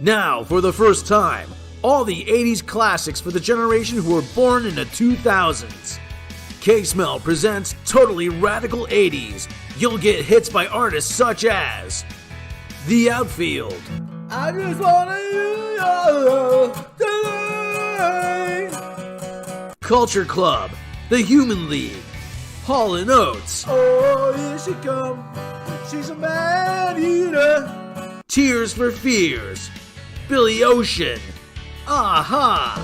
Now, for the first time, all the 80s classics for the generation who were born in the 2000s. K-Smell presents Totally Radical 80s. You'll get hits by artists such as The Outfield, I just wanna you today. Culture Club, The Human League, Hall & Oates, Oh, here she come. She's a man eater. Tears for Fears, Billy Ocean, Aha,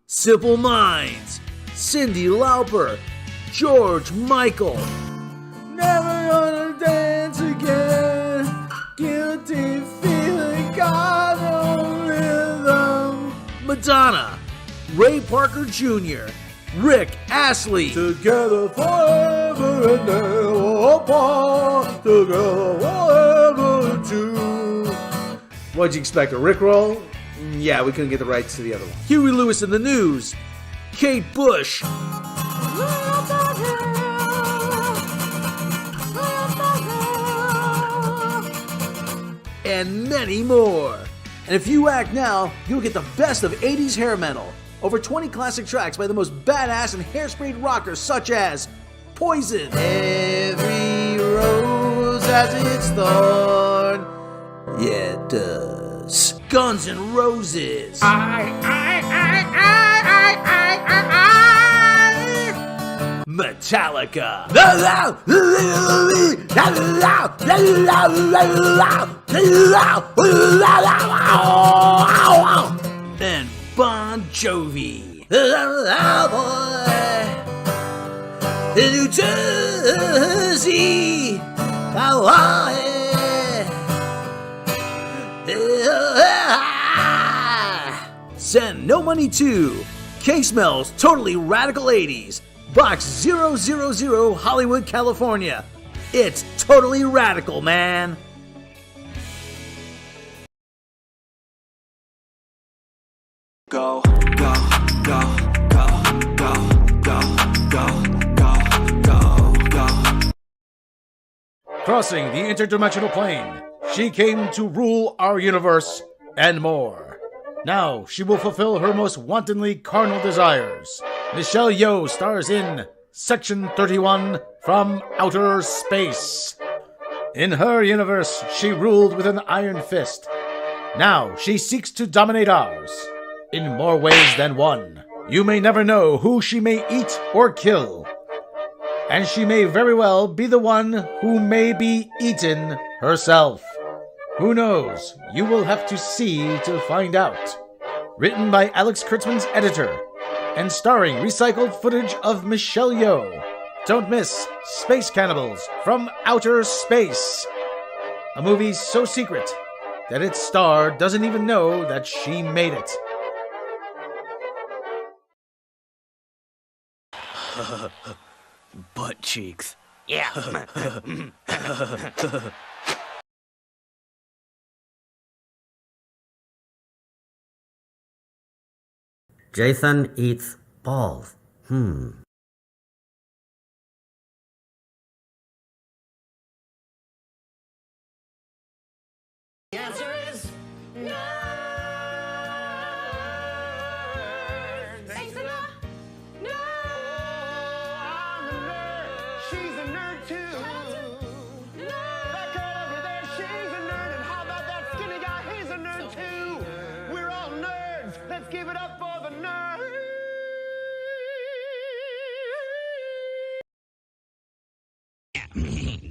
Simple Minds, Cyndi Lauper, George Michael, Never gonna dance again. Guilty feeling, got no rhythm. Madonna, Ray Parker Jr., Rick Astley, Together forever and never apart. Together forever two. What'd you expect, a Rickroll? Yeah, we couldn't get the rights to the other one. Huey Lewis in the News, Kate Bush, and many more. And if you act now, you'll get the best of 80s hair metal. Over 20 classic tracks by the most badass and hairsprayed rockers such as Poison, Every rose has its thorn. Yeah, it does, Guns N' Roses, Metallica, and Bon Jovi. New Jersey, Send no money to K-Smell's Totally Radical 80s, Box 000, Hollywood, California. It's totally radical, man. Go, go, go, go, go, go, go, go, go, go. Crossing the interdimensional plane, she came to rule our universe and more. Now she will fulfill her most wantonly carnal desires. Michelle Yeoh stars in Section 31 from Outer Space. In her universe, she ruled with an iron fist. Now she seeks to dominate ours. In more ways than one. You may never know who she may eat or kill. And she may very well be the one who may be eaten herself. Who knows? You will have to see to find out. Written by Alex Kurtzman's editor, and starring recycled footage of Michelle Yeoh. Don't miss Space Cannibals from Outer Space. A movie so secret that its star doesn't even know that she made it. Butt cheeks. Yeah. Jason eats balls. The answer is no. Thanks a lot. No. I'm a nerd. She's a nerd too. That girl over there, she's a nerd. And how about that skinny guy? He's a nerd too. We're all nerds. Let's give it up for the nerd.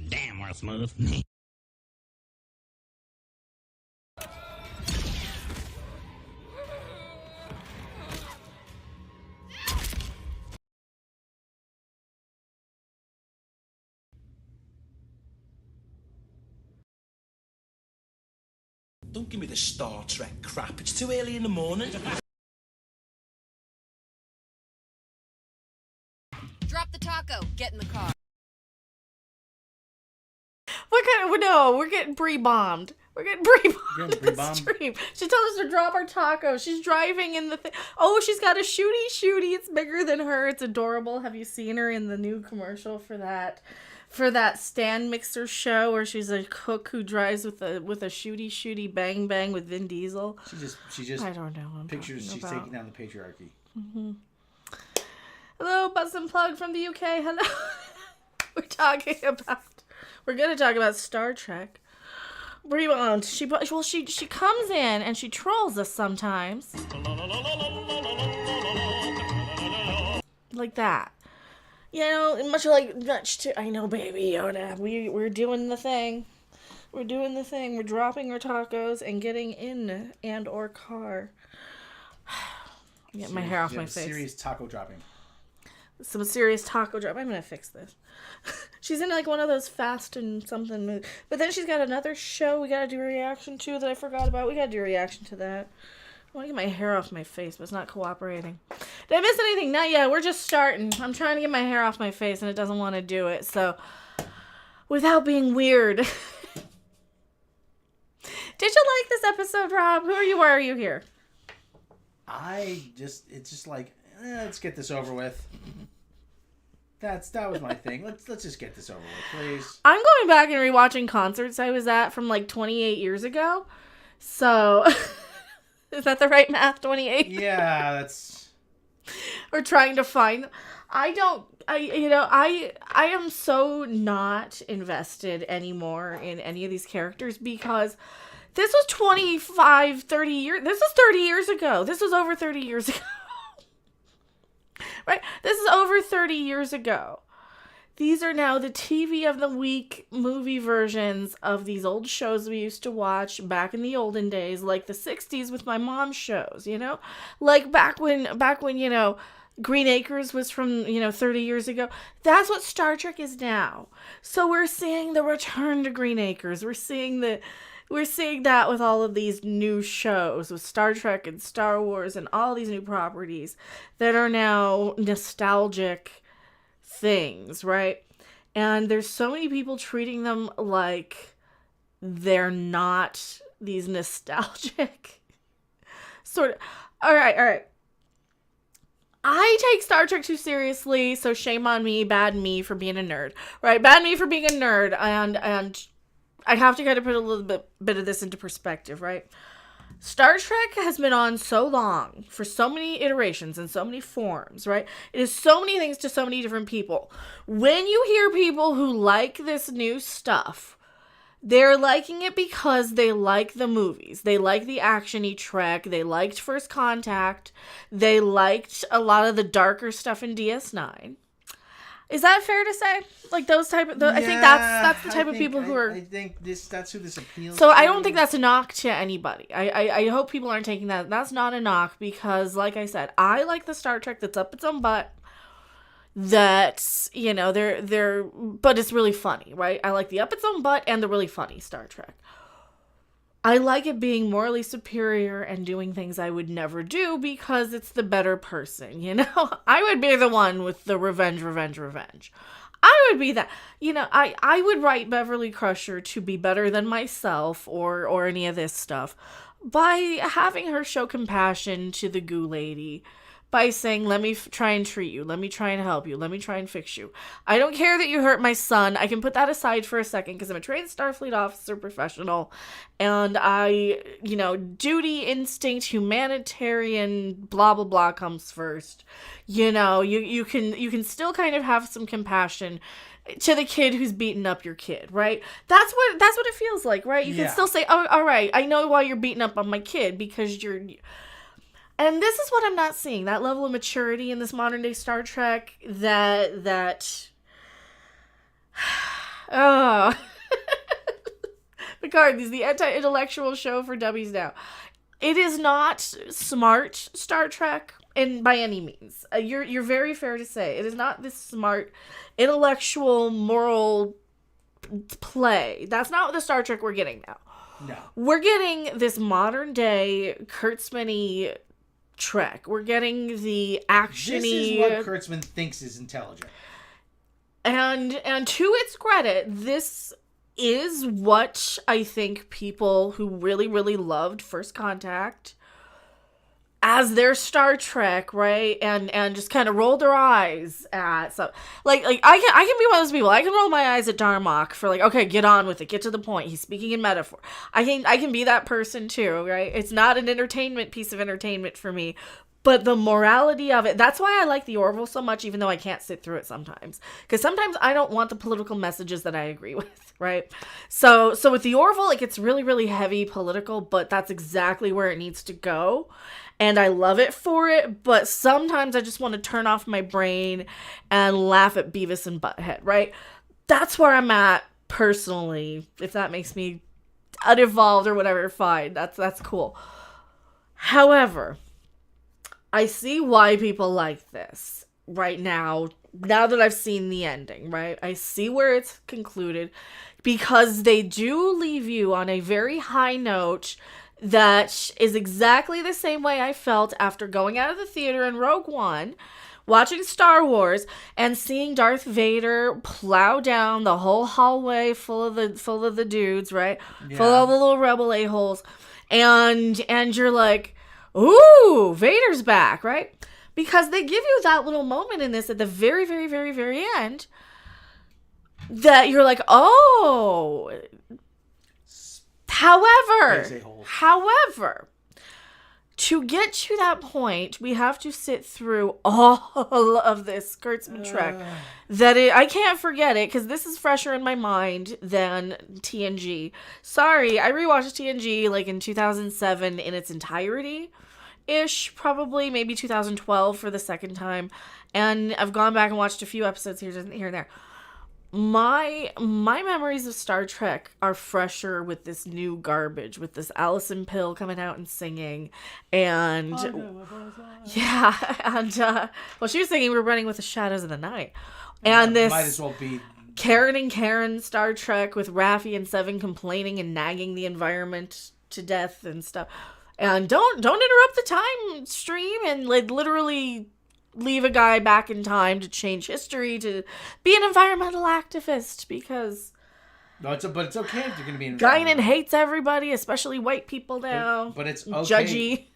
Damn, we're smooth. Don't give me the Star Trek crap. It's too early in the morning. Drop the taco. Get in the car. What kind of... No, we're getting pre-bombed. We're getting Brie You're Bomb getting Brie in the Bomb? stream. She told us to drop our taco. She's driving in the thing. Oh, she's got a shooty. It's bigger than her. It's adorable. Have you seen her in the new commercial for that stand mixer show where she's a cook who drives with a shooty bang bang with Vin Diesel? She just I don't know. pictures she's taking down the patriarchy. Mm-hmm. Hello, Buzz and Plug from the UK. Hello. We're going to talk about Star Trek. Brie Bond, she comes in and she trolls us sometimes. Like that. You know, I know, baby Yoda. We're doing the thing. We're doing the thing. We're dropping our tacos and getting in and or car. Get my hair off my face. Serious taco dropping. Some serious taco drop. I'm gonna fix this. She's in like one of those Fast and something movies. But then she's got another show we gotta do a reaction to that I forgot about. We gotta do a reaction to that. I want to get my hair off my face, but it's not cooperating. Did I miss anything? Not yet. We're just starting. I'm trying to get my hair off my face and it doesn't want to do it. So, without being weird. Did you like this episode, Rob? Who are you? Why are you here? It's just like, let's get this over with. That was my thing. Let's just get this over with, please. I'm going back and rewatching concerts I was at from like 28 years ago. So, is that the right math? 28? Yeah, that's... We're trying to find... I am so not invested anymore in any of these characters because this was 25, 30 years... This was 30 years ago. This was over 30 years ago. Right? This is over 30 years ago. These are now the TV of the week movie versions of these old shows we used to watch back in the olden days, like the 60s with my mom's shows, you know? Like back when, you know, Green Acres was from, 30 years ago. That's what Star Trek is now. So we're seeing the return to Green Acres. We're seeing that with all of these new shows, with Star Trek and Star Wars and all these new properties that are now nostalgic things, right? And there's so many people treating them like they're not these nostalgic sort of... All right. I take Star Trek too seriously, so shame on me, bad me for being a nerd, right? Bad me for being a nerd, and I have to kind of put a little bit of this into perspective, right? Star Trek has been on so long, for so many iterations and so many forms, right? It is so many things to so many different people. When you hear people who like this new stuff, they're liking it because they like the movies. They like the action-y Trek. They liked First Contact. They liked a lot of the darker stuff in DS9. Is that fair to say? Like those type of... I think that's the type of people who are... I think that's who this appeals So to. I don't think that's a knock to anybody. I hope people aren't taking that. That's not a knock because, like I said, I like the Star Trek that's up its own butt. That's, they're... But it's really funny, right? I like the up its own butt and the really funny Star Trek. I like it being morally superior and doing things I would never do because it's the better person, I would be the one with the revenge. I would be that. I would write Beverly Crusher to be better than myself or any of this stuff by having her show compassion to the goo lady. By saying, let me try and treat you. Let me try and help you. Let me try and fix you. I don't care that you hurt my son. I can put that aside for a second because I'm a trained Starfleet officer professional. And I, duty, instinct, humanitarian, blah, blah, blah comes first. You can still kind of have some compassion to the kid who's beating up your kid, right? That's what it feels like, right? You can still say, oh, all right, I know why you're beating up on my kid because you're... And this is what I'm not seeing, that level of maturity in this modern day Star Trek that oh. Picard is the anti-intellectual show for dummies now. It is not smart Star Trek, and by any means. You're very fair to say. It is not this smart, intellectual, moral play. That's not the Star Trek we're getting now. No. We're getting this modern day Kurtzman-y Trek. We're getting the action-y... This is what Kurtzman thinks is intelligent. And to its credit, this is what I think people who really, really loved First Contact as their Star Trek, right? And just kind of roll their eyes at so like I can be one of those people. I can roll my eyes at Darmok for like, okay, get on with it, get to the point. He's speaking in metaphor. I can be that person too, right? It's not an entertainment piece of entertainment for me. But the morality of it, that's why I like the Orville so much, even though I can't sit through it sometimes. Because sometimes I don't want the political messages that I agree with, right? So with the Orville, it gets really, really heavy political, but that's exactly where it needs to go. And I love it for it, but sometimes I just want to turn off my brain and laugh at Beavis and Butthead, right? That's where I'm at personally. If that makes me unevolved or whatever, fine. That's cool. However, I see why people like this right now that I've seen the ending, right? I see where it's concluded because they do leave you on a very high note that is exactly the same way I felt after going out of the theater in Rogue One, watching Star Wars, and seeing Darth Vader plow down the whole hallway full of the dudes, right? Yeah. Full of the little rebel a-holes. And you're like, ooh, Vader's back, right? Because they give you that little moment in this at the very, very, very, very end that you're like, oh. However, to get to that point, we have to sit through all of this Kurtzman Trek. I can't forget it because this is fresher in my mind than TNG. Sorry, I rewatched TNG like in 2007 in its entirety-ish, probably, maybe 2012 for the second time. And I've gone back and watched a few episodes here and there. My memories of Star Trek are fresher with this new garbage, with this Allison Pill coming out and singing, and well, she was singing "We're Running with the Shadows of the Night," and this might as well be Karen and Karen Star Trek with Raffi and Seven complaining and nagging the environment to death and stuff, and don't interrupt the time stream and like literally leave a guy back in time to change history to be an environmental activist because but it's okay if you're going to be an Guinan hates everybody, especially white people now. But it's okay. Judgy.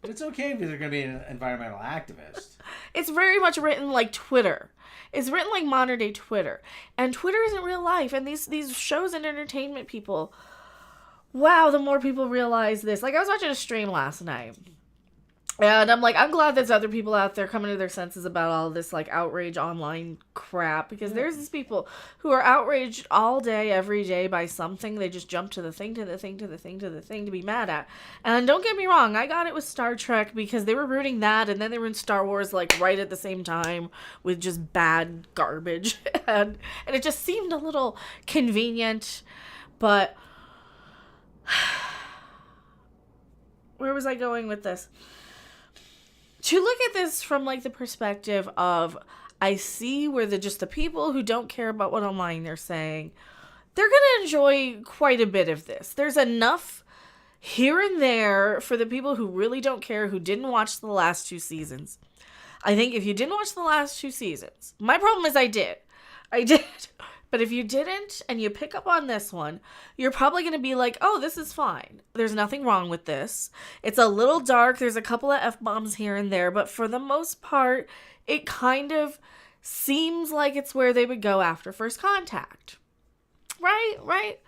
But it's okay if you're going to be an environmental activist. It's very much written like Twitter. It's written like modern day Twitter. And Twitter isn't real life. And these shows and entertainment people, wow, the more people realize this. Like I was watching a stream last night. And I'm like, I'm glad there's other people out there coming to their senses about all this, like, outrage online crap. Because there's these people who are outraged all day, every day by something. They just jump to the thing, to the thing, to the thing, to the thing to be mad at. And don't get me wrong, I got it with Star Trek because they were rooting that. And then they were in Star Wars, like, right at the same time with just bad garbage. and it just seemed a little convenient. But where was I going with this? To look at this from, like, the perspective of, I see where the people who don't care about what online they're saying, they're going to enjoy quite a bit of this. There's enough here and there for the people who really don't care, who didn't watch the last 2 seasons. I think if you didn't watch the last 2 seasons, my problem is I did. But if you didn't and you pick up on this one, you're probably going to be like, oh, this is fine. There's nothing wrong with this. It's a little dark. There's a couple of F-bombs here and there. But for the most part, it kind of seems like it's where they would go after First Contact. Right?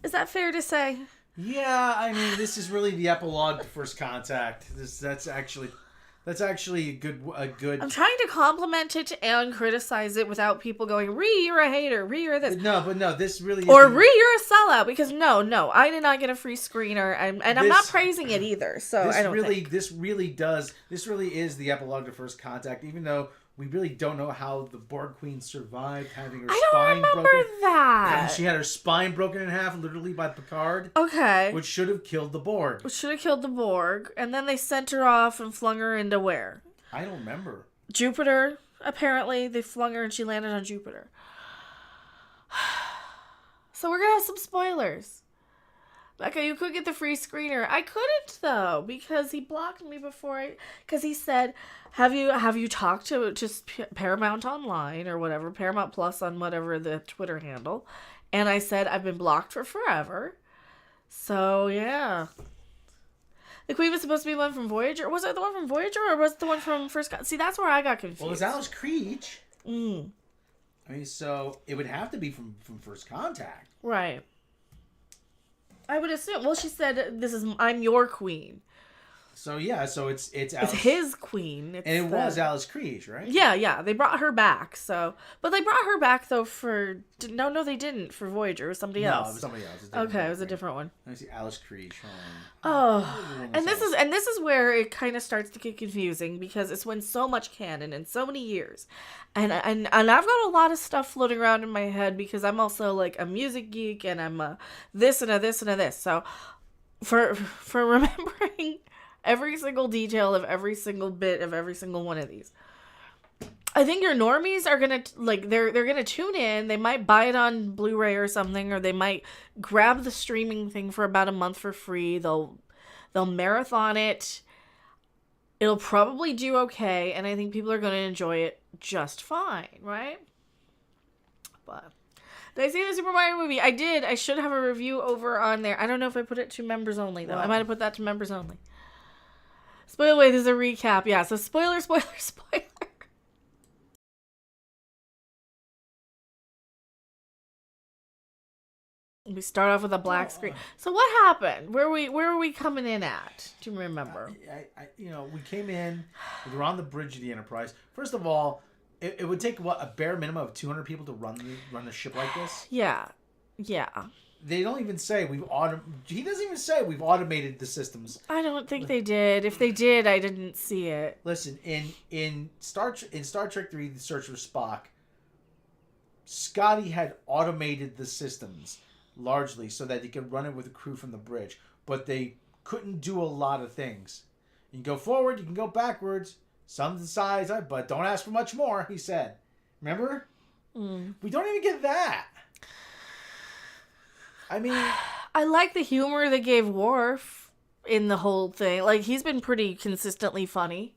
Is that fair to say? Yeah, I mean, this is really the epilogue to First Contact. That's actually a good. I'm trying to compliment it and criticize it without people going, "Ree, you're a hater. Ree, you're this." No, this really. Or Ree, you're a sellout because no, I did not get a free screener, and I'm not praising it either. So I don't think this really is the epilogue to First Contact, even though we really don't know how the Borg Queen survived having her spine broken. I don't remember that. And she had her spine broken in half, literally by Picard. Okay. Which should have killed the Borg. And then they sent her off and flung her into where? I don't remember. Jupiter. Apparently, they flung her and she landed on Jupiter. So we're gonna have some spoilers. Becca, you could get the free screener. I couldn't though because he blocked me because he said, "Have you talked to just Paramount Online or whatever, Paramount Plus on whatever the Twitter handle?" And I said, I've been blocked for forever. So, yeah. The Queen was supposed to be the one from Voyager. Was it the one from Voyager or was it the one from First See, that's where I got confused. Well, it was Alice Creech. I mean, so it would have to be from First Contact. Right. I would assume. Well, she said, I'm your queen. So, yeah, so it's Alice. It's his queen. And it was Alice Creech, right? Yeah. They brought her back, so... But they brought her back, though, for... No, they didn't for Voyager. It was somebody else. No, it was somebody else. Okay, it was a different one. Let me see, Alice Creech. And this is where it kind of starts to get confusing, because it's when so much canon in so many years. And I've got a lot of stuff floating around in my head, because I'm also, like, a music geek, and I'm a this and a this and a this. So, for remembering... every single detail of every single bit of every single one of these. I think your normies are gonna they're gonna tune in. They might buy it on Blu-ray or something, or they might grab the streaming thing for about a month for free. They'll marathon it. It'll probably do okay, and I think people are gonna enjoy it just fine, right? But did I see the Super Mario movie? I did. I should have a review over on there. I don't know if I put it to members only though. I might have put that to members only. Spoiler, there's a recap. Yeah, so spoiler. We start off with a black screen. So what happened? Where were we coming in at? Do you remember? We came in. We were on the bridge of the Enterprise. First of all, it would take a bare minimum of 200 people to run the ship like this. Yeah. They don't even say he doesn't even say we've automated the systems. I don't think they did. If they did, I didn't see it. Listen, in Star Trek 3, The Search for Spock, Scotty had automated the systems largely so that they could run it with a crew from the bridge, but they couldn't do a lot of things. You can go forward, you can go backwards, some to the sides, but don't ask for much more, he said. Remember? We don't even get that. I mean, I like the humor they gave Worf in the whole thing. Like, he's been pretty consistently funny.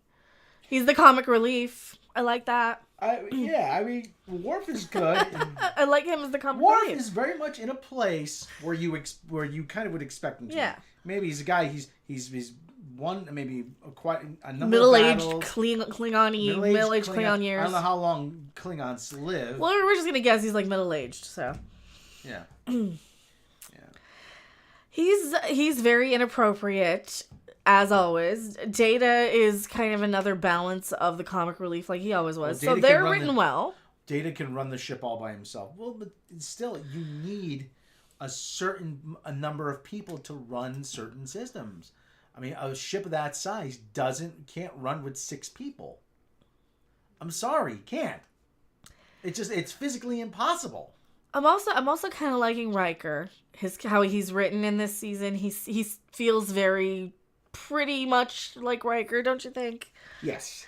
He's the comic relief. I like that. Worf is good. I like him as the comic relief. relief. Worf is very much in a place where you kind of would expect him to. Yeah. Maybe he's a guy. He's won maybe quite a number middle-aged of battles. middle-aged Klingon years. I don't know how long Klingons live. Well, we're just gonna guess he's like middle-aged. So. Yeah. He's very inappropriate, as always. Data is kind of another balance of the comic relief, like he always was. So they're written well. Data can run the ship all by himself. Well, but still, you need a number of people to run certain systems. I mean, a ship of that size can't run with 6 people. I'm sorry, can't. It's physically impossible. I'm also kind of liking Riker. How he's written in this season. He feels pretty much like Riker, don't you think? Yes.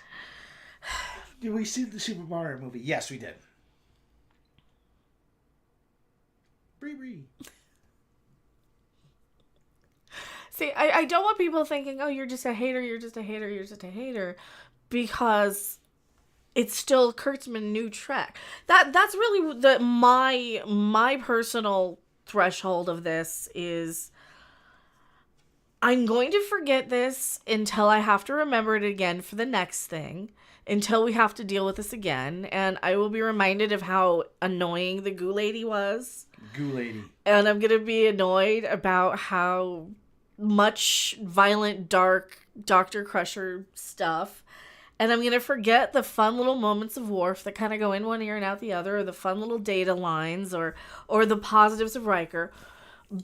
Did we see the Super Mario movie? Yes, we did. Bree. See, I don't want people thinking, oh, you're just a hater, because it's still Kurtzman new Trek. That's really my personal threshold of this is I'm going to forget this until I have to remember it again for the next thing, until we have to deal with this again, and I will be reminded of how annoying the Goo Lady was. Goo Lady. And I'm going to be annoyed about how much violent, dark Dr. Crusher stuff. And I'm going to forget the fun little moments of Worf that kind of go in one ear and out the other, or the fun little Data lines, or the positives of Riker,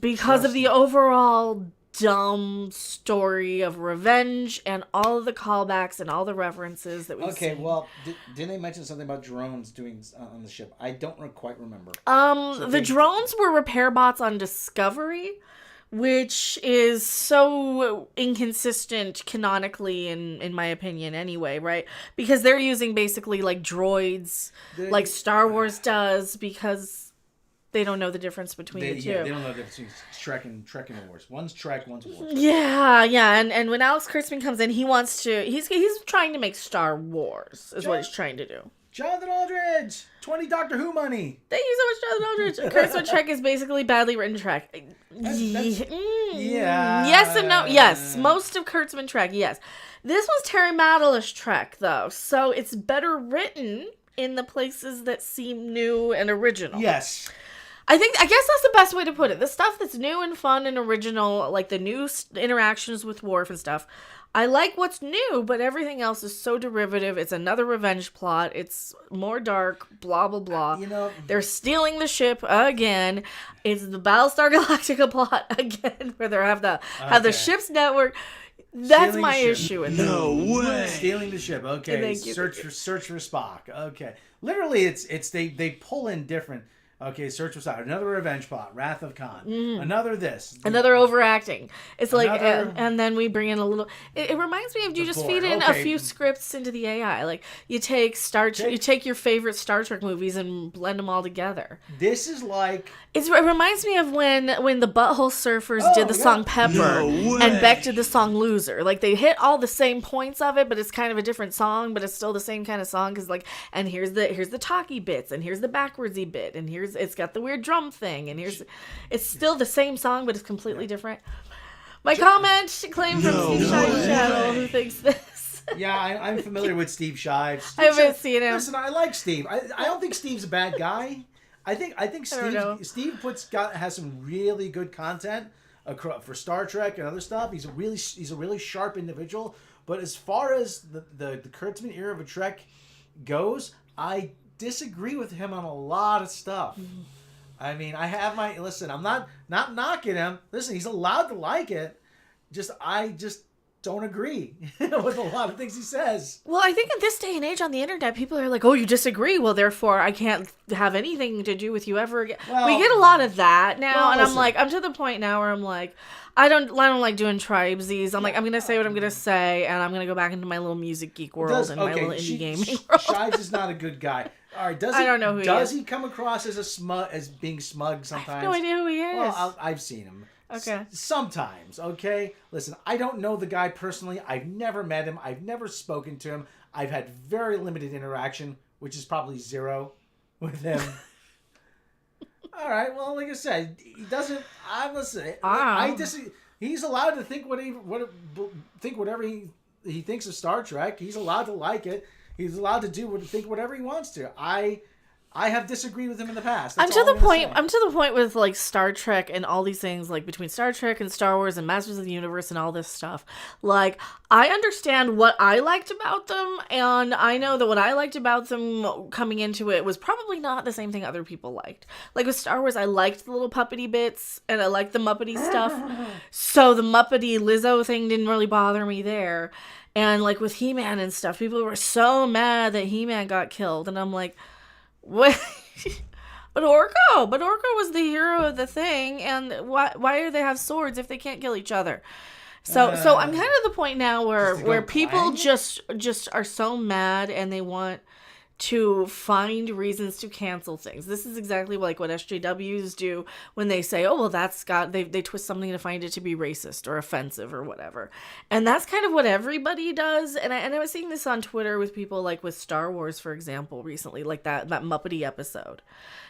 because of the overall dumb story of revenge and all of the callbacks and all the references that we've seen. Okay, well, didn't they mention something about drones doing on the ship? I don't quite remember. The drones were repair bots on Discovery, which is so inconsistent canonically, in my opinion, anyway, right? Because they're using basically like droids, like Star Wars does, because they don't know the difference between the two. Yeah, they don't know the difference between Trek and Wars. One's Trek, one's Wars. Yeah, and when Alex Kurtzman comes in, he's trying to make Star Wars, is what he's trying to do. Jonathan Aldridge, 20 Doctor Who money. Thank you so much, Jonathan Aldridge. Kurtzman Trek is basically badly written Trek. Yeah. Yes and no. Yes, most of Kurtzman Trek, yes. This was Terry Matalas Trek, though, so it's better written in the places that seem new and original. Yes. I guess that's the best way to put it. The stuff that's new and fun and original, like the new interactions with Worf and stuff, I like what's new, but everything else is so derivative. It's another revenge plot. It's more dark, blah, blah, blah. You know, they're stealing the ship again. It's the Battlestar Galactica plot again, where they have the ship's network. That's Stealing my issue with it. No way. Stealing the ship. Okay. Thank you. Search for Spock. Okay. Literally, it's they pull in different. Okay, Search for Spock. Another revenge plot. Wrath of Khan. Another this. Another overacting. It's like, and then we bring in a little. It reminds me of you just Borg. feed in a few scripts into the AI. Like you take you take your favorite Star Trek movies and blend them all together. This is like. It reminds me of when the Butthole Surfers did the song Pepper and Beck did the song Loser. Like they hit all the same points of it, but it's kind of a different song, but it's still the same kind of song. Because like, and here's the talky bits, and here's the backwardsy bit, and it's got the weird drum thing, and it's still the same song, but it's completely different. My comment claim from Steve Shive's channel, who thinks this. Yeah, I'm familiar with Steve Shives. I haven't seen him. Listen, I like Steve. I don't think Steve's a bad guy. I think Steve has some really good content for Star Trek and other stuff. He's a really sharp individual. But as far as the Kurtzman era of Trek goes, I disagree with him on a lot of stuff. I mean, I have my listen. I'm not knocking him. Listen, he's allowed to like it. I just don't agree with a lot of things he says. Well, I think in this day and age on the internet, people are like, "Oh, you disagree? Well, therefore, I can't have anything to do with you ever again." Well, we get a lot of that now, well, and listen. I'm to the point now where I'm like, I don't like doing tribesies. I'm like, I'm gonna say what I'm gonna say, and I'm gonna go back into my little music geek world and my little indie gaming world. Shives is not a good guy. All right, I don't know who does he come across as being smug sometimes? I have no idea who he is. Well, I've seen him. Okay. Sometimes, okay? Listen, I don't know the guy personally. I've never met him. I've never spoken to him. I've had very limited interaction, which is probably zero with him. All right, well, like I said, he doesn't... He's allowed to think whatever he thinks of Star Trek. He's allowed to like it. He's allowed to think whatever he wants to. I have disagreed with him in the past. I'm to the point with like Star Trek and all these things, like between Star Trek and Star Wars and Masters of the Universe and all this stuff. Like, I understand what I liked about them, and I know that what I liked about them coming into it was probably not the same thing other people liked. Like with Star Wars, I liked the little puppety bits, and I liked the Muppety stuff. So the Muppety Lizzo thing didn't really bother me there. And like with He-Man and stuff, people were so mad that He-Man got killed, and I'm like, what? But Orko was the hero of the thing, and why do they have swords if they can't kill each other? So I'm kind of at the point now where people just are so mad and they want to find reasons to cancel things. This is exactly like what SJWs do when they say, oh, well, they twist something to find it to be racist or offensive or whatever. And that's kind of what everybody does. And I was seeing this on Twitter with people like with Star Wars, for example, recently, like that Muppety episode.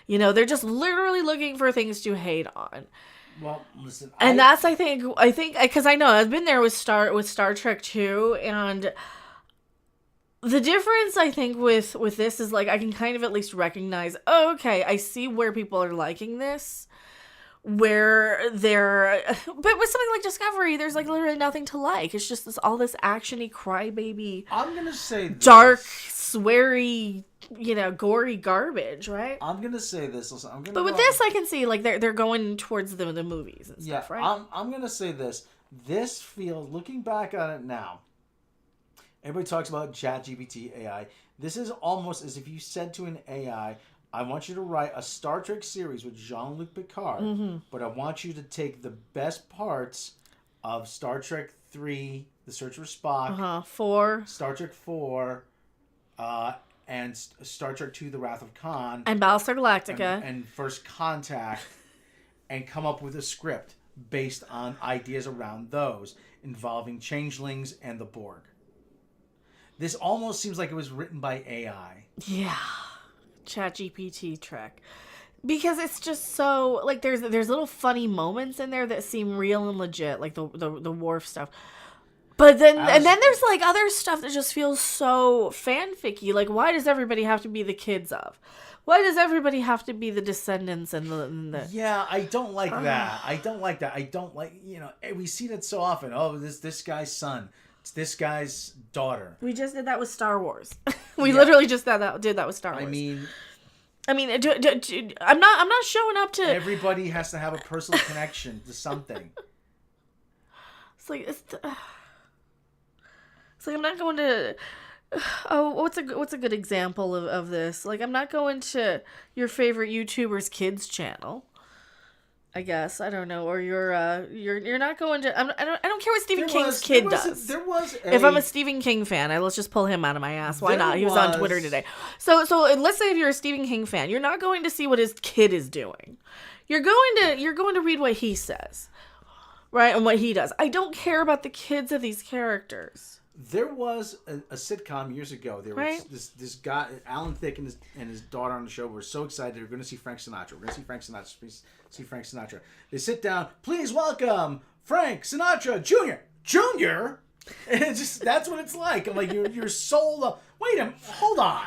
You know, they're just literally looking for things to hate on. Well, listen, that's I think because I know I've been there with Star Trek too, and the difference, I think, with this is, like, I can kind of at least recognize, oh, okay, I see where people are liking this, but with something like Discovery, there's, like, literally nothing to like. It's just all this action-y, crybaby, I'm gonna say this. Dark, sweary, gory garbage, right? I'm gonna say this. Listen, but with this, I can see, like, they're going towards the movies and stuff, right? I'm gonna say this. This feels, looking back on it now, everybody talks about ChatGPT AI. This is almost as if you said to an AI, I want you to write a Star Trek series with Jean-Luc Picard, but I want you to take the best parts of Star Trek 3, The Search for Spock, 4, Star Trek 4, and Star Trek 2, The Wrath of Khan, and Battlestar Galactica, and First Contact, and come up with a script based on ideas around those involving changelings and the Borg. This almost seems like it was written by AI. Yeah. ChatGPT Trek. Because it's just so, like, there's little funny moments in there that seem real and legit, like the Worf stuff. But then, and then there's, like, other stuff that just feels so fanficky. Like, why does everybody have to be the kids of? Why does everybody have to be the descendants and the... Yeah, I don't like that. I don't like, we see that so often. Oh, this guy's son. It's this guy's daughter. We just did that with Star Wars. We literally just did that with Star Wars. I mean, I'm not showing up to... Everybody has to have a personal connection to something. It's like I'm not going to... Oh, what's a good example of this? Like, I'm not going to your favorite YouTuber's kids channel. I guess, I don't know, or you're not going to. I don't care what Stephen King's kid does. If I'm a Stephen King fan, let's just pull him out of my ass. Why not? He was on Twitter today. So let's say if you're a Stephen King fan, you're not going to see what his kid is doing. You're going to read what he says, right, and what he does. I don't care about the kids of these characters. There was a sitcom years ago. There was this guy, Alan Thicke, and his daughter on the show were so excited they were going to see Frank Sinatra. We're going to see Frank Sinatra. See Frank Sinatra. They sit down. Please welcome Frank Sinatra Jr. Jr. And it's just, that's what it's like. I'm like, you're sold. Wait a minute. Hold on.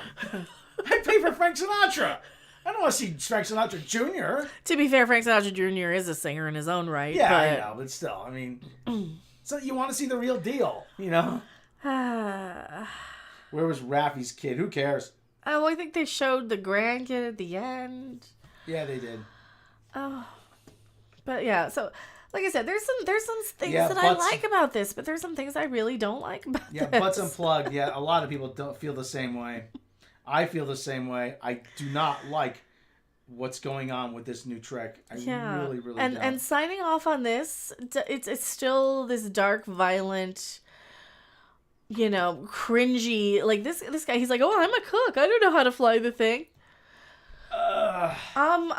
I pay for Frank Sinatra. I don't want to see Frank Sinatra Jr. To be fair, Frank Sinatra Jr. is a singer in his own right. Yeah, I know, but still, I mean, so you want to see the real deal, you know? Where was Raffi's kid? Who cares? Oh, I think they showed the grandkid at the end. Yeah, they did. Oh, but yeah. So, like I said, there's some things that I like about this, but there's some things I really don't like about this. Yeah, butts unplugged. Yeah, a lot of people don't feel the same way. I feel the same way. I do not like what's going on with this new Trek. I really don't. And signing off on this, it's still this dark, violent, you know, cringy. Like this guy, he's like, oh, I'm a cook. I don't know how to fly the thing.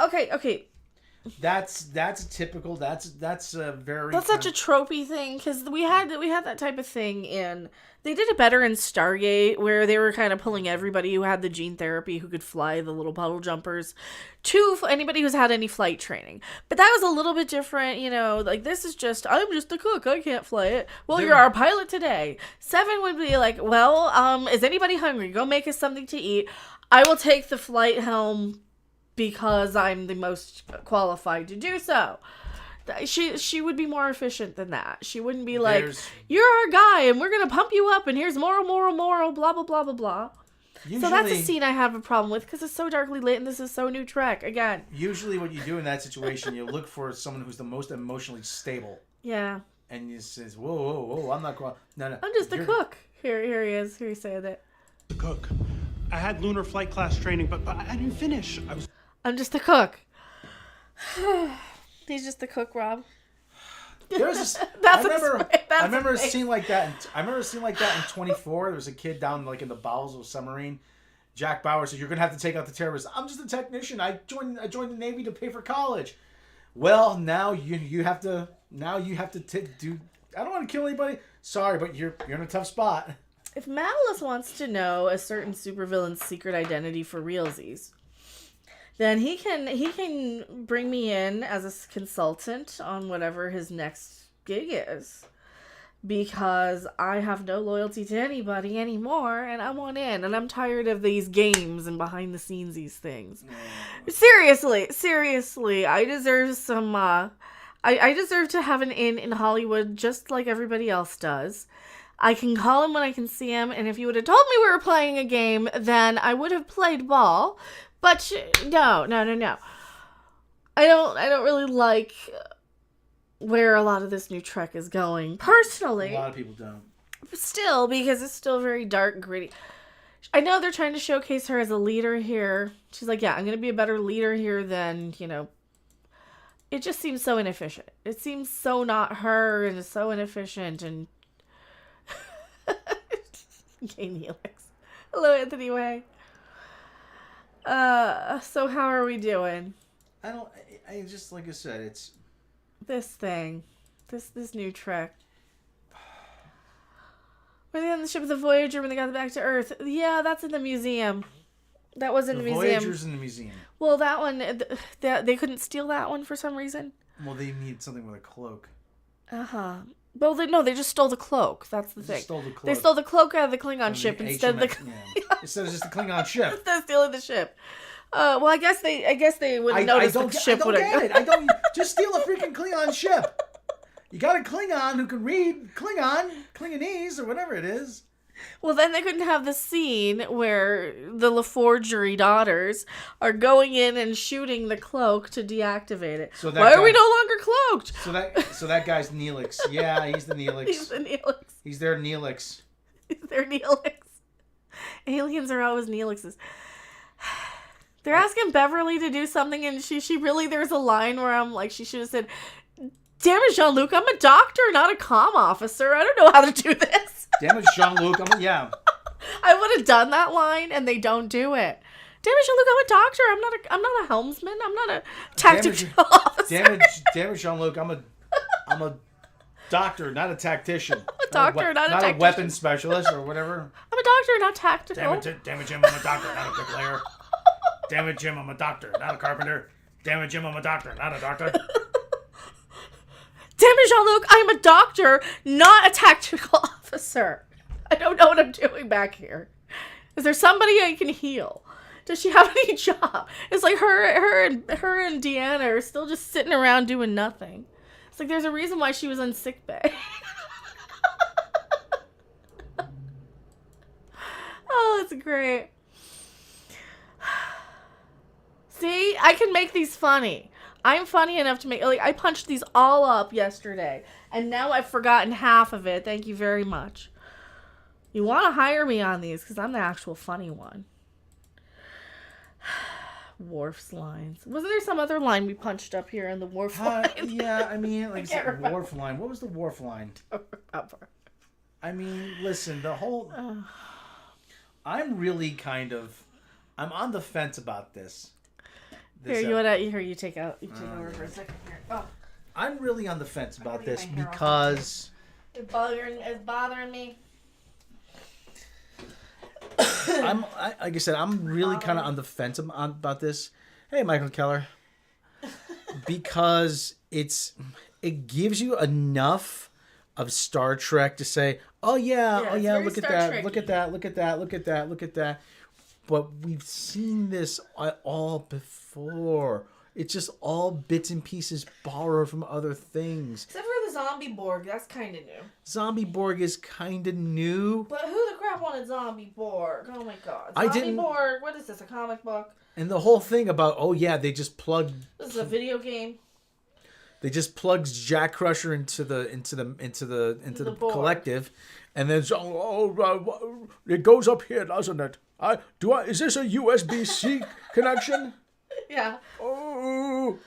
Okay. That's typical. That's a very. That's such a tropey thing because we had that type of thing in. They did it better in Stargate where they were kind of pulling everybody who had the gene therapy who could fly the little puddle jumpers to anybody who's had any flight training. But that was a little bit different, you know. Like this is just I'm just a cook. I can't fly it. Well, you're our pilot today. 7 would be like, well, is anybody hungry? Go make us something to eat. I will take the flight helm because I'm the most qualified to do so. She would be more efficient than that. She wouldn't be like, you're our guy and we're going to pump you up and here's moral, blah, blah, blah, blah, blah. Usually, so that's a scene I have a problem with because it's so darkly lit and this is so new Trek, again. Usually what you do in that situation, you look for someone who's the most emotionally stable. Yeah. And you says, whoa, I'm not... No. I'm just a cook. Here he is. Here he said it. Cook. I had lunar flight class training, but I didn't finish. I'm just a cook. He's just a cook, Rob. I remember a scene like that. I remember a scene like that in 24. There was a kid down like in the bowels of a submarine. Jack Bauer said, "You're gonna have to take out the terrorists." I'm just a technician. I joined the Navy to pay for college. Well, now you have to do. I don't want to kill anybody. Sorry, but you're in a tough spot. If Malice wants to know a certain supervillain's secret identity for realsies, then he can bring me in as a consultant on whatever his next gig is. Because I have no loyalty to anybody anymore, and I want in, and I'm tired of these games and behind the scenes these things. Seriously, I deserve some, I deserve to have an in Hollywood just like everybody else does. I can call him when I can see him, and if you would have told me we were playing a game, then I would have played ball. But no. I don't really like where a lot of this new Trek is going, personally. A lot of people don't. Still, because it's still very dark, gritty. I know they're trying to showcase her as a leader here. She's like, yeah, I'm going to be a better leader here than, it just seems so inefficient. It seems so not her and so inefficient and... Okay, Neelix. Hello, Anthony Way. So how are we doing? I just, like I said, it's... This thing. This new Trek. Were they on the ship with the Voyager when they got back to Earth? Yeah, that's in the museum. That was in the museum. Voyager's in the museum. Well, that one, they couldn't steal that one for some reason. Well, they need something with a cloak. Well, they just stole the cloak. That's the thing. They stole the cloak out of the Klingon ship instead of instead of just the Klingon ship. Instead of stealing the ship. Well, I guess they wouldn't notice the ship would have. I don't just steal a freaking Klingon ship. You got a Klingon who can read Klingonese or whatever it is. Well, then they couldn't have the scene where the LaForgery daughters are going in and shooting the cloak to deactivate it. So why are we no longer cloaked? So that guy's Neelix. Yeah, he's the Neelix. He's the Neelix. He's their Neelix. He's their Neelix. Aliens are always Neelixes. They're asking Beverly to do something, and she really, there's a line where I'm like, she should have said, "Damn it, Jean-Luc, I'm a doctor, not a comm officer. I don't know how to do this." Damn it, Jean-Luc, I would have done that line, and they don't do it. Damn it, Jean-Luc, I'm a doctor. I'm not a helmsman. I'm not a tactical officer. Damn it, Jean-Luc, I'm a doctor, not a tactician. I'm a doctor, not a tactician. Not a weapon specialist or whatever. I'm a doctor, not tactical. Damn it, Jim, I'm a doctor, not a bricklayer. Damn it, Jim, I'm a doctor, not a carpenter. Damn it, Jim, I'm a doctor, not a doctor. Damn it, Jean-Luc, I'm a doctor, not a tactical officer. I don't know what I'm doing back here. Is there somebody I can heal? Does she have any job? It's like her and Deanna are still just sitting around doing nothing. It's like there's a reason why she was on sick bay. Oh, it's great. See, I can make these funny. I'm funny enough to make, like, I punched these all up yesterday, and now I've forgotten half of it. Thank you very much. You want to hire me on these, because I'm the actual funny one. Worf's lines. Wasn't there some other line we punched up here in the Worf line? Yeah, I mean, like I said, Worf line. What was the Worf line? I mean, listen, the whole... I'm really I'm on the fence about this. Here, you take over for a second here. Oh. I'm really on the fence about this because... It's bothering me. like I said, I'm really kind of on the fence about this. Hey, Michael Keller. Because it gives you enough of Star Trek to say, oh yeah, look at that. But we've seen this all before. It's just all bits and pieces borrowed from other things. Except for the zombie Borg, that's kind of new. Zombie Borg is kind of new. But who the crap wanted zombie Borg? Oh my god. Zombie Borg, what is this, a comic book? And the whole thing about, they just plugged... This is a video game. They just plugged Jack Crusher into the collective, and then it goes up here, doesn't it? Is this a USB-C connection? Yeah. Oh.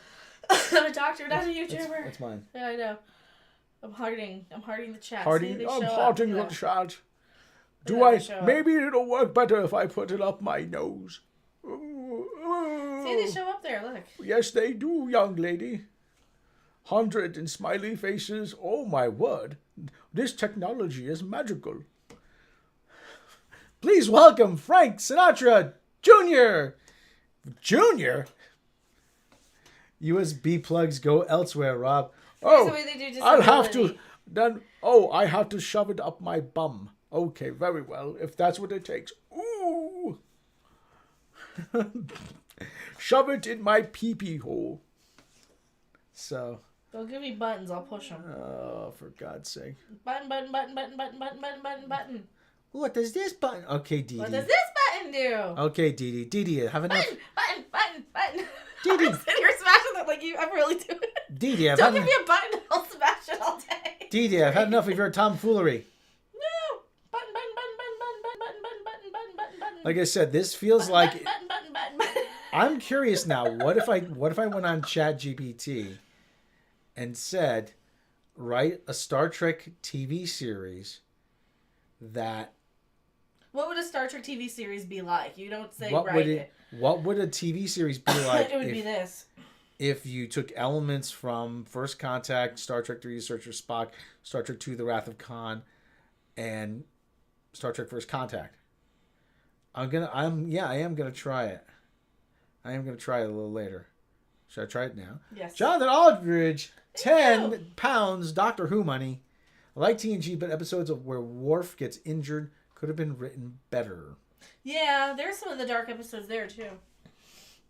I'm a doctor, not a YouTuber. That's mine. Yeah, I know. I'm hearting the chat. I'm hearting the chat. Maybe it'll work better if I put it up my nose. See, they show up there, look. Yes, they do, young lady. 100 in smiley faces. Oh my word. This technology is magical. Please welcome Frank Sinatra Jr. Jr.? USB plugs go elsewhere, Rob. Oh, I'll have to... Then, I have to shove it up my bum. Okay, very well, if that's what it takes. Ooh! Shove it in my pee-pee hole. So... Don't give me buttons, I'll push them. Oh, for God's sake. Button. What does this button... Okay, Dee Dee. What does this button do? Okay, Dee Dee. Dee Dee, have enough... Button. Dee Dee. I'm sitting here smashing it like I'm really doing it. Dee Dee, Don't give me a button, I'll smash it all day. Dee Dee, I've had enough of your tomfoolery. No. Button. Like I said, this feels like... Button. I'm curious now. What if I went on ChatGPT and said, write a Star Trek TV series that... What would a Star Trek TV series be like? You don't say write it. What would a TV series be like? It would be this. If you took elements from First Contact, Star Trek 3: Search for Spock, Star Trek 2: The Wrath of Khan, and Star Trek First Contact. I am gonna try it. I am gonna try it a little later. Should I try it now? Yes. Jonathan Aldridge, 10 pounds, Doctor Who money. I like TNG, but episodes of where Worf gets injured could have been written better. Yeah, there's some of the dark episodes there too.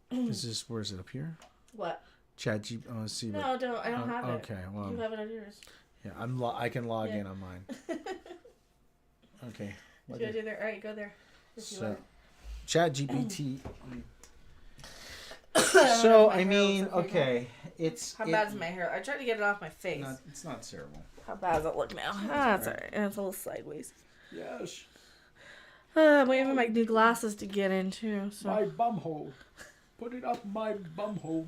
Where is it, up here? What? Chat G. Oh, let's see. No, I don't have it. Okay, well. You have it on yours. Yeah, I can log in on mine. Okay. Should I do there? All right, go there. So, Chat GPT. So, I mean, okay. How bad is my hair? I tried to get it off my face. It's not terrible. How bad does it look now? That's all right. It's a little sideways. Yes. I'm waiting for my new glasses to get in, too. So. My bumhole. Put it up my bumhole.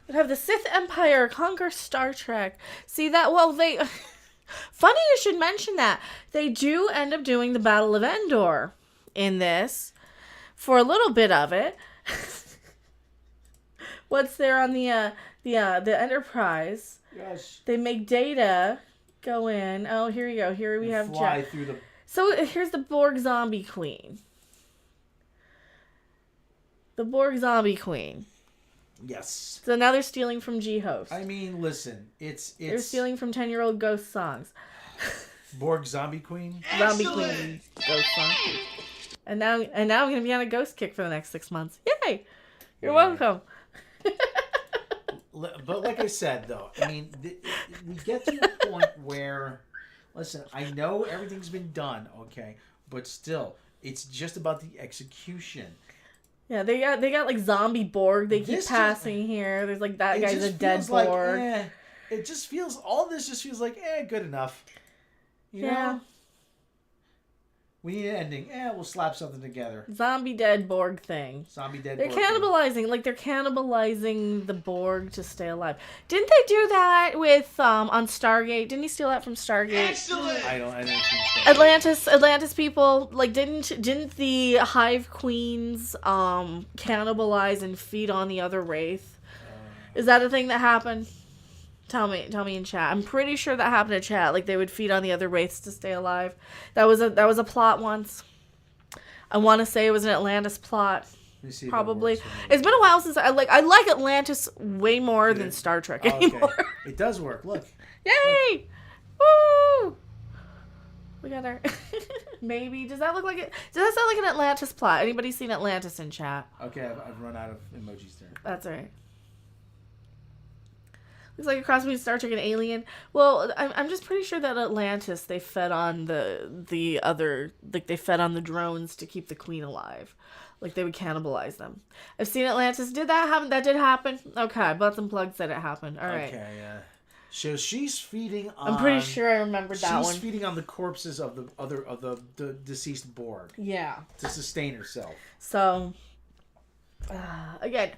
We have the Sith Empire conquer Star Trek. See that? Well, they... Funny you should mention that. They do end up doing the Battle of Endor in this. For a little bit of it. What's there on the Enterprise? Yes. They make Data go in. Oh, here you go. Here we have fly Jack. through the... So here's the Borg Zombie Queen. The Borg Zombie Queen. Yes. So now they're stealing from G-Host. I mean, listen, it's They're stealing from 10-year-old ghost songs. Borg Zombie Queen. Zombie Queen ghost song. And now I'm gonna be on a ghost kick for the next 6 months. Yay! You're welcome. But like I said, though, I mean, we get to a point where, listen, I know everything's been done, okay, but still, it's just about the execution. Yeah, they got like zombie Borg. They keep passing here. There's like that guy's a dead Borg. It just feels, all this just feels like, good enough. You know? We need an ending. We'll slap something together. Zombie dead Borg thing. Zombie dead They're Borg cannibalizing. Thing. Like, they're cannibalizing the Borg to stay alive. Didn't they do that with, on Stargate? Didn't he steal that from Stargate? Excellent! I don't think so. Atlantis people, like, didn't the Hive Queens, cannibalize and feed on the other Wraith? Is that a thing that happened? Tell me in chat. I'm pretty sure that happened in chat. Like, they would feed on the other wraiths to stay alive. That was a plot once. I want to say it was an Atlantis plot. Probably. It's been a while since I like Atlantis way more than Star Trek anymore. Okay. It does work. Look. Yay! Woo! We got our maybe. Does that look like it? Does that sound like an Atlantis plot? Anybody seen Atlantis in chat? Okay, I've run out of emojis there. That's all right. Looks like a cross between Star Trek and Alien. Well, I'm just pretty sure that Atlantis, they fed on the other, like they fed on the drones to keep the queen alive. Like they would cannibalize them. I've seen Atlantis. Did that happen? That did happen? Okay, Butts and Plugs said it happened. All right. Okay, yeah. So she's feeding on... I'm pretty sure I remembered that one. She's feeding on the corpses of the deceased Borg. Yeah. To sustain herself. So, again...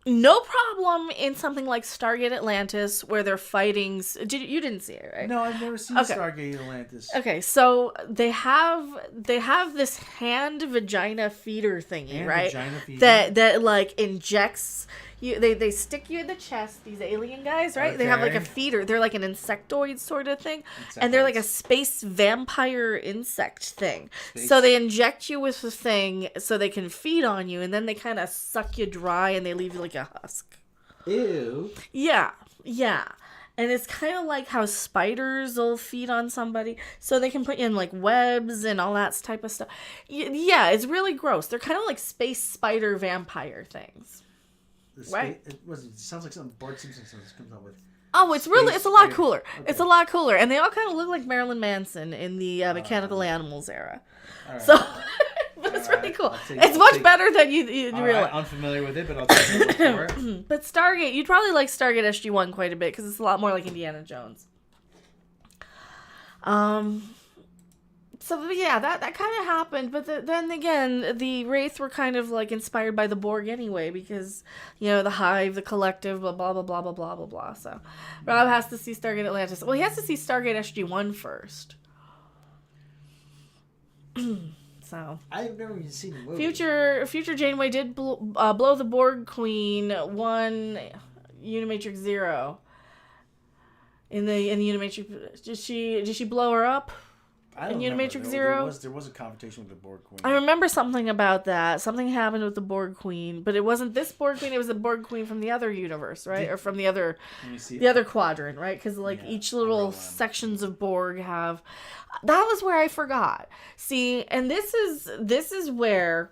No problem in something like Stargate Atlantis where they're fighting. You didn't see it, right? No, I've never seen Stargate Atlantis. Okay, so they have this hand vagina feeder thingy, right? Vagina feeder? That like injects you. They stick you in the chest. These alien guys, right? Okay. They have like a feeder. They're like an insectoid sort of thing, and they're like a space vampire insect thing. So they inject you with the thing so they can feed on you, and then they kind of suck you dry and they leave you like a husk. Ew. Yeah. And it's kind of like how spiders will feed on somebody. So they can put you in like webs and all that type of stuff. Yeah, it's really gross. They're kind of like space spider vampire things. Right? It sounds like something Bart Simpson comes up with. Oh, it's a lot cooler. Okay. It's a lot cooler. And they all kind of look like Marilyn Manson in the Mechanical Animals era. Right. So... It's really cool. It's much better than you realize. I'm unfamiliar with it, but I'll take your word for it. But Stargate, you'd probably like Stargate SG-1 quite a bit because it's a lot more like Indiana Jones. So yeah, that kind of happened, but then again, the Wraith were kind of like inspired by the Borg anyway because the Hive, the Collective, blah blah blah blah blah blah blah blah. So Rob has to see Stargate Atlantis. Well, he has to see Stargate SG-1 first. So I've never even seen the movie. Future Janeway did blow the Borg Queen 1 Unimatrix 0. In the Unimatrix, did she blow her up? I don't in remember. Unimatrix Zero? There was a confrontation with the Borg Queen. I remember something about that. Something happened with the Borg Queen, but it wasn't this Borg Queen. It was the Borg Queen from the other universe, right? Or from the other quadrant, right? Because each little sections of Borg have. That was where I forgot. See, and this is where.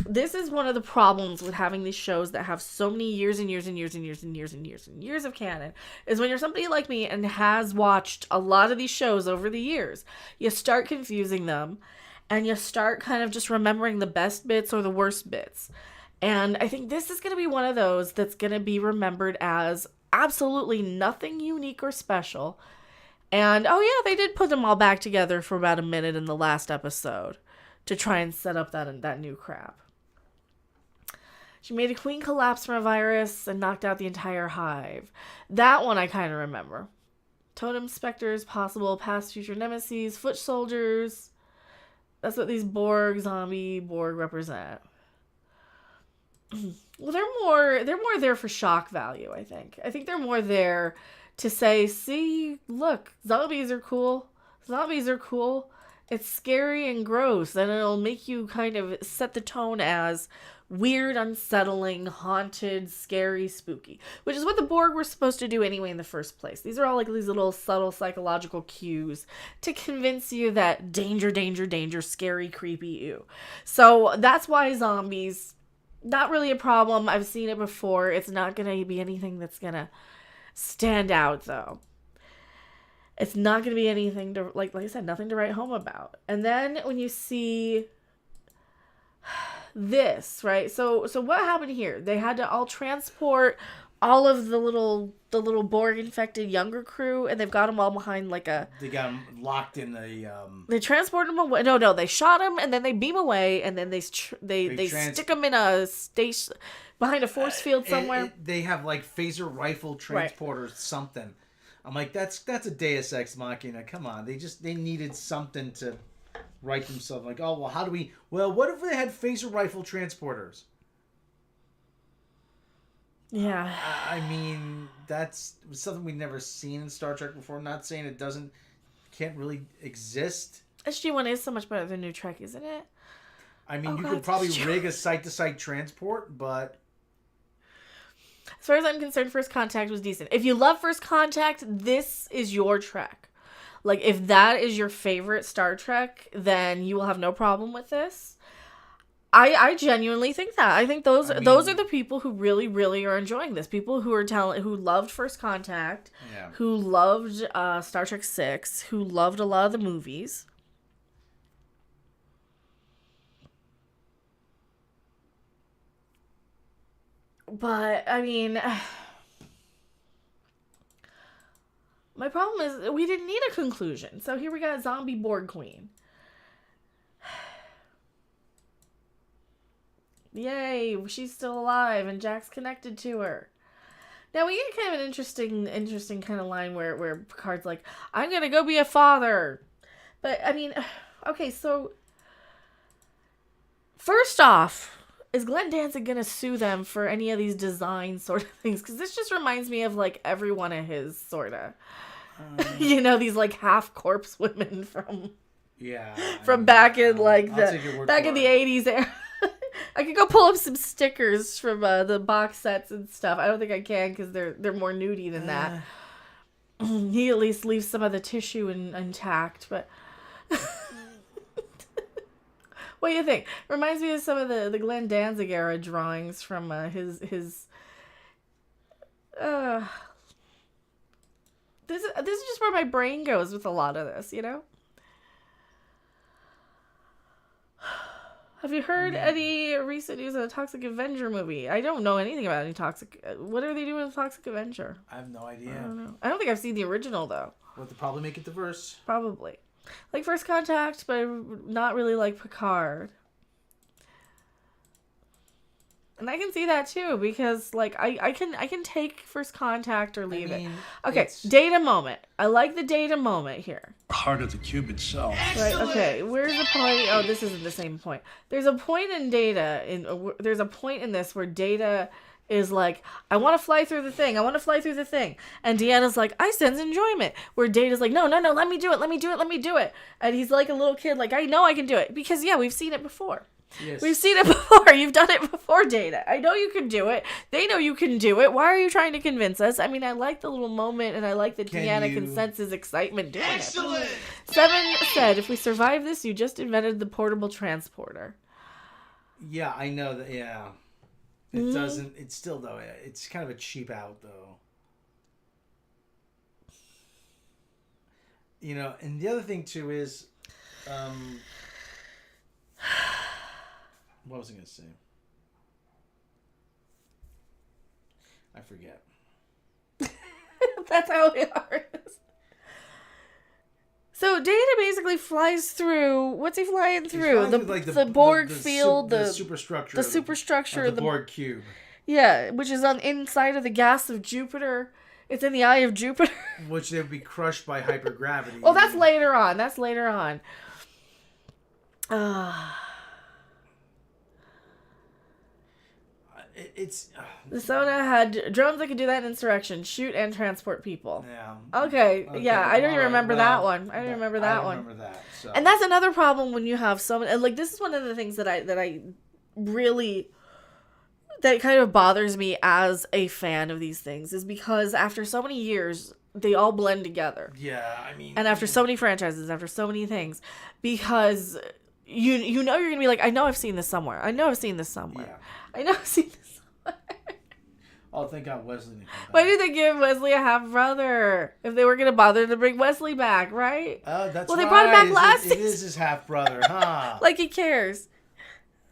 This is one of the problems with having these shows that have so many years and years and years and years and years and years and years of canon, is when you're somebody like me and has watched a lot of these shows over the years, you start confusing them and you start kind of just remembering the best bits or the worst bits. And I think this is going to be one of those that's going to be remembered as absolutely nothing unique or special. And, oh yeah, they did put them all back together for about a minute in the last episode to try and set up that new crap. She made a queen collapse from a virus and knocked out the entire hive. That one I kind of remember. Totem specters, possible past future nemesis, foot soldiers. That's what these Borg represent. Well, they're more there for shock value, I think. I think they're more there to say, see, look, zombies are cool. Zombies are cool. It's scary and gross, and it'll make you kind of set the tone as weird, unsettling, haunted, scary, spooky, which is what the Borg were supposed to do anyway in the first place. These are all like these little subtle psychological cues to convince you that danger, danger, danger, scary, creepy, ew. So that's why zombies, not really a problem. I've seen it before. It's not going to be anything that's going to stand out, though. It's not going to be anything to, like I said, nothing to write home about. And then when you see this, right? So what happened here? They had to all transport all of the little Borg infected younger crew, and they've got them all behind like a. They got them locked in the. They transported them away. No, they shot them, and then they beam away, and then they stick them in a station behind a force field somewhere. They have like phaser rifle transporters, right. Something. I'm like, that's a Deus Ex Machina. Come on, they needed something to write themselves. Like, oh well, how do we? Well, what if they had phaser rifle transporters? Yeah. I mean, that's something we've never seen in Star Trek before. I'm not saying it can't really exist. SG-1 is so much better than New Trek, isn't it? I mean, you could probably rig a site-to-site transport, but. As far as I'm concerned, First Contact was decent. If you love First Contact, this is your Trek. Like, if that is your favorite Star Trek, then you will have no problem with this. I genuinely think that. I think those are the people who really, really are enjoying this. People who are who loved First Contact, who loved Star Trek 6, who loved a lot of the movies. But, I mean, my problem is we didn't need a conclusion. So here we got Zombie Borg Queen. Yay, she's still alive and Jack's connected to her. Now we get kind of an interesting kind of line where Picard's like, I'm going to go be a father. But, I mean, okay, so first off, is Glenn Danzig going to sue them for any of these design sort of things? Because this just reminds me of, like, every one of his, sort of. You know, these, like, half-corpse women from back in, like, in the 80s era. I could go pull up some stickers from the box sets and stuff. I don't think I can because they're more nudie than that. He at least leaves some of the tissue intact, but... What do you think? Reminds me of some of the Glenn Danzig era drawings from his this is just where my brain goes with a lot of this, you know? Have you heard any recent news of the Toxic Avenger movie? I don't know anything about any Toxic... What are they doing with Toxic Avenger? I have no idea. I don't know. I don't think I've seen the original, though. Well, they'll probably make it diverse. Probably. Like First Contact, but not really like Picard. And I can see that too, because like I can take First Contact or leave it. Okay, data moment. I like the data moment here. Heart of the cube itself. Right. Okay. Where's the point? Oh, this isn't the same point. There's a point in Data. There's a point in this where Data is like, I want to fly through the thing. I want to fly through the thing. And Deanna's like, I sense enjoyment. Where Data's like, no, let me do it. And he's like a little kid, like, I know I can do it. Because, yeah, we've seen it before. Yes. We've seen it before. You've done it before, Data. I know you can do it. They know you can do it. Why are you trying to convince us? I mean, I like the little moment, and I like that Deanna can sense his excitement doing it. 7 said, if we survive this, you just invented the portable transporter. Yeah, I know that, yeah. It doesn't, it's still, though, it's kind of a cheap out, though. You know, and the other thing, too, is, what was I going to say? I forget. That's how we are. So Data basically flies through. What's he flying through? The Borg field, the superstructure, the Borg cube. Yeah, which is on inside of the gas of Jupiter. It's in the eye of Jupiter. Which they would be crushed by hypergravity. Well, that's later on. The Sona had drones that could do that in Insurrection, shoot and transport people. Yeah. Okay. Yeah, I don't even remember that one. I don't remember that one. So. And that's another problem when you have so many. And like, this is one of the things that I really, that kind of bothers me as a fan of these things, is because after so many years, they all blend together. Yeah, I mean. And after so many franchises, after so many things, because you know you're gonna be like, I know I've seen this somewhere. Yeah. I know I've seen this somewhere. Oh, thank God Wesley didn't come back. Why did they give Wesley a half brother? If they were going to bother to bring Wesley back, right? Oh, that's right. Well, they brought him back last season. It is his half brother, huh? Like he cares.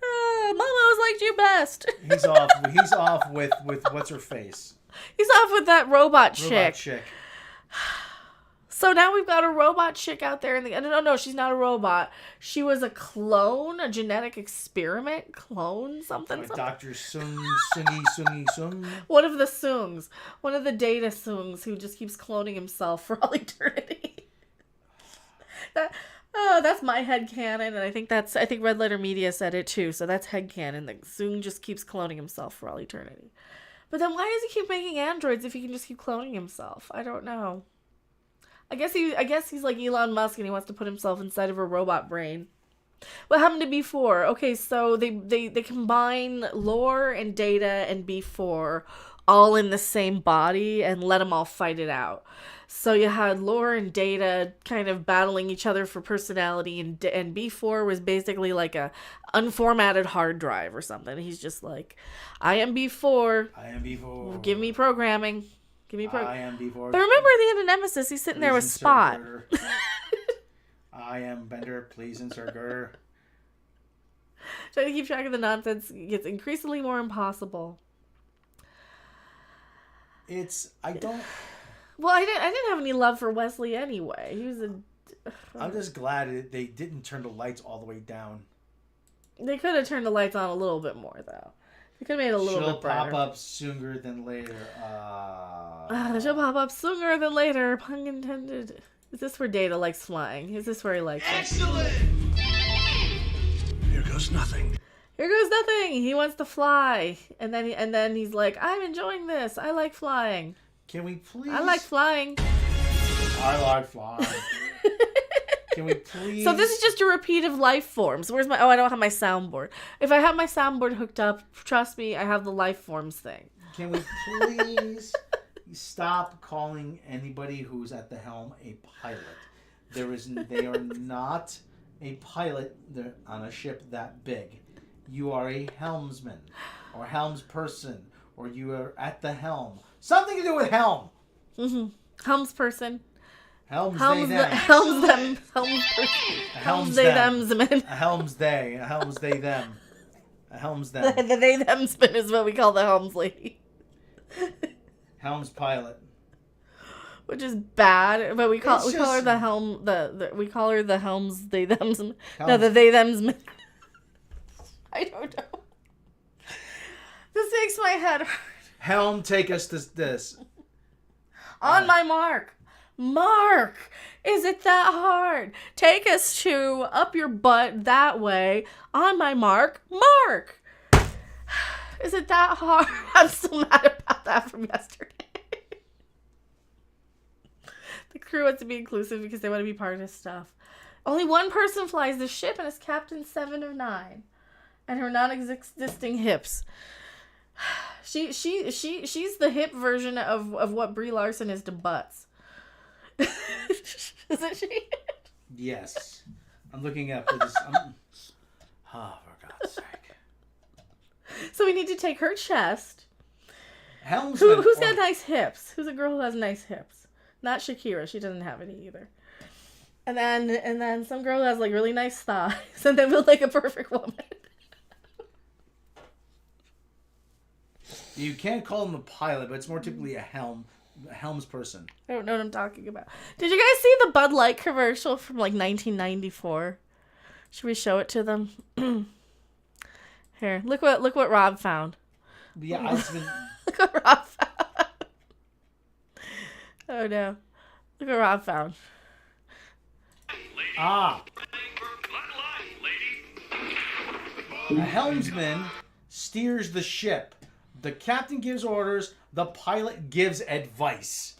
Mama always liked you best. He's off with what's her face? He's off with that robot chick. So now we've got a robot chick out there in the... No, she's not a robot. She was a clone, a genetic experiment clone, something. Dr. Sung. One of the Sungs. One of the Data Sungs who just keeps cloning himself for all eternity. That's my headcanon, and I think Red Letter Media said it too, so that's headcanon. The Sung just keeps cloning himself for all eternity. But then why does he keep making androids if he can just keep cloning himself? I don't know. I guess he's like Elon Musk and he wants to put himself inside of a robot brain. What happened to B4? Okay, so they combine Lore and Data and B4 all in the same body and let them all fight it out. So you had Lore and Data kind of battling each other for personality, and B4 was basically like a unformatted hard drive or something. He's just like, I am B4. Give me programming. I am B4. But remember at the end of Nemesis, he's sitting there with Spot. I am Bender. Please insert girder. Trying to keep track of the nonsense gets increasingly more impossible. I don't. Well, I didn't have any love for Wesley anyway. He was I'm just glad they didn't turn the lights all the way down. They could have turned the lights on a little bit more, though. They could have made it a little bit brighter. She'll pop up sooner than later. She'll pop up sooner than later. Pun intended. Is this where Data likes flying? Is this where he likes Excellent! it? Here goes nothing. He wants to fly. And then he's like, I'm enjoying this. I like flying. Can we please? I like flying. Can we please? So this is just a repeat of life forms. Where's my... Oh, I don't have my soundboard. If I have my soundboard hooked up, trust me, I have the life forms thing. Can we please stop calling anybody who's at the helm a pilot? They are not a pilot on a ship that big. You are a helmsman or helmsperson, or you are at the helm. Something to do with helm. Mm-hmm. Helmsperson. Helms they them. The they themsman is what we call the helms lady. Helms pilot. Which is bad, but we call her the helm we call her the helms they themsman. No, the they themsman. I don't know. This makes my head hurt. Helm, take us to this. On my mark. Mark, is it that hard? Take us to up your butt that way. On my mark, Mark. Is it that hard? I'm still mad about that from yesterday. The crew wants to be inclusive because they want to be part of this stuff. Only one person flies the ship, and it's Captain 7 of 9. And her non-existing hips. She's the hip version of what Brie Larson is to butts. Isn't she? Yes. I'm looking up for this. Oh, for God's sake. So we need to take her chest. Helmsman. Who's got nice hips? Who's a girl who has nice hips? Not Shakira. She doesn't have any either. And then some girl who has like really nice thighs, and then we'll take a perfect woman. You can't call him a pilot, but it's more typically a helms person. I don't know what I'm talking about. Did you guys see the Bud Light commercial from like 1994? Should we show it to them? Here, look what Rob found. Yeah, I've been... Look what Rob found. Oh no. Look what Rob found. Ah. A helmsman steers the ship. The captain gives orders. The pilot gives advice.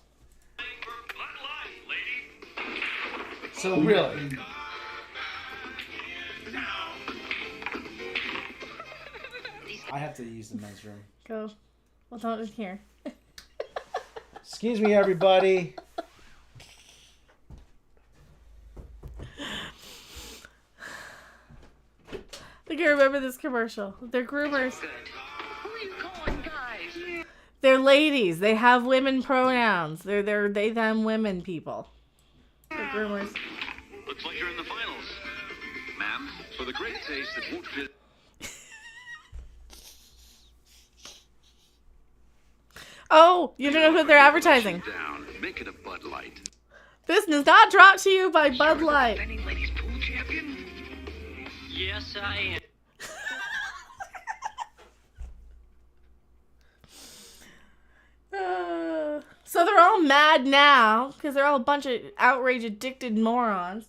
So really... I have to use the men's room. Go. Well, don't in here. Excuse me, everybody. I think I remember this commercial. They're groomers. Who are you calling guys? They're ladies. They have women pronouns. They're they, them, women people. They're groomers. Looks like you're in the finals. Ma'am, for the great taste that won't fit. Oh, you don't know who they're advertising. Down. Make it a Bud Light. This is not brought to you by Bud Light. Defending ladies pool champion? Yes, I am. So they're all mad now because they're all a bunch of outrage addicted morons.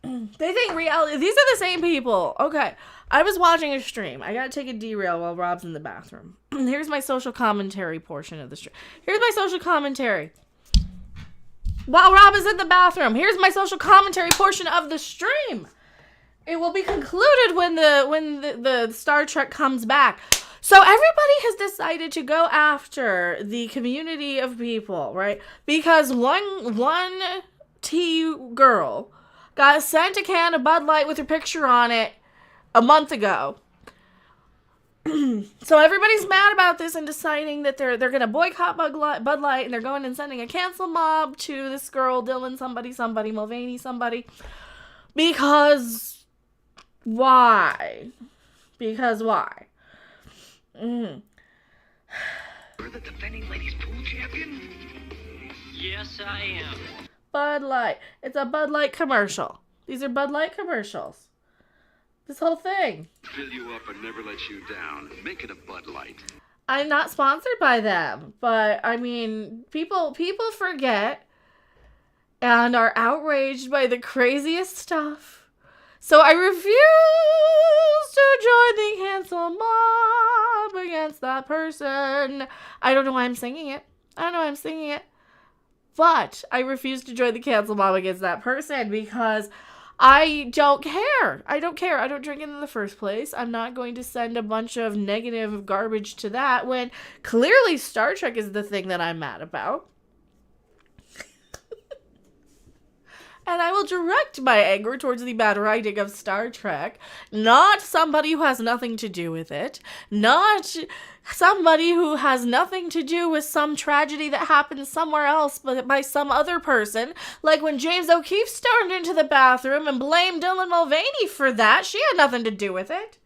They think reality. These are the same people. Okay, I was watching a stream. I gotta take a derail while Rob's in the bathroom. Here's my social commentary portion of the stream. Here's my social commentary. While Rob is in the bathroom, here's my social commentary portion of the stream. It will be concluded when the Star Trek comes back. So everybody has decided to go after the community of people, right? Because one T girl got sent a can of Bud Light with her picture on it a month ago. So everybody's mad about this and deciding that they're going to boycott Bud Light, and they're going and sending a cancel mob to this girl, Dylan somebody, Mulvaney somebody. Because why? Because why? You're the defending ladies pool champion? Yes, I am. Bud Light. It's a Bud Light commercial. These are Bud Light commercials. This whole thing. Fill you up and never let you down. Make it a Bud Light. I'm not sponsored by them, but I mean, people forget and are outraged by the craziest stuff. So I refuse to join the cancel mob against that person. I don't know why I'm singing it. But I refuse to join the cancel mob against that person because I don't care. I don't drink it in the first place. I'm not going to send a bunch of negative garbage to that when clearly Star Trek is the thing that I'm mad about. And I will direct my anger towards the bad writing of Star Trek, not somebody who has nothing to do with it, not somebody who has nothing to do with some tragedy that happened somewhere else but by some other person, like when James O'Keefe stormed into the bathroom and blamed Dylan Mulvaney for that. She had nothing to do with it.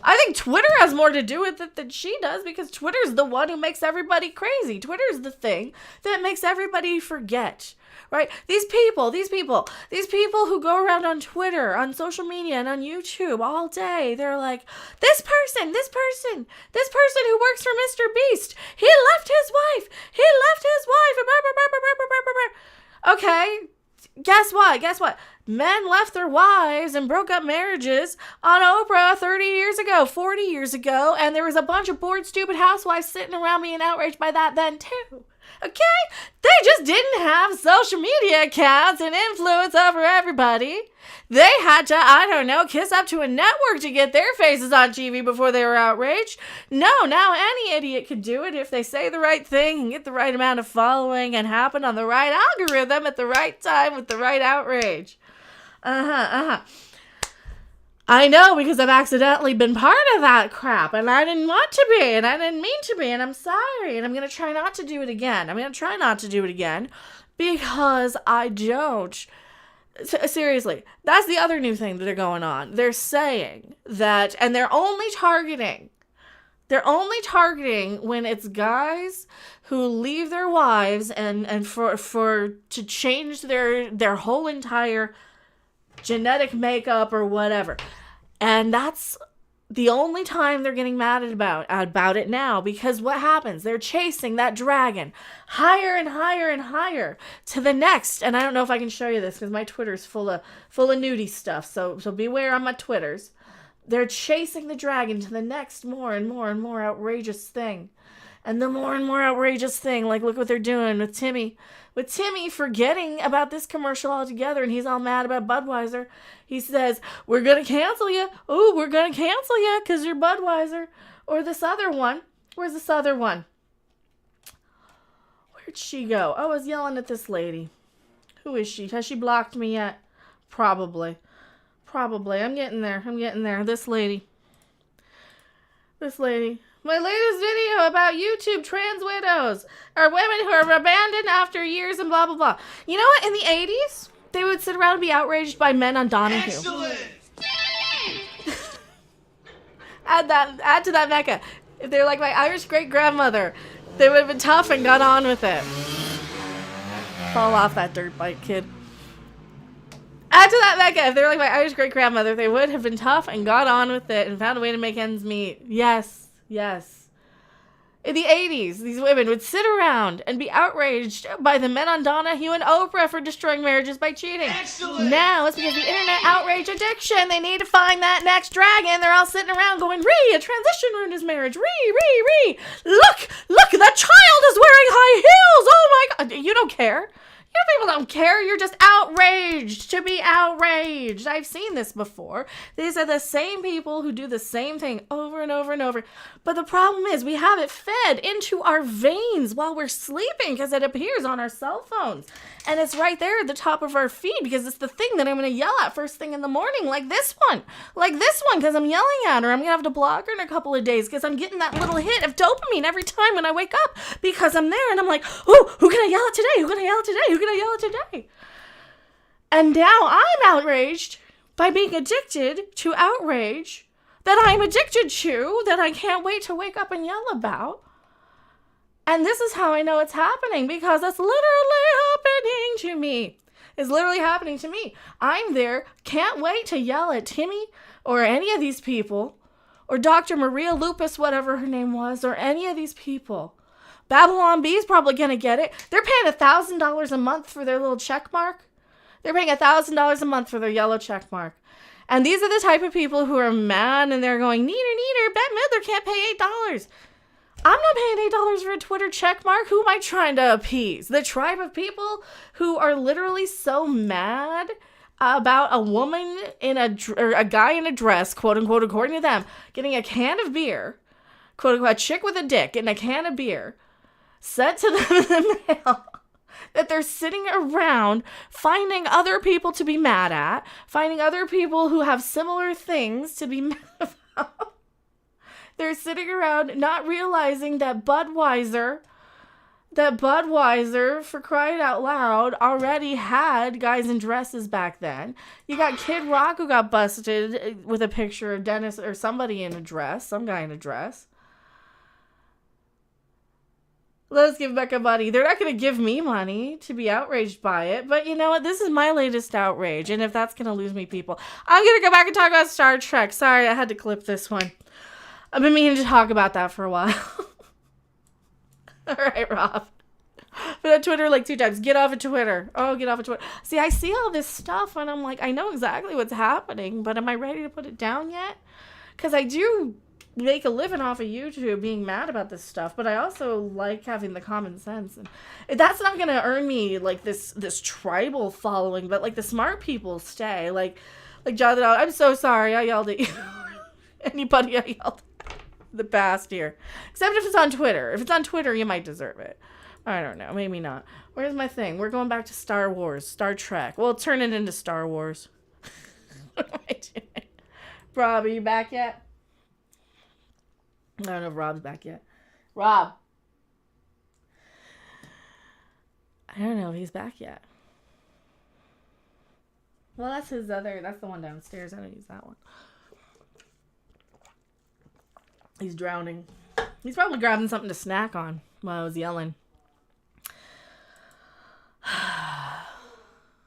I think Twitter has more to do with it than she does because Twitter's the one who makes everybody crazy. Twitter's the thing that makes everybody forget. Right? These people who go around on Twitter, on social media, and on YouTube all day, they're like, this person who works for Mr. Beast, he left his wife. Okay, guess what? Men left their wives and broke up marriages on Oprah 30 years ago, 40 years ago, and there was a bunch of bored, stupid housewives sitting around being outraged by that then, too. Okay? They just didn't have social media accounts and influence over everybody. They had to, I don't know, kiss up to a network to get their faces on TV before they were outraged. No, now any idiot could do it if they say the right thing and get the right amount of following and happen on the right algorithm at the right time with the right outrage. I know, because I've accidentally been part of that crap, and I didn't want to be, and I didn't mean to be, and I'm sorry, and I'm going to try not to do it again. Because I don't. Seriously, that's the other new thing that are going on. They're saying that, and they're only targeting when it's guys who leave their wives and to change their whole entire genetic makeup or whatever. And that's the only time they're getting mad about it now, because what happens? They're chasing that dragon higher and higher and higher to the next. And I don't know if I can show you this because my Twitter's full of nudie stuff. So beware on my Twitters. They're chasing the dragon to the next more and more and more outrageous thing. And the more and more outrageous thing, like look what they're doing with Timmy. With Timmy forgetting about this commercial altogether, and he's all mad about Budweiser. He says, we're going to cancel you. Oh, we're going to cancel you because you're Budweiser. Or this other one. Where's this other one? Where'd she go? I was yelling at this lady. Who is she? Has she blocked me yet? Probably. I'm getting there. This lady. My latest video about YouTube trans widows are women who are abandoned after years and blah, blah, blah. You know what? In the 80s, they would sit around and be outraged by men on Donahue. Excellent! Add to that Mecca. If they're like my Irish great-grandmother, they would have been tough and got on with it. Fall off that dirt bike, kid. Add to that Mecca. If they're like my Irish great-grandmother, they would have been tough and got on with it and found a way to make ends meet. Yes. In the 80s, these women would sit around and be outraged by the men on Donahue and Oprah for destroying marriages by cheating. Excellent. Now it's because the internet outrage addiction. They need to find that next dragon. They're all sitting around going, a transition ruined his marriage. Look, that child is wearing high heels. Oh my God. You don't care. You people don't care. You're just outraged to be outraged. I've seen this before. These are the same people who do the same thing over and over and over. But the problem is we have it fed into our veins while we're sleeping because it appears on our cell phones. And it's right there at the top of our feed because it's the thing that I'm going to yell at first thing in the morning, like this one because I'm yelling at her. I'm going to have to block her in a couple of days because I'm getting that little hit of dopamine every time when I wake up because I'm there and I'm like, oh, who can I yell at today? Who can I yell at today? Who can I yell at today? And now I'm outraged by being addicted to outrage that I'm addicted to, that I can't wait to wake up and yell about. And this is how I know it's happening because it's literally happening to me. It's literally happening to me. I'm there, can't wait to yell at Timmy or any of these people or Dr. Maria Lupus, whatever her name was, or any of these people. Babylon Bee is probably going to get it. They're paying $1,000 a month for their little check mark. They're paying $1,000 a month for their yellow check mark. And these are the type of people who are mad and they're going, neater, Bette Midler can't pay $8. I'm not paying $8 for a Twitter check mark. Who am I trying to appease? The tribe of people who are literally so mad about a woman or a guy in a dress, quote unquote, according to them, getting a can of beer, quote unquote, a chick with a dick and a can of beer sent to them in the mail. That they're sitting around finding other people to be mad at, finding other people who have similar things to be mad about. They're sitting around not realizing that Budweiser, for crying out loud, already had guys in dresses back then. You got Kid Rock who got busted with a picture of Dennis or somebody in a dress, some guy in a dress. Let's give Becca money. They're not going to give me money to be outraged by it. But you know what? This is my latest outrage. And if that's going to lose me people, I'm going to go back and talk about Star Trek. Sorry, I had to clip this one. I've been meaning to talk about that for a while. All right, Rob. put on Twitter like 2 times. Get off of Twitter. Oh, get off of Twitter. See, I see all this stuff and I'm like, I know exactly what's happening, but am I ready to put it down yet? Because I do make a living off of YouTube being mad about this stuff, but I also like having the common sense. And that's not going to earn me like this tribal following, but like the smart people stay. Like Jonathan, I'm so sorry I yelled at you. Anybody I yelled at the past year. Except if it's on Twitter. If it's on Twitter, you might deserve it. I don't know. Maybe not. Where's my thing? We're going back to Star Wars. Star Trek. Well, turn it into Star Wars. What am I doing? Rob, are you back yet? I don't know if Rob's back yet. Rob. I don't know if he's back yet. Well, that's the one downstairs. I don't use that one. He's drowning. He's probably grabbing something to snack on while I was yelling.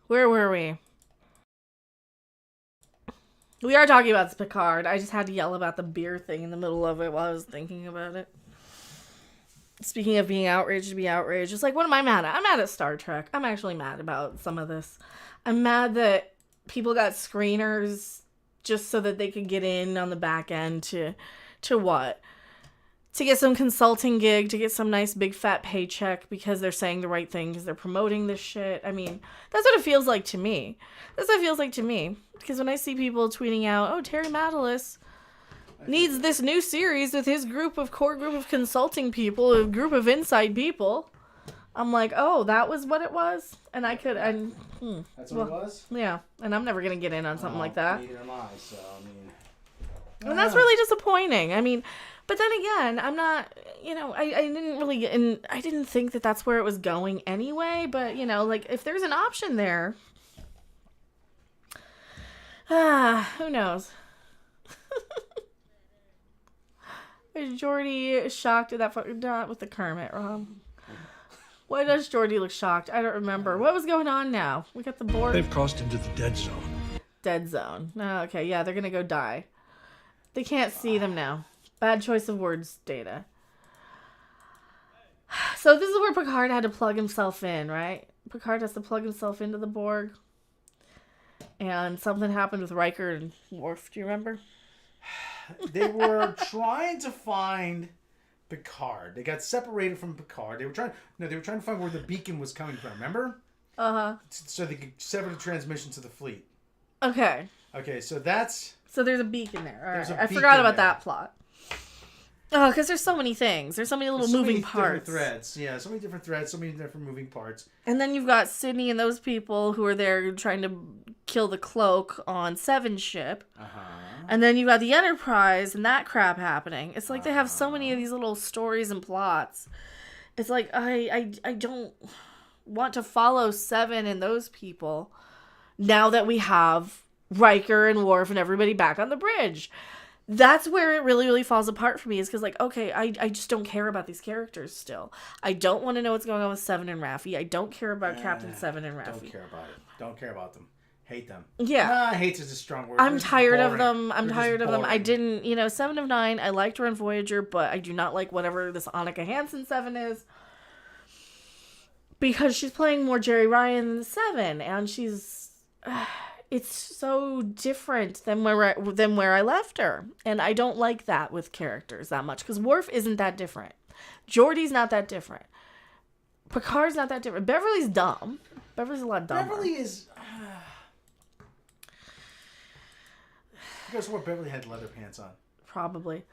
Where were we? We are talking about Picard. I just had to yell about the beer thing in the middle of it while I was thinking about it. Speaking of being outraged to be outraged, it's like, what am I mad at? I'm mad at Star Trek. I'm actually mad about some of this. I'm mad that people got screeners just so that they could get in on the back end to what? To get some consulting gig, to get some nice big fat paycheck because they're saying the right thing, because they're promoting this shit. I mean, that's what it feels like to me. That's what it feels like to me. Because when I see people tweeting out, oh, Terry Matalis needs this new series with his core group of consulting people, a group of inside people, I'm like, oh, that was what it was? And I could, That's what it was? Yeah, and I'm never going to get in on something like that. Neither am I, so, I mean... And that's really disappointing. I mean, but then again, I'm not, I didn't really get in, I didn't think that that's where it was going anyway, but, like, if there's an option there, who knows? Is Jordy shocked at that? Not with the Kermit, Rob. Why does Jordy look shocked? I don't remember. What was going on now? We got the board. They've crossed into the dead zone. Dead zone. Oh, okay, yeah, they're gonna go die. They can't see them now. Bad choice of words, Data. So this is where Picard had to plug himself in, right? Picard has to plug himself into the Borg. And something happened with Riker and Worf. Do you remember? They were trying to find Picard. They got separated from Picard. They were trying to find where the beacon was coming from. Remember? So they could sever the transmission to the fleet. Okay. So that's... So there's a beacon there. All right. I forgot about that plot. Oh, because there's so many things. There's so many little moving parts. Different threads. Yeah, so many different threads, so many different moving parts. And then you've got Sydney and those people who are there trying to kill the cloak on Seven's ship. And then you've got the Enterprise and that crap happening. It's like they have so many of these little stories and plots. It's like, I don't want to follow Seven and those people now that we have Riker and Worf and everybody back on the bridge. That's where it really, really falls apart for me, is because, like, okay, I just don't care about these characters still. I don't want to know what's going on with Seven and Raffi. I don't care about Captain Seven and Raffi. Don't care about it. Don't care about them. Hate them. Yeah. Hate's is a strong word. I'm tired of them. I'm tired of them. I didn't, 7 of 9, I liked her in Voyager, but I do not like whatever this Annika Hansen 7 is. Because she's playing more Jerry Ryan than 7, and she's... it's so different than where I left her. And I don't like that with characters that much. Because Worf isn't that different. Geordi's not that different. Picard's not that different. Beverly's dumb. Beverly's a lot dumber. Beverly is... Because what Beverly had leather pants on. Probably.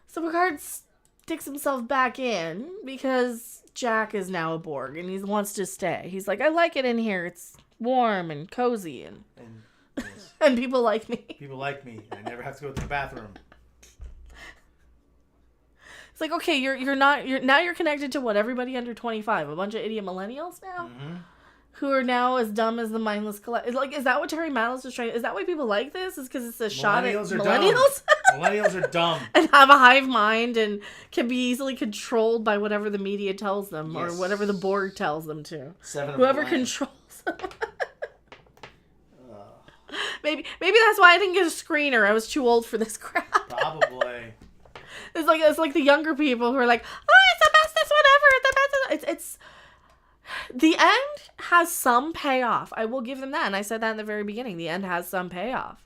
So Picard sticks himself back in because Jack is now a Borg and he wants to stay. He's like, I like it in here. It's warm and cozy and yes. And people like me. People like me. I never have to go to the bathroom. It's like, okay, you're connected to what, everybody under 25, a bunch of idiot millennials now, who are now as dumb as the mindless collective. Like, is that what Terry Matalis is trying? Is that why people like this? Is because it's a shot at millennials? Millennials are dumb and have a hive mind and can be easily controlled by whatever the media tells them or whatever the Borg tells them to. Whoever controls them. Maybe that's why I didn't get a screener. I was too old for this crap. Probably. It's like the younger people who are like, oh, it's the bestest whatever. It's The end has some payoff. I will give them that. And I said that in the very beginning. The end has some payoff.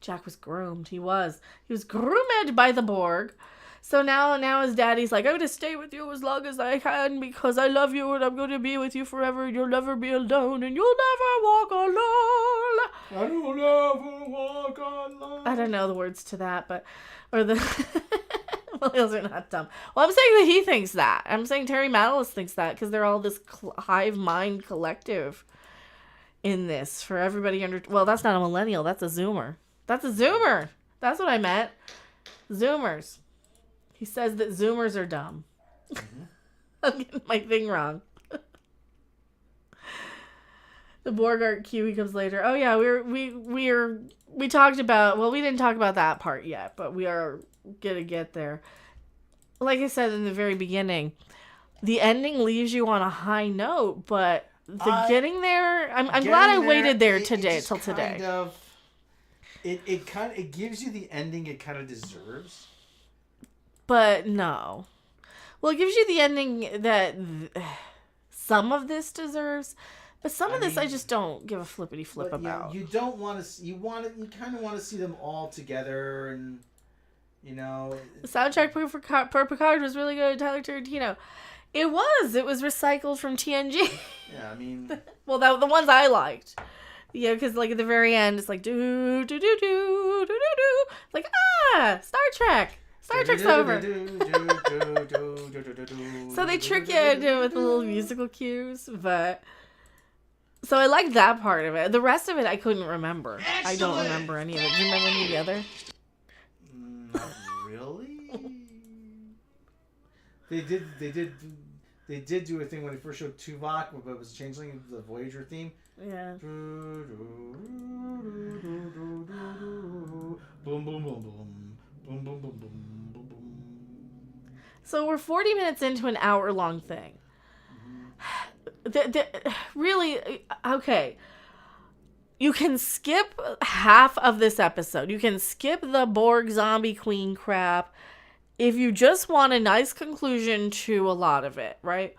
Jack was groomed. He was groomed by the Borg. So now his daddy's like, I'm going to stay with you as long as I can because I love you and I'm going to be with you forever and you'll never be alone and you'll never walk alone. I don't ever walk alone. I don't know the words to that, or the millennials are not dumb. Well, I'm saying that he thinks that. I'm saying Terry Matalis thinks that because they're all this hive mind collective in this for everybody under. Well, that's not a millennial. That's a Zoomer. That's a Zoomer. That's what I meant. Zoomers. He says that Zoomers are dumb. Mm-hmm. I'm getting my thing wrong. The Borg art Kiwi comes later. Oh yeah, we talked about. Well, we didn't talk about that part yet, but we are gonna get there. Like I said in the very beginning, the ending leaves you on a high note, but getting there. I'm glad I waited there today till today. It gives you the ending it kind of deserves. But no. Well, it gives you the ending that some of this deserves, but some of this I just don't give a flippity flip about. You don't want to. You kind of want to see them all together, and you know. The soundtrack for Picard was really good. Tyler Tarantino. It was recycled from TNG. Yeah, I mean. Well, the ones I liked. Yeah, because like at the very end, it's like do do do do do do do. Like Star Trek. Star Trek's over. So they trick you into it with the little musical cues, but so I liked that part of it. The rest of it I couldn't remember. Excellent. I don't remember any of it. Do you remember any of the other? Not really. They did do a thing when they first showed Tuvok, but it was changeling the Voyager theme. Yeah. Boom boom boom boom. Boom, boom, boom, boom, boom, boom. So we're 40 minutes into an hour-long thing. Really, okay. You can skip half of this episode. You can skip the Borg zombie queen crap if you just want a nice conclusion to a lot of it, right?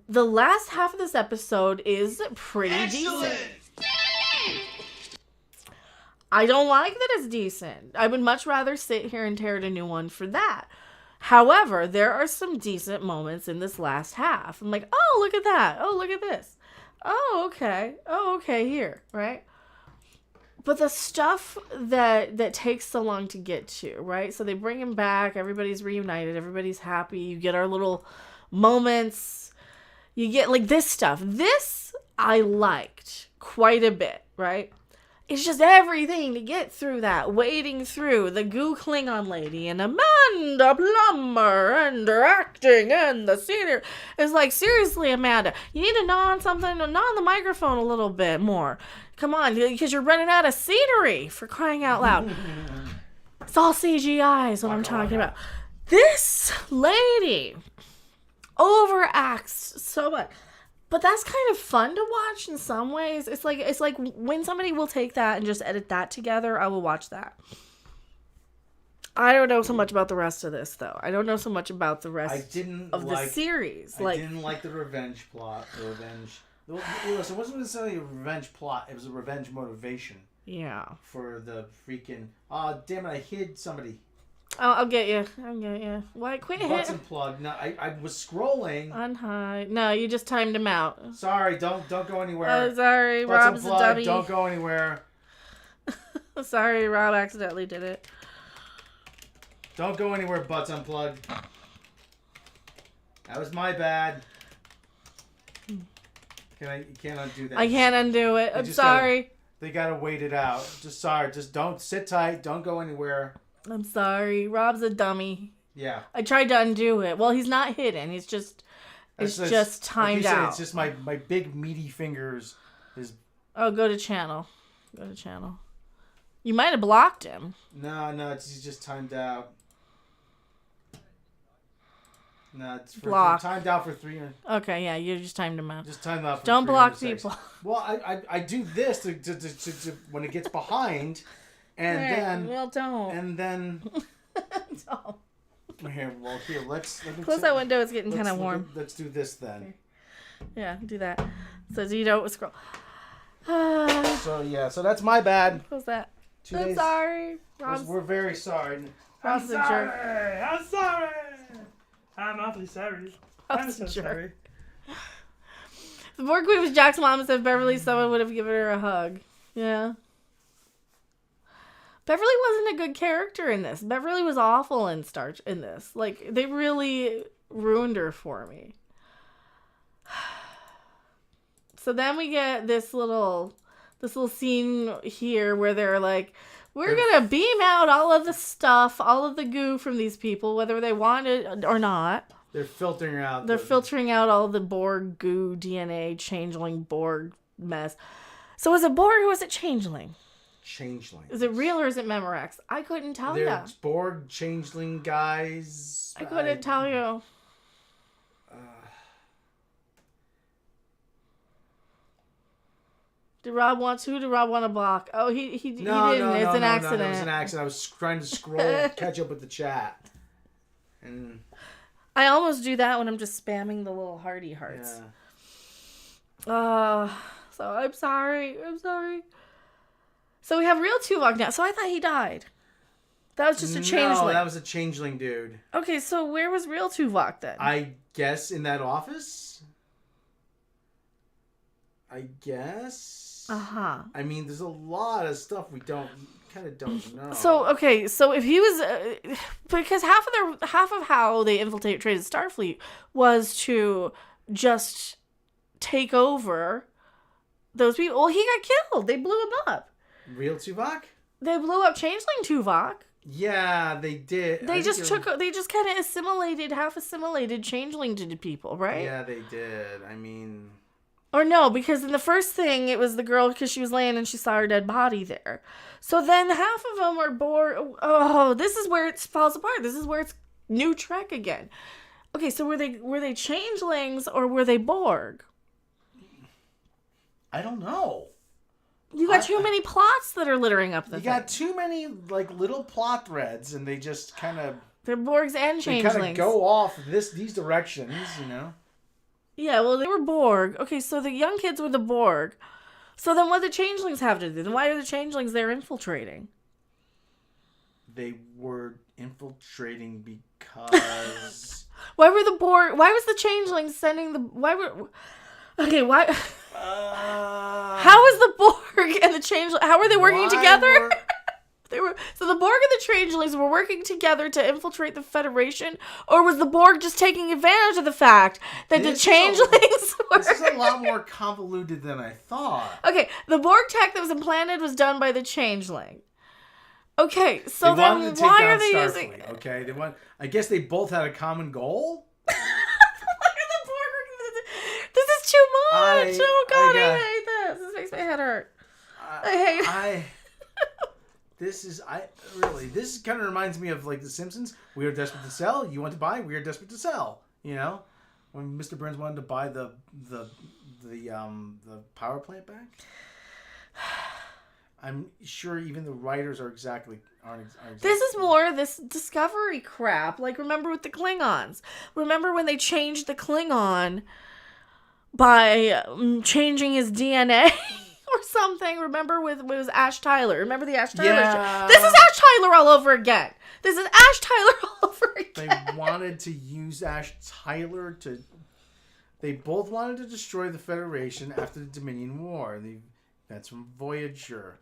The last half of this episode is pretty decent. I don't like that it's decent. I would much rather sit here and tear it a new one for that. However, there are some decent moments in this last half. I'm like, oh, look at that. Oh, look at this. Oh, okay. Oh, okay, here, right? But the stuff that takes so long to get to, right? So they bring him back. Everybody's reunited. Everybody's happy. You get our little moments. You get, like, this stuff. This I liked quite a bit, right? It's just everything to get through that, wading through the goo Klingon lady and Amanda Plummer and her acting and the scenery. It's like, seriously, Amanda, you need to gnaw on the microphone a little bit more. Come on, because you're running out of scenery, for crying out loud. It's all CGI is what I'm talking about. This lady overacts so much. But that's kind of fun to watch in some ways. It's like when somebody will take that and just edit that together, I will watch that. I don't know so much about the rest of this, though. I don't know so much about the rest of the series. I didn't like the revenge plot. Listen, it wasn't necessarily a revenge plot. It was a revenge motivation. Yeah. For the freaking... Oh, damn it, I hid somebody. Oh, I'll get you. Why? Quit hitting. Button plug. No, I was scrolling. Unhide. No, you just timed him out. Sorry, don't go anywhere. Oh, sorry, Rob's a dummy. Don't go anywhere. Sorry, Rob accidentally did it. Don't go anywhere, Butts Unplugged. That was my bad. You can't undo that. I can't undo it. I'm sorry. They gotta wait it out. Just don't sit tight. Don't go anywhere. I'm sorry. Rob's a dummy. Yeah. I tried to undo it. Well, he's not hidden. He's just just timed out. It's just my big meaty fingers. Go to channel. You might have blocked him. No, he's just timed out. No, it's timed out for 3 minutes. Okay, yeah, you just timed him out. Just timed out for Don't block people. Well, I do this to when it gets behind, and then... Well, don't. And then... Don't. Here, well, here, let me Close that window. It's getting kind of warm. Let's do this then. Yeah, do that. So you don't scroll. So that's my bad. Close that. 2 I'm days. sorry. We're very sorry. Rob's a jerk. I'm sorry. I'm awfully sorry. I'm so sorry. The Borg Queen was Jack's mom and said Beverly someone would have given her a hug. Yeah. Beverly wasn't a good character in this. Beverly was awful in this. Like, they really ruined her for me. So then we get this little scene here where they're like, we're going to beam out all of the stuff, all of the goo from these people, whether they want it or not. They're filtering out. They're filtering out all the Borg goo, DNA, changeling Borg mess. So is it Borg or is it changeling? Changeling. Is it real or is it Memorex? I couldn't tell you. They're Borg changeling guys. I couldn't tell you. Did Rob want to? Did Rob want to block? Oh, he didn't. No, it's an accident. No, it was an accident. I was trying to scroll, catch up with the chat. And I almost do that when I'm just spamming the little hearty hearts. Yeah. So I'm sorry. So we have real Tuvok now. So I thought he died. That was just a changeling. No, that was a changeling dude. Okay, so where was real Tuvok then? I guess in that office? I guess. I mean, there's a lot of stuff we kind of don't know. So okay, so if he was, because half of how they infiltrated Starfleet was to just take over those people. Well, he got killed. They blew him up. Real Tuvok? They blew up changeling Tuvok. Yeah, they did. They just kind of assimilated changeling to the people, right? Yeah, they did. I mean. Or no, because in the first thing, it was the girl because she was laying and she saw her dead body there. So then half of them are Borg. Oh, this is where it falls apart. This is where it's new Trek again. Okay, so were they changelings or were they Borg? I don't know. You got too many plots that are littering up the thing. You got too many little plot threads, and they just kind of. They're Borgs and changelings. They kind of go off these directions, you know. Yeah, well, they were Borg. Okay, so the young kids were the Borg. So then what do the changelings have to do? Then why are the changelings there infiltrating? They were infiltrating because... Why were the Borg... Why was the changelings sending the... Why were... Okay, why... How is the Borg and the changeling... How are they working together? So the Borg and the changelings were working together to infiltrate the Federation, or was the Borg just taking advantage of the fact that the changelings were... This is a lot more convoluted than I thought. Okay, the Borg tech that was implanted was done by the changeling. Okay, so then why are they using... Okay, I guess they both had a common goal? Why are the Borg... This is too much! Oh god, I hate this. This makes my head hurt. I hate This kind of reminds me of like The Simpsons. We are desperate to sell. You want to buy? We are desperate to sell. You know, when Mr. Burns wanted to buy the power plant back. I'm sure even the writers aren't exactly. This is more this Discovery crap. Like remember with the Klingons. Remember when they changed the Klingon by changing his DNA. Or something. Remember it was Ash Tyler. Remember the Ash Tyler show? This is Ash Tyler all over again. This is Ash Tyler all over again. They wanted to use Ash Tyler to... They both wanted to destroy the Federation after the Dominion War. That's from Voyager.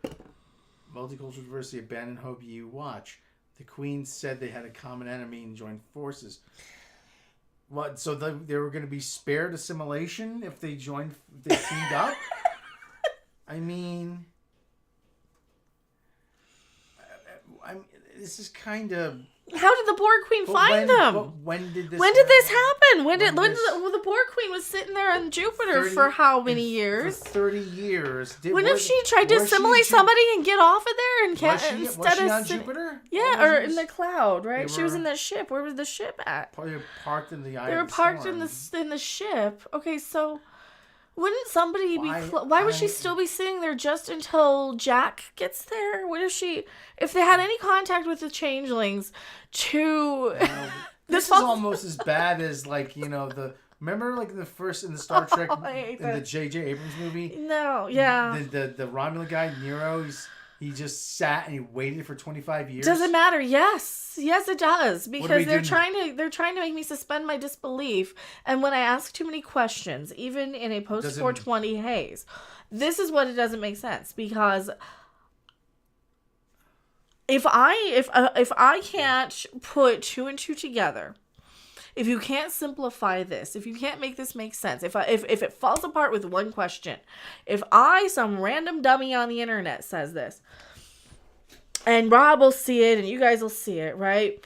Multicultural diversity, abandon hope you watch. The Queen said they had a common enemy and joined forces. What? So they were going to be spared assimilation if they teamed up? I mean, this is kind of... How did the Borg Queen find them? When did this happen? When did the Borg Queen was sitting there on Jupiter for how many years? For 30 years. When if she tried to assimilate somebody and get off of there and was she on Jupiter? Yeah, or in the cloud, right? She was in that ship. Where was the ship at? They were parked in the They were parked in the ship. Okay, so Wouldn't somebody be... Why would she still be sitting there just until Jack gets there? What if she... If they had any contact with the changelings to... This is almost as bad as, like, you know, the... Remember, like, the first in the Star Trek, in the J.J. Abrams movie? No, yeah. The Romulan guy, Nero, he just sat and he waited for 25 years. Doesn't matter. Yes, it does, because they're trying to make me suspend my disbelief. And when I ask too many questions, even in a post 420 haze, this is what it doesn't make sense. Because if I can't put two and two together, if you can't simplify this, if you can't make this make sense, if it falls apart with one question, if some random dummy on the internet says this, and Rob will see it and you guys will see it, right?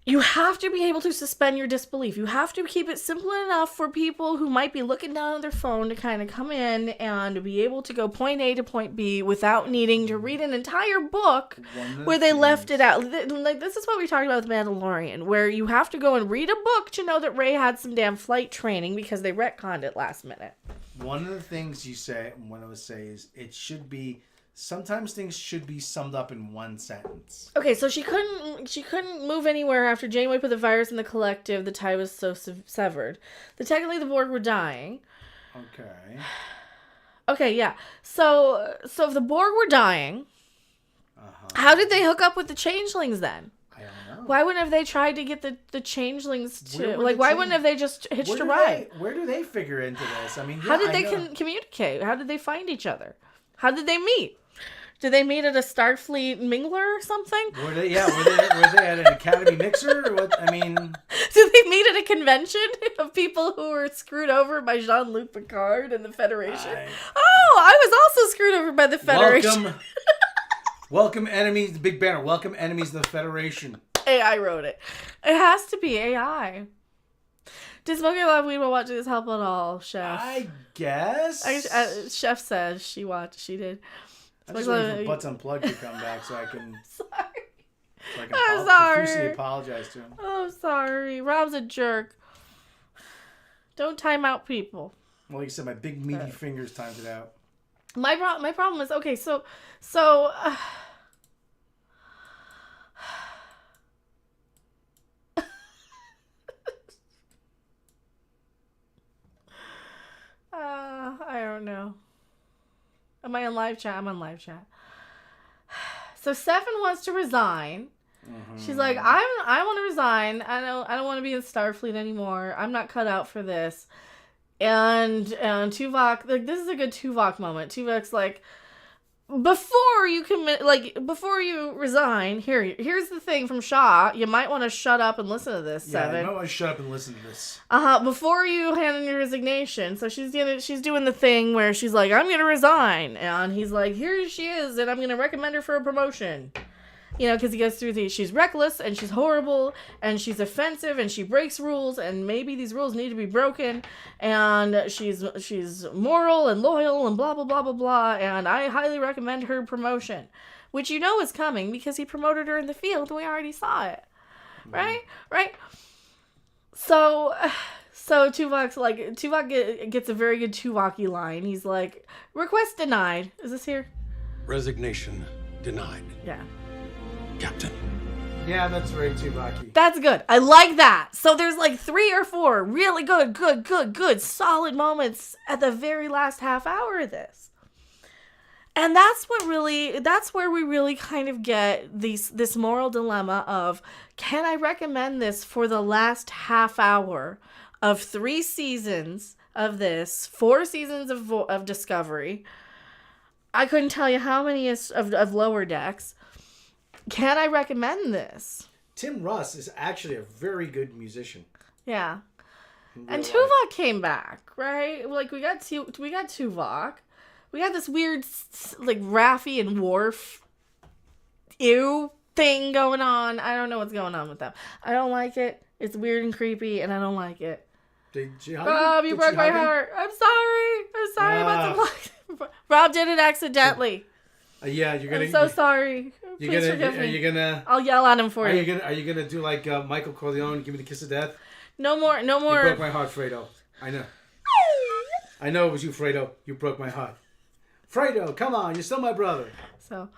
You have to be able to suspend your disbelief. You have to keep it simple enough for people who might be looking down at their phone to kind of come in and be able to go point A to point B without needing to read an entire book where they left it out. Like, this is what we talked about with Mandalorian, where you have to go and read a book to know that Rey had some damn flight training because they retconned it last minute. One of the things you say, and one of us say, is it should be... Sometimes things should be summed up in one sentence. Okay, so she couldn't move anywhere after Janeway put the virus in the collective. The tie was so severed that technically the Borg were dying. Okay. Okay, yeah. So if the Borg were dying, how did they hook up with the changelings then? I don't know. Why wouldn't have they tried to get the changelings to... why wouldn't have they just hitched a ride? Where do they figure into this? I mean, how did they communicate? How did they find each other? How did they meet? Did they meet at a Starfleet mingler or something? Were they at an Academy mixer or what? I mean, did they meet at a convention of people who were screwed over by Jean-Luc Picard and the Federation? I was also screwed over by the Federation. Welcome enemies, the big banner. Welcome enemies of the Federation. AI wrote it. It has to be AI. Did Smoking Love Weed while watching this help at all, Chef? I guess. Chef says she did. I'm just waiting for Butts Unplugged to come back so I can... I'm sorry. Profusely apologize to him. Oh, sorry. Rob's a jerk. Don't time out people. Well, like I said, my big meaty fingers timed it out. My problem is, okay, so I don't know. Am I on live chat? I'm on live chat. So Stefan wants to resign. Mm-hmm. She's like, I want to resign. I don't want to be in Starfleet anymore. I'm not cut out for this. And Tuvok, like, this is a good Tuvok moment. Tuvok's like, before you resign, here's the thing from Shaw. You might want to shut up and listen to this, Seven. Yeah, you might want to shut up and listen to this. Before you hand in your resignation. So she's doing the thing where she's like, I'm gonna resign, and he's like, here she is, and I'm gonna recommend her for a promotion. You know, because he goes through she's reckless, and she's horrible, and she's offensive, and she breaks rules, and maybe these rules need to be broken, and she's moral and loyal, and blah, blah, blah, blah, blah, and I highly recommend her promotion, which you know is coming, because he promoted her in the field, and we already saw it. Right? Right? So Tuvok gets a very good Tuvok-y line. He's like, request denied. Is this here? Resignation denied. Yeah. Captain. Yeah, that's very Tuvok-y. That's good. I like that. So there's like 3 or 4 really good, solid moments at the very last half hour of this. And that's where we really kind of get this moral dilemma of, can I recommend this for the last half hour of 3 seasons of this, 4 seasons of Discovery? I couldn't tell you how many of Lower Decks. Can I recommend this? Tim Russ is actually a very good musician. Yeah. And Tuvok came back, right? Like, we got Tuvok. We got this weird, like, Raffi and Worf thing going on. I don't know what's going on with them. I don't like it. It's weird and creepy, and I don't like it. Rob, you broke my heart. I'm sorry about the Rob did it accidentally. Yeah, you're gonna. I'm so sorry. Please forgive me. Are you gonna? I'll yell at him for you. Are you gonna do like Michael Corleone? Give me the kiss of death. No more. You broke my heart, Fredo. I know. I know it was you, Fredo. You broke my heart. Fredo, come on. You're still my brother. So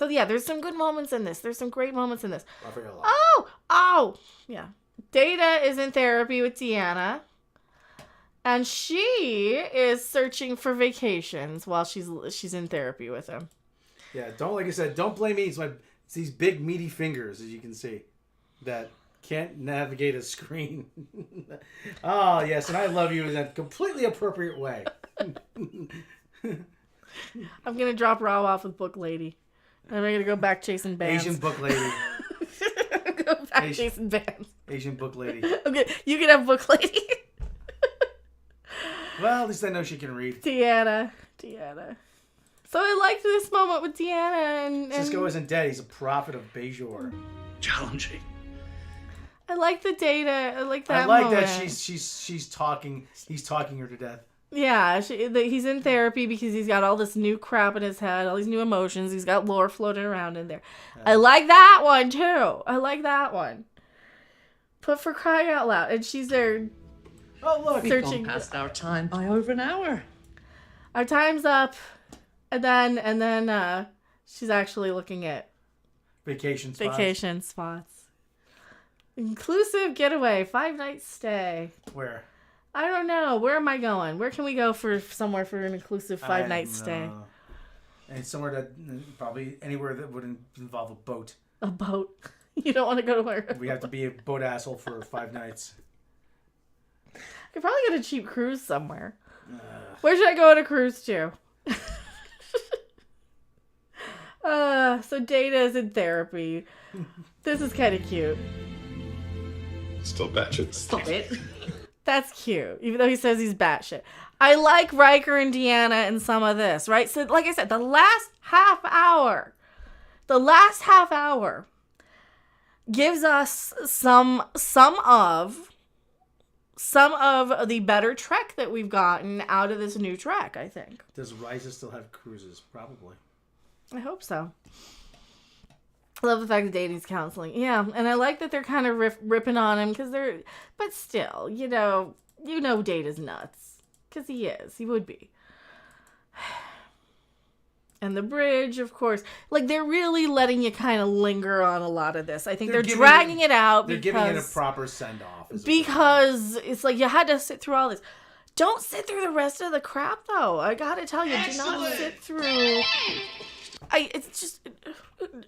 yeah, there's some good moments in this. There's some great moments in this. Yeah. Data is in therapy with Deanna. And she is searching for vacations while she's in therapy with him. Yeah, like I said, don't blame me. It's these big meaty fingers, as you can see, that can't navigate a screen. Oh, yes, and I love you in a completely appropriate way. I'm going to drop Rob off with Book Lady. And I'm going to go back chasing bands. Asian Book Lady. Go back chasing bands. Asian Book Lady. Okay, you can have Book Lady. Well, at least I know she can read. Deanna. So I liked this moment with Deanna and Cisco isn't dead. He's a prophet of Bajor. Challenging. I like the Data. I like that. I like moment. that she's talking. He's talking her to death. Yeah, he's in therapy because he's got all this new crap in his head, all these new emotions. He's got lore floating around in there. I like that one too. I like that one. But for crying out loud, and she's there. Oh look, we've gone past our time by over an hour. Our time's up, and then she's actually looking at vacation spots. Inclusive getaway, 5-night stay. Where? I don't know. Where am I going? Where can we go for somewhere for an inclusive 5-night stay? And somewhere that probably anywhere that would involve a boat. A boat. You don't want to go to where? We have to be a boat asshole for 5 nights. I could probably get a cheap cruise somewhere. Where should I go on a cruise to? So Data's in therapy. This is kind of cute. Still batshit. Stop it. That's cute, even though he says he's batshit. I like Riker and Deanna in some of this, right? So, like I said, the last half hour gives us some of the better Trek that we've gotten out of this new Trek, I think. Does Risa still have cruises? Probably. I hope so. I love the fact that dating's counseling. Yeah, and I like that they're kind of ripping on him because they're... But still, you know Data's nuts. Because he is. He would be. And the bridge, of course. Like, they're really letting you kind of linger on a lot of this. I think they're dragging it out because... They're giving it a proper send-off. Because it's like, you had to sit through all this. Don't sit through the rest of the crap, though. I gotta tell you, do not sit through... It's just...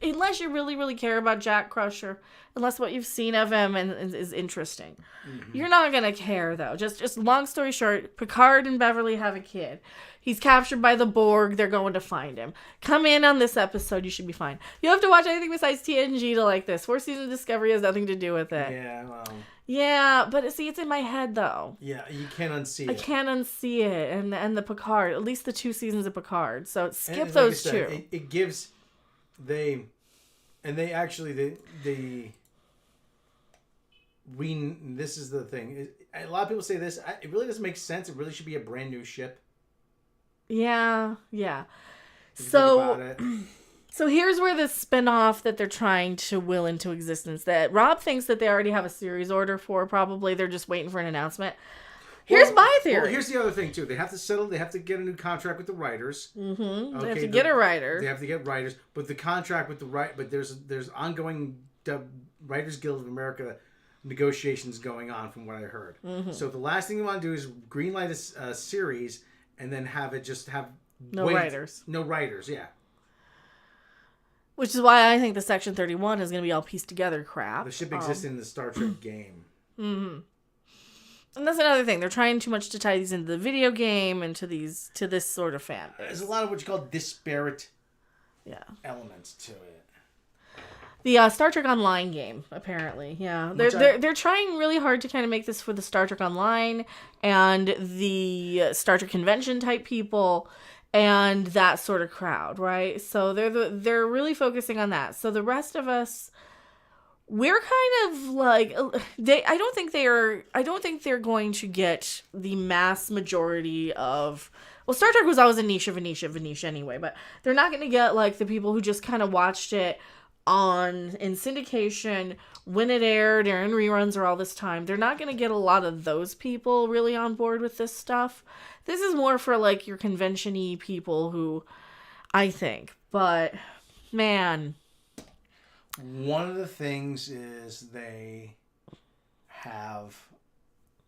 Unless you really, really care about Jack Crusher, unless what you've seen of him is interesting. Mm-hmm. You're not going to care, though. Just long story short, Picard and Beverly have a kid. He's captured by the Borg. They're going to find him. Come in on this episode. You should be fine. You don't have to watch anything besides TNG to like this. 4 seasons of Discovery has nothing to do with it. Yeah, well... Yeah, but see, it's in my head, though. Yeah, you can't unsee it. I can't unsee it. And the Picard, at least the 2 seasons of Picard. So skip those two. It gives... This is the thing. A lot of people say this. It really doesn't make sense. It really should be a brand new ship. Yeah. So here's where the spinoff that they're trying to will into existence, that Rob thinks that they already have a series order for. Probably they're just waiting for an announcement. Here's my theory. Well, here's the other thing, too. They have to settle. They have to get a new contract with the writers. Mm-hmm. Okay, they have to get a writer. They have to get writers. But the contract with the but there's ongoing Writers Guild of America negotiations going on, from what I heard. Mm-hmm. So the last thing you want to do is greenlight a series and then have it just have writers. No writers, yeah. Which is why I think the Section 31 is going to be all pieced together crap. The ship exists in the Star Trek game. Mm-hmm. And that's another thing. They're trying too much to tie these into the video game and to this sort of fan base. There's a lot of what you call disparate elements to it. The Star Trek Online game, apparently. Yeah. They're trying really hard to kind of make this for the Star Trek Online and the Star Trek convention type people and that sort of crowd, right? So they're really focusing on that. So the rest of us, we're kind of like I don't think they're going to get the mass majority of. Well, Star Trek was always a niche of a niche of a niche anyway, but they're not going to get like the people who just kind of watched it in syndication when it aired or in reruns or all this time. They're not going to get a lot of those people really on board with this stuff. This is more for like your convention-y people who, I think. But, man. One of the things is they have,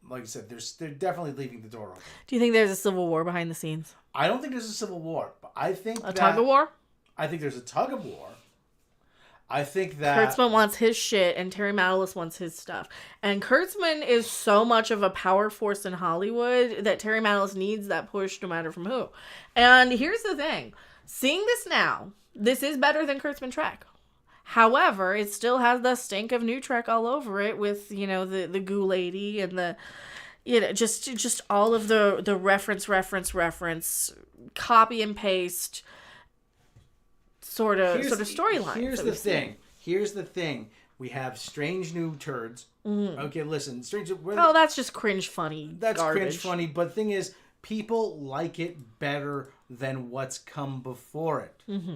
like I said, they're definitely leaving the door open. Do you think there's a civil war behind the scenes? I don't think there's a civil war, but I think a tug of war? I think there's a tug of war. I think that Kurtzman wants his shit and Terry Matalas wants his stuff. And Kurtzman is so much of a power force in Hollywood that Terry Matalas needs that push no matter from who. And here's the thing. Seeing this now, this is better than Kurtzman Trek. However, it still has the stink of New Trek all over it with, you know, the goo lady and the, you know, just all of the reference, copy and paste sort of storyline. Here's the thing. We have strange new turds. Mm-hmm. Okay, listen, that's just cringe funny. That's garbage. Cringe funny. But the thing is, people like it better than what's come before it. Mm-hmm.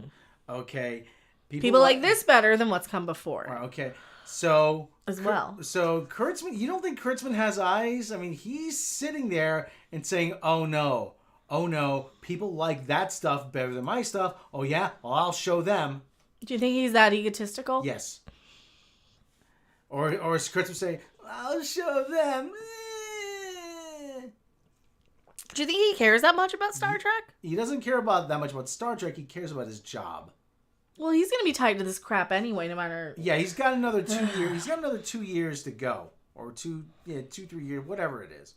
Okay, people like this better than what's come before. Okay, so as well. So Kurtzman, you don't think Kurtzman has eyes? I mean, he's sitting there and saying, "Oh no." People like that stuff better than my stuff. Oh, yeah? Well, I'll show them. Do you think he's that egotistical? Yes. Or as Kurtzman say, I'll show them. Do you think he cares that much about Star Trek? He doesn't care about that much about Star Trek. He cares about his job. Well, he's going to be tied to this crap anyway, no matter... Yeah, he's got another 2 years. He's got another 2 years to go. Or 3 years, whatever it is.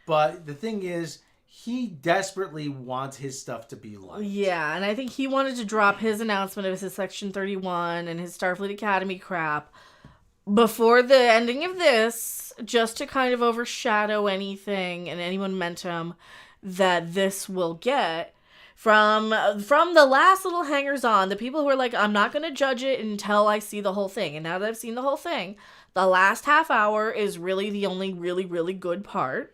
But the thing is, he desperately wants his stuff to be liked. Yeah, and I think he wanted to drop his announcement of his Section 31 and his Starfleet Academy crap before the ending of this, just to kind of overshadow anything and any momentum that this will get from the last little hangers-on, the people who are like, I'm not going to judge it until I see the whole thing. And now that I've seen the whole thing, the last half hour is really the only really, really good part.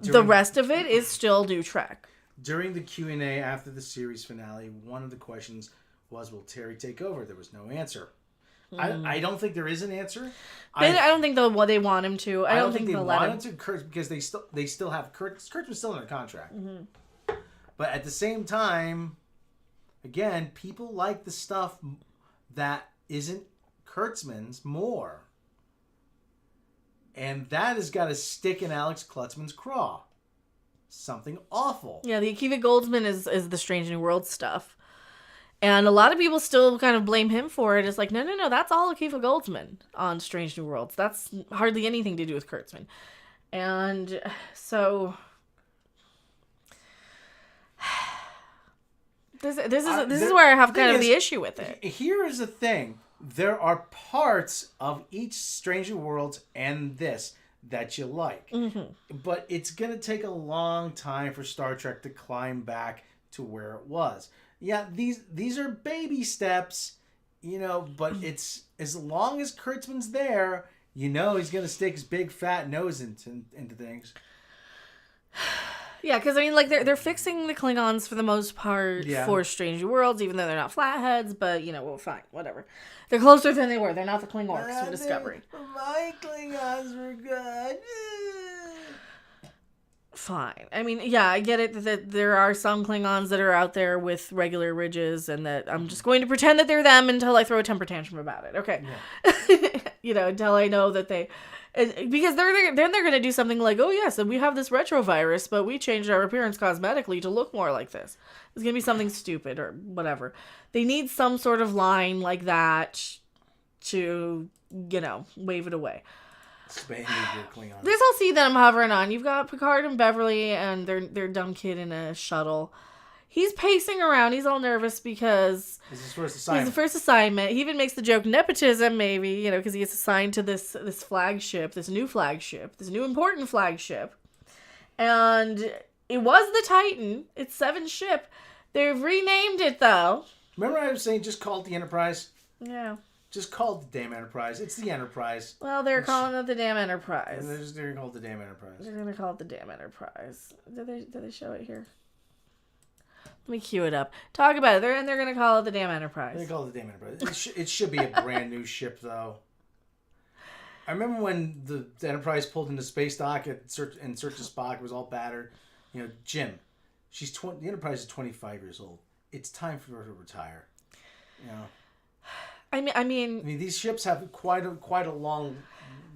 The rest of it is still New Trek. During the Q&A after the series finale, one of the questions was, will Terry take over? There was no answer. I don't think there is an answer. I don't think they want him to. I don't think they'll let him to because they still have Kurtzman's still under contract. Mm-hmm. But at the same time, again, people like the stuff that isn't Kurtzman's more. And that has got to stick in Alex Klutzman's craw. Something awful. Yeah, the Akiva Goldsman is the Strange New World stuff. And a lot of people still kind of blame him for it. It's like, no, that's all Akiva Goldsman on Strange New Worlds. That's hardly anything to do with Kurtzman. And so... This is where I have kind of the issue with it. Here is the thing. There are parts of each Stranger Worlds and this that you like. Mm-hmm. But it's going to take a long time for Star Trek to climb back to where it was. Yeah, these are baby steps, but it's as long as Kurtzman's there, he's going to stick his big fat nose into things. Yeah, because they're fixing the Klingons for the most part for Strange New Worlds, even though they're not flatheads. But well, fine, whatever. They're closer than they were. They're not the Klingons from Discovery. My Klingons were good. Fine. I mean, yeah, I get it that there are some Klingons that are out there with regular ridges, and that I'm just going to pretend that they're them until I throw a temper tantrum about it. Okay, yeah. Until I know that they. Because then they're going to do something like, oh, yes, and we have this retrovirus, but we changed our appearance cosmetically to look more like this. It's going to be something stupid or whatever. They need some sort of line like that to, wave it away. This I'll see that I'm hovering on. You've got Picard and Beverly and their dumb kid in a shuttle. He's pacing around. He's all nervous because it's his first assignment. He's the first assignment. He even makes the joke nepotism, maybe, because he gets assigned to this flagship, this new important flagship. And it was the Titan. It's Seven's ship. They've renamed it, though. Remember I was saying just call it the Enterprise? Yeah. Just call it the damn Enterprise. It's the Enterprise. Well, they're calling it the damn Enterprise. And they're going to call it the damn Enterprise. They're going to call it the damn Enterprise. Did they show it here? Let me cue it up. Talk about it. They're going to call it the damn Enterprise. They call it the damn Enterprise. It should be a brand new ship, though. I remember when the Enterprise pulled into space dock in search of Spock. It was all battered. You know, Jim, the Enterprise is 25 years old. It's time for her to retire. You know. I mean, these ships have quite a long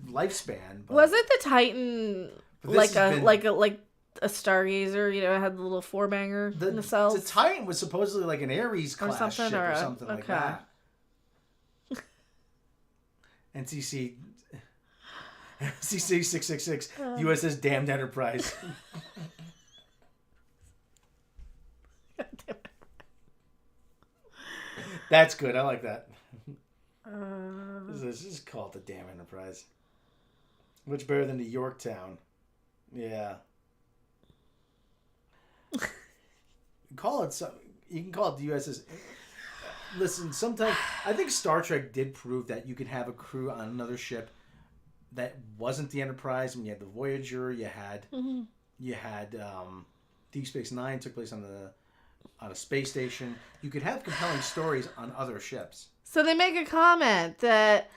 lifespan. But was it the Titan like a Stargazer? You know, it had the little four-banger in the cells. The Titan was supposedly like an Ares class ship or something like that. NCC 666 USS Damned Enterprise. That's good. I like that. This is called the damn Enterprise. Much better than the Yorktown. Yeah. You can call it the USS. Listen, sometimes I think Star Trek did prove that you could have a crew on another ship that wasn't the Enterprise. I mean, you had the Voyager. You had Deep Space Nine took place on a space station. You could have compelling stories on other ships. So they make a comment that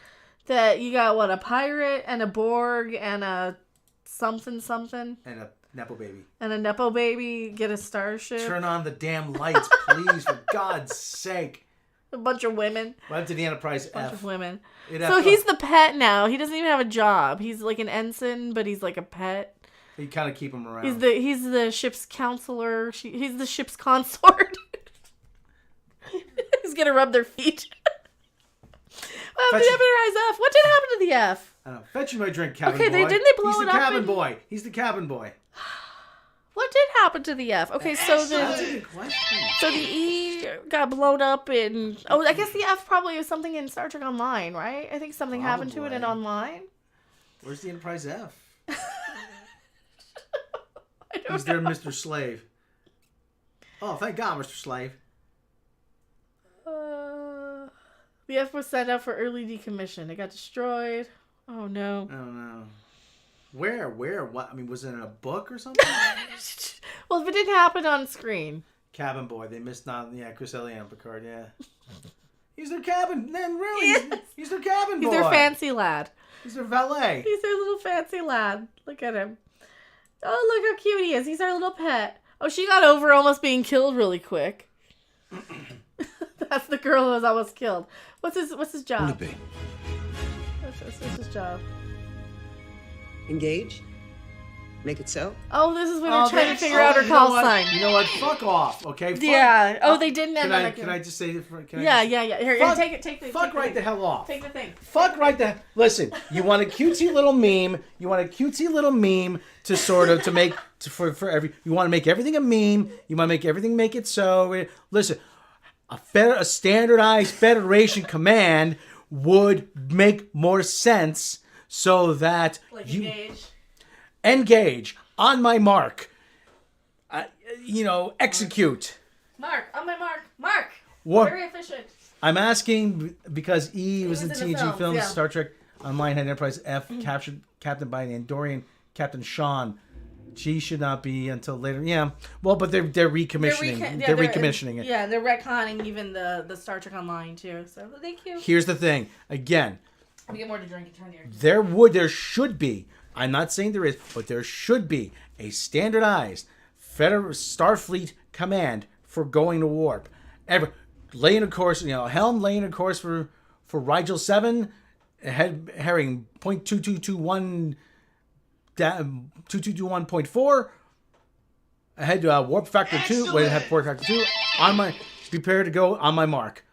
you got a pirate and a Borg and a something and a Nepo baby. And a Nepo baby get a starship. Turn on the damn lights, please, for God's sake. A bunch of women. Went to the Enterprise F. A bunch of women. So he's the pet now. He doesn't even have a job. He's like an ensign, but he's like a pet. You kind of keep him around. He's the ship's counselor. He's the ship's consort. He's gonna rub their feet. The Enterprise F. What did happen to the F? I don't know. Fetch me my drink, cabin boy. Didn't they blow it up? He's the cabin boy. What did happen to the F? Okay, so the E got blown up in... Oh, I guess the F probably was something in Star Trek Online, right? I think something happened to it in Online. Where's the Enterprise F? Who's there, Mr. Slave? Oh, thank God, Mr. Slave. The F was sent out for early decommission. It got destroyed. Oh, no. Oh, no. Where? What? I mean, was it in a book or something? Well, if it didn't happen on screen. Cabin boy. They missed Chris Elliott on Picard, yeah. He's their cabin. Then really, yes. He's their cabin boy. He's their fancy lad. He's their valet. He's their little fancy lad. Look at him. Oh, look how cute he is. He's our little pet. Oh, she got over almost being killed really quick. That's the girl who was almost killed. What's his job? What's his job? Engage? Make it so? Oh, this is when they're trying to figure out her call sign. You know what? Fuck off, okay? Yeah. Oh, they didn't end on Can I just say it? Yeah. Here, take the fuck right the hell off. Take the thing. Fuck right the... Listen, you want a cutesy little meme. You want a cutesy little meme to sort of, for every... You want to make everything a meme. You want to make everything make it so... Listen, a standardized Federation command would make more sense so that engage on my mark. Execute. Mark, on my mark. Mark. What? Very efficient. I'm asking because E was in TNG films. Yeah. Star Trek Online had Enterprise F captured captain by an Andorian Captain Sean. G should not be until later. Yeah. Well, but they're recommissioning. They're recommissioning it. Yeah, they're retconning even the Star Trek Online too. So thank you. Here's the thing. Again. Let me get more to drink and turn here. There should be. I'm not saying there is, but there should be a standardized Starfleet command for going to warp. Laying a course, Helm laying a course for Rigel 7, herring 0.2221. 2221.4 ahead to warp factor 2. Wait, have warp factor 2 on my prepare to go on my mark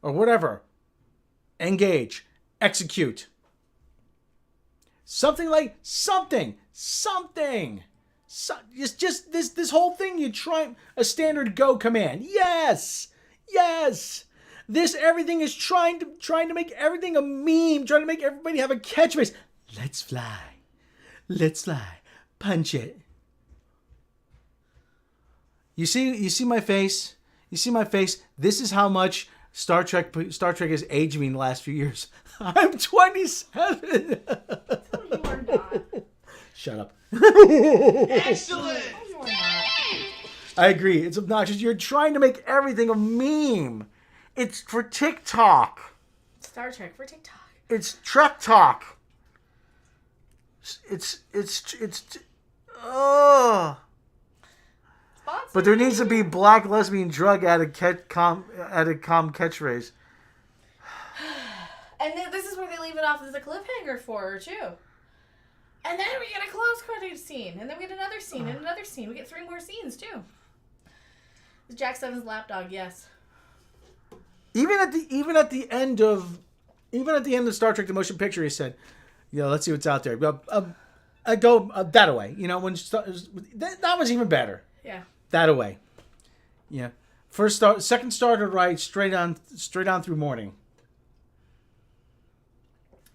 or whatever. Engage, execute. Something. Just this whole thing. You try a standard go command. Yes. This everything is trying to make everything a meme. Trying to make everybody have a catchphrase. Let's fly. Punch it. You see my face? This is how much Star Trek has aged me in the last few years. I'm 27. You are not. Shut up. Excellent. You are not. I agree. It's obnoxious. You're trying to make everything a meme. It's for TikTok. Star Trek for TikTok. It's Trek Talk. It's But there needs to be black lesbian drug addict catchphrase. And this is where they leave it off as a cliffhanger for her, too. And then we get a close credit scene. And then we get another scene and another scene. We get 3 more scenes, too. Jack 7's lapdog, yes. Even at the end of Star Trek: The Motion Picture, he said, let's see what's out there. I go that away. When that was even better. Yeah. That away. Yeah. Second started right, straight on through morning.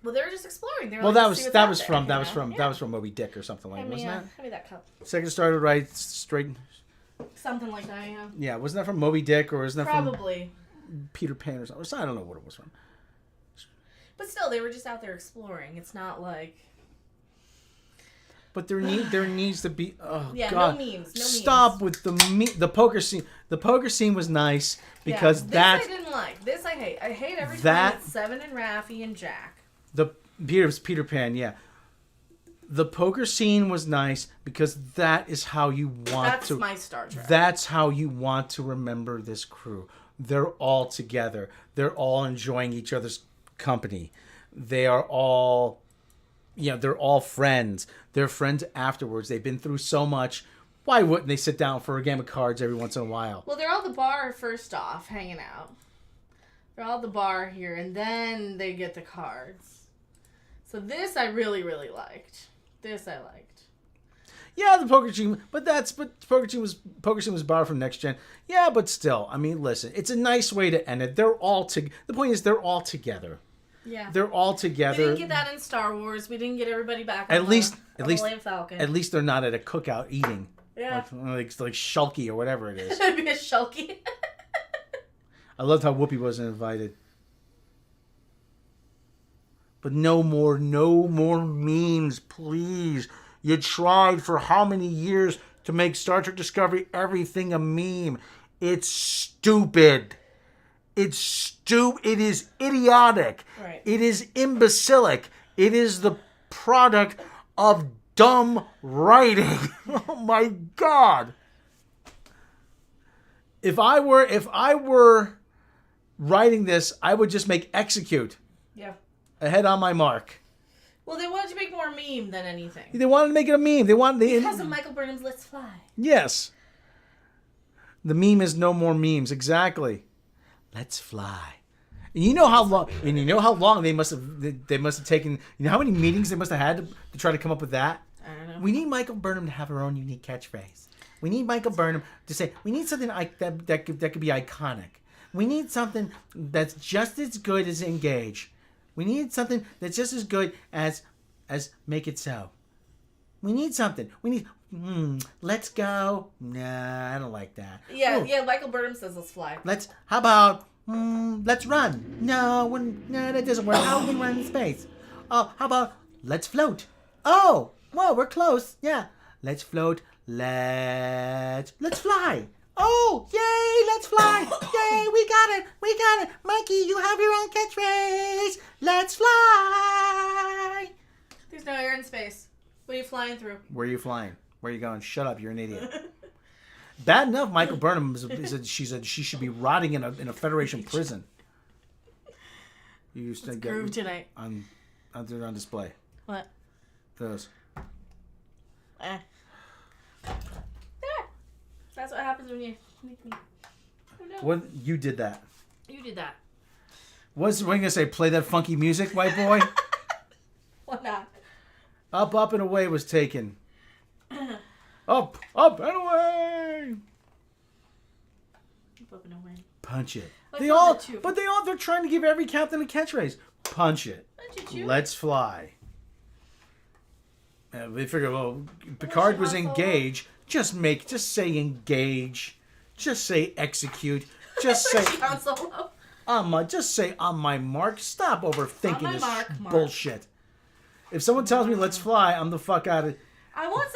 Well, they were just exploring. They were Well, like, that was from Moby Dick or something like that, wasn't that? Hand me that cup. Second started right, straight. Something like that, yeah. Yeah, wasn't that from Moby Dick or isn't that Probably. from Peter Pan or something? I don't know what it was from. But still, they were just out there exploring. It's not like. But there needs to be. Oh yeah, God! No memes. Stop with the poker scene. The poker scene was nice because this I didn't like. This I hate. I hate every time it's Seven and Raffi and Jack. The Peter Pan, yeah. The poker scene was nice because that is how you want to. That's my Star Trek. That's how you want to remember this crew. They're all together. They're all enjoying each other's company. They are all, they're all friends. They're friends afterwards. They've been through so much. Why wouldn't they sit down for a game of cards every once in a while? Well, they're all at the bar first off, hanging out. They're all at the bar here, and then they get the cards. So this I really, really liked. This I liked. Yeah, the poker scene, but poker scene was borrowed from Next Gen. Yeah, but still, I mean, listen, it's a nice way to end it. They're all the point is they're all together. Yeah. They're all together. We didn't get that in Star Wars. We didn't get everybody back on at least Millennium Falcon. At least they're not at a cookout eating. Yeah. Like Shulky or whatever it is. It'd be a Shulky. I loved how Whoopi wasn't invited. But no more memes, please. You tried for how many years to make Star Trek Discovery everything a meme? It's stupid. It is idiotic. Right. It is imbecilic. It is the product of dumb writing. Oh my God. If I were writing this, I would just make execute. Yeah. Ahead on my mark. Well, they wanted to make more meme than anything. They wanted to make it a meme. Because of Michael Burnham's Let's Fly. Yes. The meme is no more memes. Exactly. Let's fly. And you know how long they must have taken. You know how many meetings they must have had to try to come up with that. I don't know. We need Michael Burnham to have her own unique catchphrase. We need Michael Burnham to say. We need something that could be iconic. We need something that's just as good as Engage. We need something that's just as good as Make It So. We need something. We need Let's Go. Nah, I don't like that. Yeah, yeah. Michael Burnham says Let's Fly. How about Let's Run? No, that doesn't work. How can we run in space? Oh, how about Let's Float? Oh, well, we're close. Yeah, let's float. Let's fly. Oh, yay, let's fly. Yay, we got it. Mikey, you have your own catchphrase. Let's fly. There's no air in space. What are you flying through? Where are you flying? Where are you going? Shut up, you're an idiot. Bad enough Michael Burnham she said she should be rotting in a Federation prison. You used to groove tonight. On display. What? Those. That's what happens when you make me. What you did that? You did that. What's we gonna say? Play that funky music, white boy. What not? Up and away was taken. Up and away. Up and away. Punch it. Like They're trying to give every captain a catchphrase. Punch it. Let's fly. They figure, well, Picard was engage. Just say engage. Just say execute. Just say just say on my mark. Stop overthinking this bullshit. If someone tells me let's fly, I'm the fuck out of. I want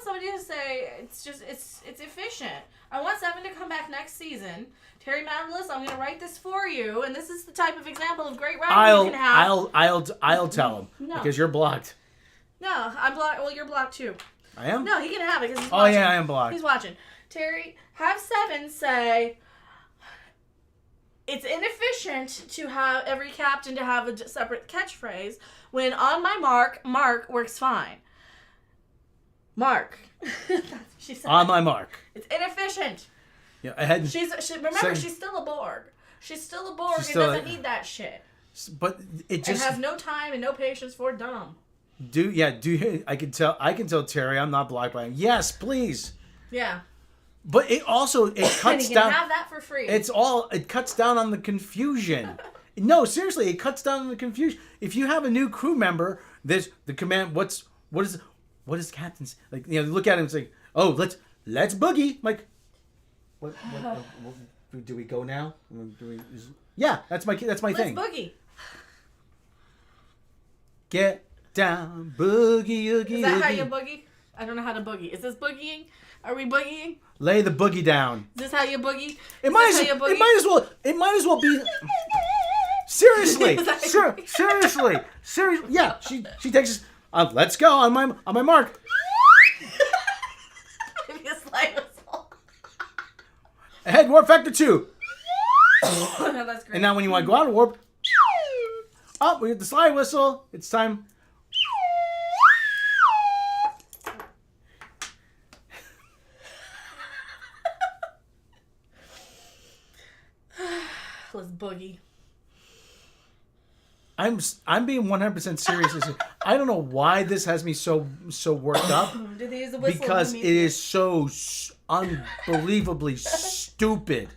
somebody would you say? It's just it's efficient. I want Seven to come back next season. Terry Matalis, I'm going to write this for you, and this is the type of example of great writing you can have. I'll tell him because you're blocked. No, I'm blocked. Well, you're blocked too. I am? No, he can have it because he's watching. Oh yeah, I am blocked. He's watching. Terry, have Seven say. It's inefficient to have every captain to have a separate catchphrase when on my mark, Mark works fine. Mark. That's what she said. On my mark. It's inefficient. Yeah, I had. Remember, she's still a Borg. She's still a Borg and doesn't need that shit. But it just. And has no time and no patience for dumb. I can tell Terry I'm not blocked by him. Yes, please. Yeah. But it cuts and you can down. Have that for free. It cuts down on the confusion. No, seriously, it cuts down on the confusion. If you have a new crew member, there's the command. What is the captain's like? You know, look at him and say, "Oh, let's boogie." I'm like, what do we go now? Yeah, that's my thing. Let's boogie. Get down, boogie, oogie. Is that oogie. how you boogie? I don't know how to boogie. Is this boogieing? Are we boogieing? Lay the boogie down. Is this how you boogie? It might as well be. Seriously, seriously. Yeah, she takes us. Let's go on my mark. Maybe a slide whistle. Ahead, warp factor 2. No, that's great. And now when you want to go out of warp, we hit the slide whistle. It's time. Let's boogie. I'm being 100% serious. I don't know why this has me so worked up. Did they use the whistle? Because it is so unbelievably stupid.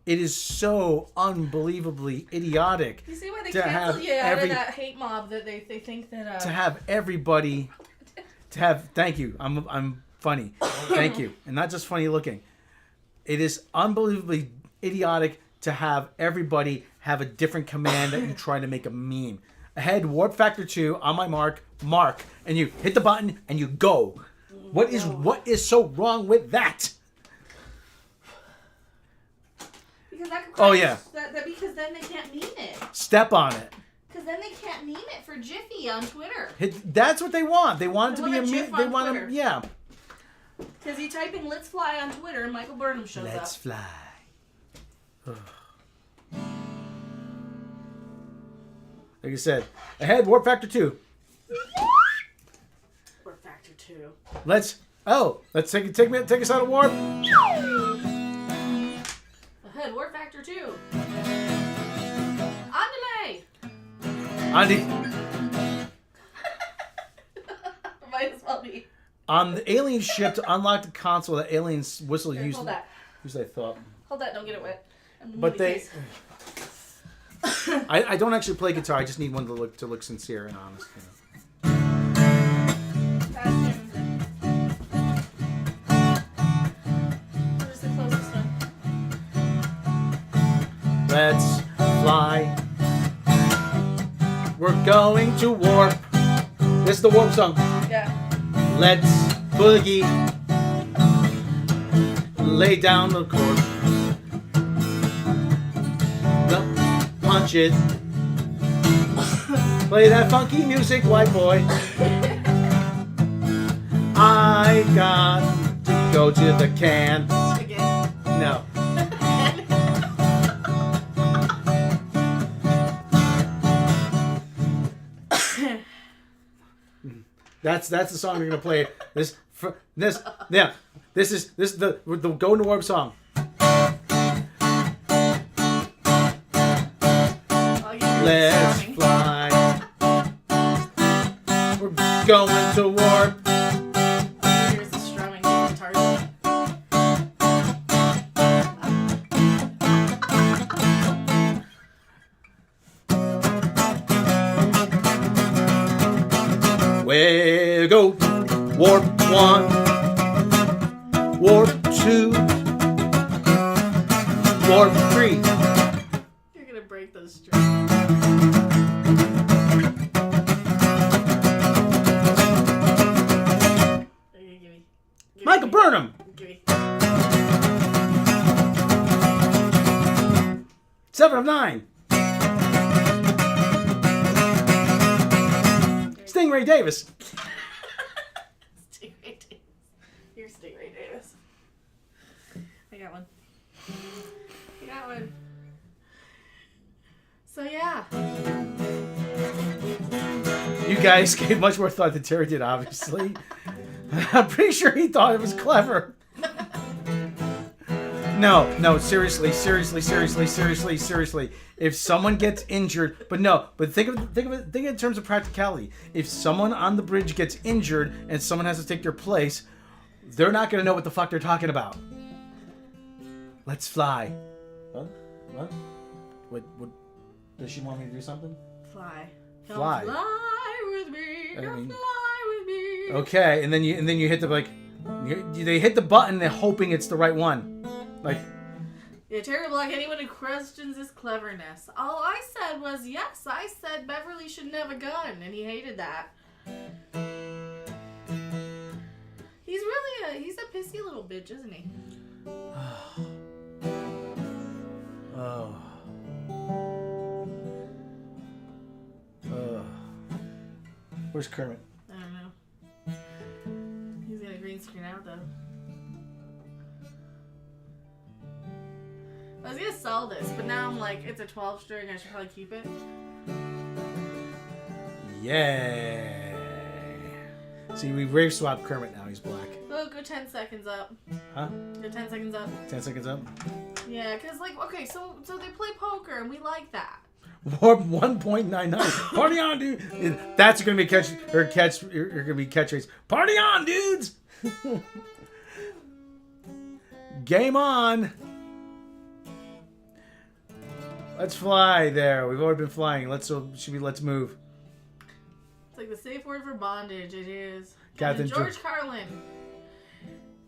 It is so unbelievably idiotic. You see why they canceled you out of that hate mob that they think that to have everybody thank you. I'm funny. Thank you. And not just funny looking. It is unbelievably idiotic to have everybody have a different command that you try to make a meme. Ahead, warp factor 2, on my mark, and you hit the button and you go. What is so wrong with that? Because that could because then they can't meme it. Step on it. Because then they can't meme it for Jiffy on Twitter. That's what they want. They want it to be a meme. They want Twitter. yeah. Because you type in "Let's Fly" on Twitter and Michael Burnham shows up. Let's fly. Like I said, ahead, warp factor 2. Warp factor 2. Let's take us out of warp. Ahead, warp factor 2. On delay. Might as well be. On the alien ship to unlock the console, the alien's whistle used. Hold that. Use I thought. Hold that. Don't get it wet. But they. I don't actually play guitar. I just need one to look sincere and honest. You know. Where's the closest one? Let's fly. We're going to warp. This is the warp song. Yeah. Let's boogie. Lay down the chord. Punch it. Play that funky music, white boy. I got to go to the can. Again? No. That's the song we're gonna play. This is the Go into Warp song. Let's fly. We're going to warp. Here's the strumming guitar. We go. Warp 1. Warp 2. Warp 3. You're gonna break those strings. 7 of 9. Stingray Davis. Stingray Davis. You're Stingray Davis. I got one. I got one. So yeah. You guys gave much more thought than Terry did, obviously. I'm pretty sure he thought it was clever. No, seriously. If someone gets injured, but think of it in terms of practicality. If someone on the bridge gets injured and someone has to take their place, they're not going to know what the fuck they're talking about. Let's fly. What? What? Does she want me to do something? Fly. Fly. Come fly with me. Come fly with me. Okay, and then you hit the they hit the button, they're hoping it's the right one. Like. Yeah, Terry Block, anyone who questions his cleverness. All I said was, yes, I said Beverly shouldn't have a gun, and he hated that. He's a pissy little bitch, isn't he? Where's Kermit? I don't know. He's got a green screen out, though. I was gonna sell this, but now I'm like, it's a 12 string, I should probably keep it. Yeah. See, we rave swapped Kermit now, he's black. Oh, go 10 seconds up. Huh? Go 10 seconds up. 10 seconds up? Yeah, because, like, okay, so they play poker, and we like that. Warp 1.99. Party on, dude. That's gonna be catchphrase. Party on, dudes. Game on. Let's fly there. We've already been flying. Let's move. It's like the safe word for bondage. It is. Captain George Carlin.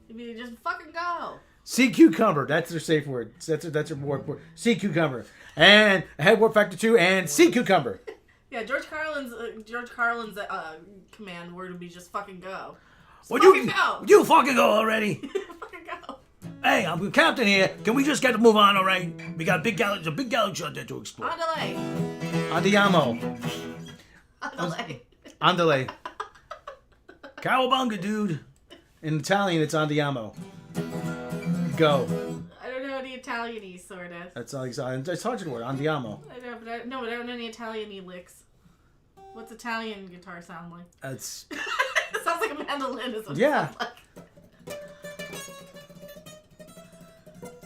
You just fucking go. Sea cucumber. That's their safe word. That's their warp word. Sea cucumber. And ahead warp factor 2 and sea cucumber. Yeah, George Carlin's command word would be just fucking go. Would you fucking go already? Fucking go. Hey, I'm the captain here. Can we just get to move on, all right? We got a big galaxy out there to explore. Andale. Andiamo. Andale. Cowabunga, dude. In Italian, it's andiamo. Go. I don't know any Italian-y, sort of. That's all it's hard to word. Andiamo. I know, but I don't know any Italian-y licks. What's Italian guitar sound like? It's It sounds like a mandolin is what yeah. it sounds like.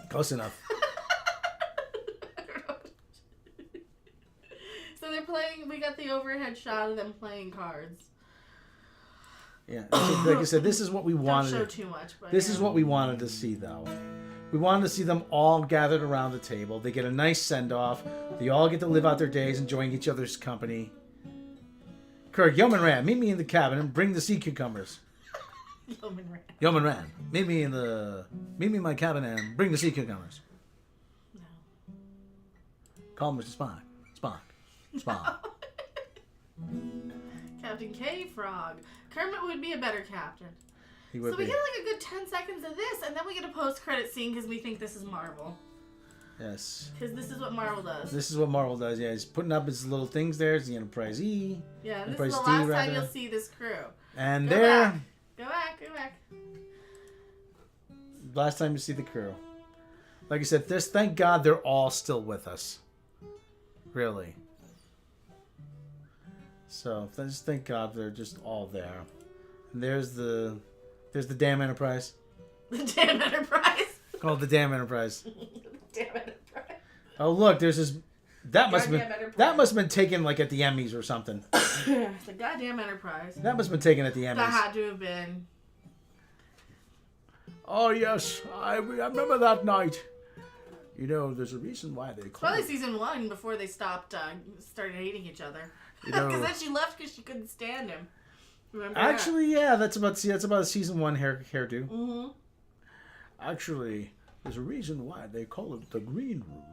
Close enough. So they're playing, we got the overhead shot of them playing cards. Yeah. Like I said, this is what we wanted. Don't show too much, but this is what we wanted to see, though. We wanted to see them all gathered around the table. They get a nice send-off. They all get to live out their days enjoying each other's company. Kirk, Yeoman Ram, meet me in the cabin and bring the sea cucumbers. Yeoman Ram, meet me in my cabin and bring the sea cucumbers. No. Call Mr. Spock. Captain K-Frog. Kermit would be a better captain. He would so we be. get like a good 10 seconds of this, and then we get a post-credit scene because we think this is Marvel. Yes. Because this is what Marvel does. This is what Marvel does, yeah. He's putting up his little things there. It's the Enterprise E. Yeah, and this Enterprise is the D, last rather. time you'll see this crew. And Go there... back. Go back. Last time you see the crew. Like I said, thank God they're all still with us. Really. So, just thank God they're just all there. And there's the damn Enterprise. The damn Enterprise. Called the damn Enterprise. Damn Enterprise. Oh look, there's this. That must have been taken like at the Emmys or something. The goddamn Enterprise. That must have been taken at the Emmys. That had to have been. Oh yes, I remember that night. You know, there's a reason why they call Probably season 1 before they started hating each other. You know, Because then she left because she couldn't stand him. Remember actually, yeah, that's about a season 1 hairdo. Mm-hmm. Actually, there's a reason why they call it the Green Room.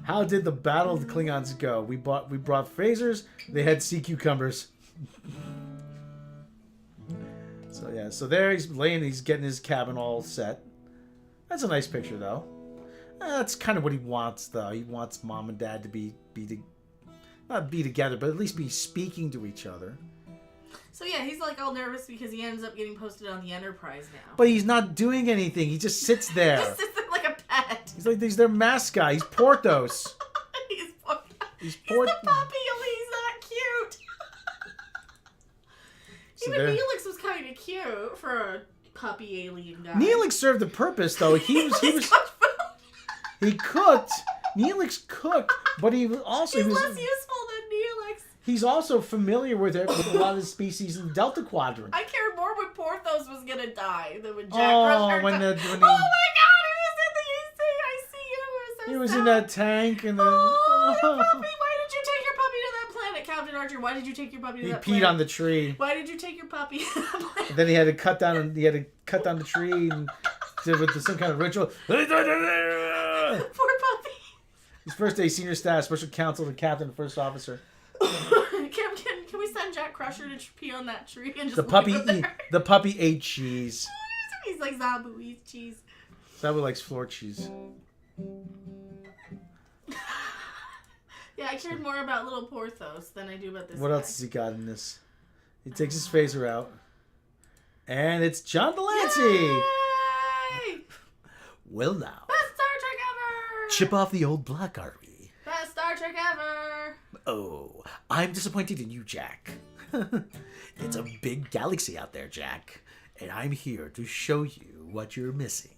How did the Battle of the Klingons go? We brought phasers. They had sea cucumbers. So yeah, so there he's getting his cabin all set. That's a nice picture though. That's kind of what he wants, though. He wants mom and dad to not be together, but at least be speaking to each other. So yeah, he's like all nervous because he ends up getting posted on the Enterprise now. But he's not doing anything. He just sits there. He just sits there like a pet. He's their mascot. He's Porthos. He's the puppy. He's Not cute. So Even Neelix was kind of cute for a puppy alien guy. Neelix served a purpose, though. He cooked. Neelix cooked, but he was also... He's less useful than Neelix. He's also familiar with a lot of the species in the Delta Quadrant. I cared more when Porthos was gonna die than when Jack Oh, Crusher died. when Oh my god, he was in the EC. He was in that tank and then... Oh, puppy, why did you take your puppy to that planet, Captain Archer? Why did you take your puppy to that planet? He peed on the tree. Why did you take your puppy to that planet? And then he had to cut down the tree and with some kind of ritual. Poor puppy. His first day, senior staff, special counsel, the captain, and first officer. Can we send Jack Crusher to pee on that tree and just the puppy ate cheese. He's like Zabu eats cheese. Zabu likes floor cheese. Yeah, I cared more about little Porthos than I do about this. What else has he got in this? He takes his phaser out, and it's John Delancey. Yay! Well now, Best Star Trek ever. chip off the old block, are we? Best Star Trek ever. Oh, I'm disappointed in you, Jack. It's a big galaxy out there, Jack, and I'm here to show you what you're missing.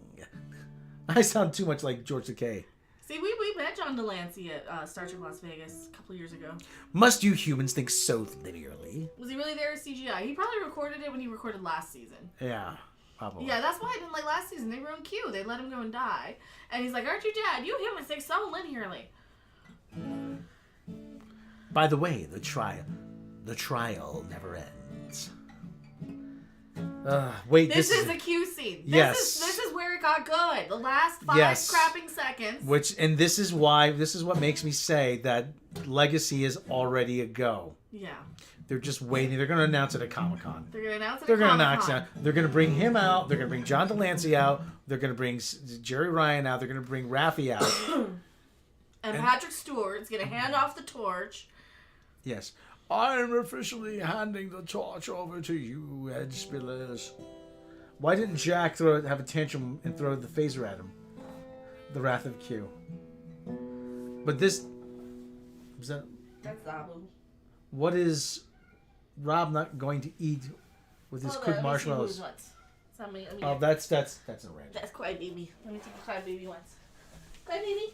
I sound too much like George Takei. See, we met John Delancey at Star Trek Las Vegas a couple years ago. Must you humans think so linearly? Was he really there as CGI? He probably recorded it when he recorded last season. Yeah, probably. Yeah, that's why I didn't like last season. They ruined Q. They let him go and die. And he's like, aren't you dead? You humans think so linearly. By the way, the trial never ends. Wait, this is a Q scene. Yes. This is where it got good. The last 5 crapping seconds. This is what makes me say that Legacy is already a go. Yeah. They're just waiting. They're going to announce it at Comic-Con. They're going to announce it at Comic-Con. They're going to bring him out. They're going to bring John Delancey out. They're going to bring Jerry Ryan out. They're going to bring Raffi out. and Patrick Stewart's going to hand off the torch. Yes. I'm officially handing the torch over to you, Ed Spillers. Why didn't Jack have a tantrum and throw the phaser at him? The Wrath of Q. But this... That's Zabu. What is Rob not going to eat with his cooked marshmallows? Oh, that's a random. That's Crybaby. Let me take a Crybaby once. Crybaby.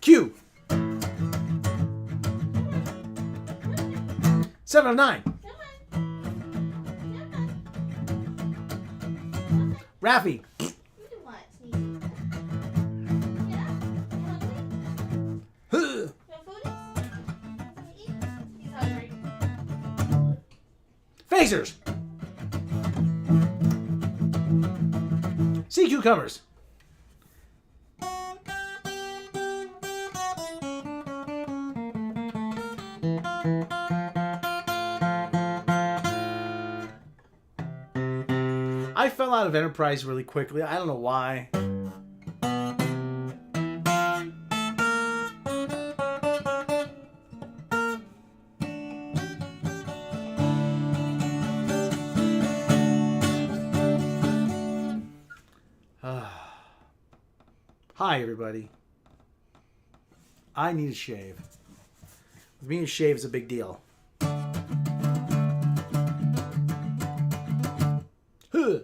Q. 7 of 9. Raffi. Phasers. Sea cucumbers. I fell out of Enterprise really quickly. I don't know why. Hi, everybody. I need a shave. With me, a shave is a big deal. Huh.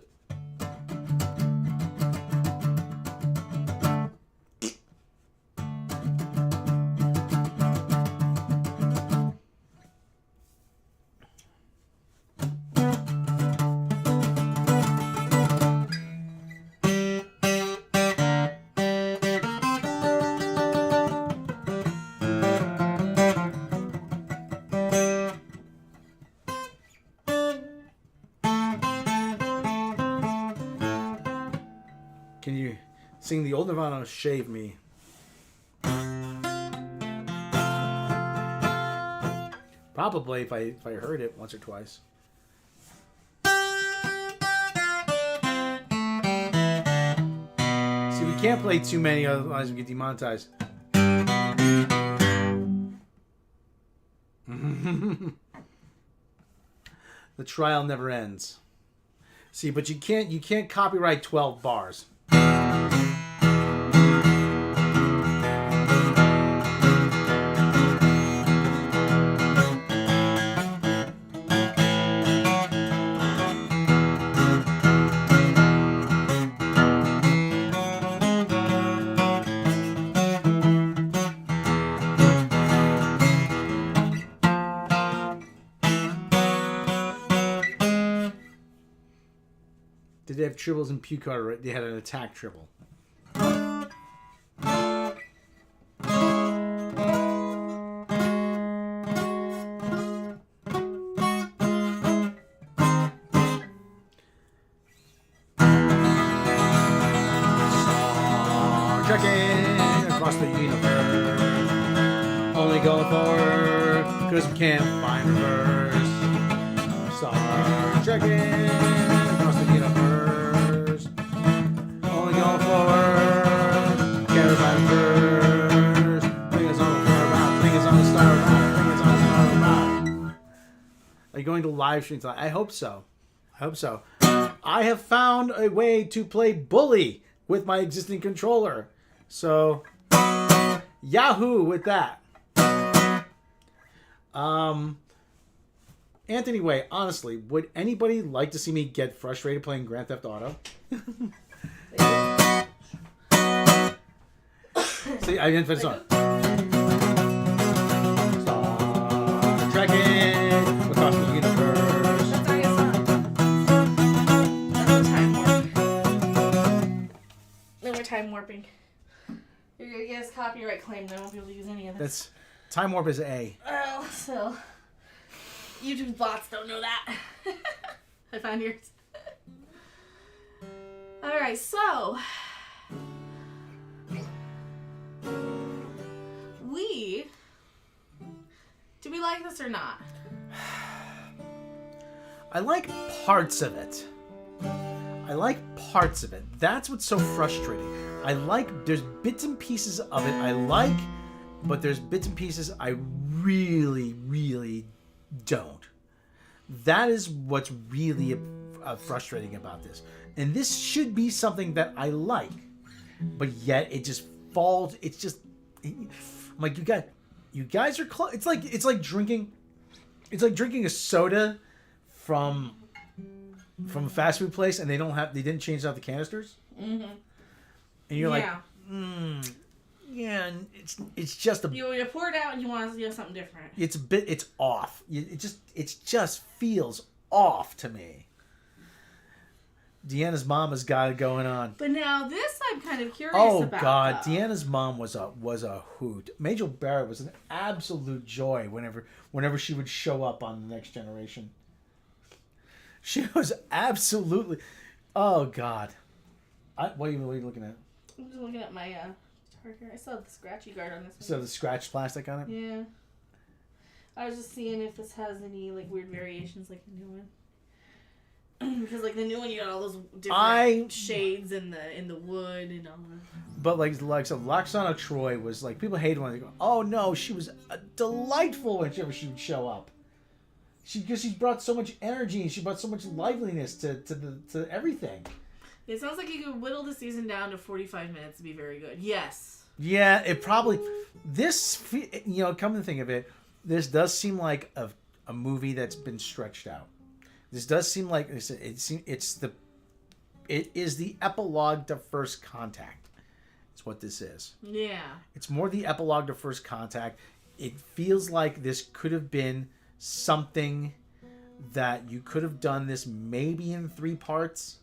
Can you sing the old Nirvana Shave Me? Probably if I heard it once or twice. can't play too many, otherwise we get demonetized. The trial never ends. See, but you can't copyright 12 bars. Did they have tribbles in Picard? Right? They had an attack tribble. Trekking across the universe, only going forward because we can't find reverse. Star trekking across the universe, only going forward. Can't find reverse. Bring us on the star route. Bring us on the star route. Bring us on the star route. Are you going to live stream tonight? I hope so. I hope so. I have found a way to play bully with my existing controller. So, Yahoo with that. Anthony Way, honestly, would anybody like to see me get frustrated playing Grand Theft Auto? See, I didn't finish on. Star trekking across the universe. That's already a song. That's time warp. Then we're time warping. You're gonna get us copyright claim. I won't be able to use any of this. That's time warp is A. Well, so YouTube bots don't know that. I found yours. All right, so do we like this or not? I like parts of it. That's what's so frustrating. There's bits and pieces of it I like, but there's bits and pieces I really, really don't. That is what's really frustrating about this. And this should be something that I like, but yet it just falls. It's just, I'm like, you guys are close. It's like drinking a soda from a fast food place, and they didn't change out the canisters. Mm-hmm. And you're like, yeah, and it's just you pour it out and you want to do something different. It's off. It just feels off to me. Deanna's mom has got it going on. But now this I'm kind of curious about. Oh God, though. Deanna's mom was a hoot. Majel Barrett was an absolute joy whenever she would show up on The Next Generation. She was absolutely. Oh God, what are you looking at? I'm just looking at my charger. I still have the scratchy guard on this one. So the scratch plastic on it? Yeah. I was just seeing if this has any like weird variations like the new one. Because like the new one, you got all those different shades in the wood and all that. But so Loxana Troy was like, people hated when they go, oh no, she was delightful whenever she would show up. Because she brought so much energy and she brought so much liveliness to everything. It sounds like you could whittle the season down to 45 minutes to be very good. Yes. Yeah, it probably. Come to think of it, this does seem like a movie that's been stretched out. This does seem like it is the epilogue to First Contact. It's what this is. Yeah. It's more the epilogue to First Contact. It feels like this could have been something that you could have done this maybe in 3 parts,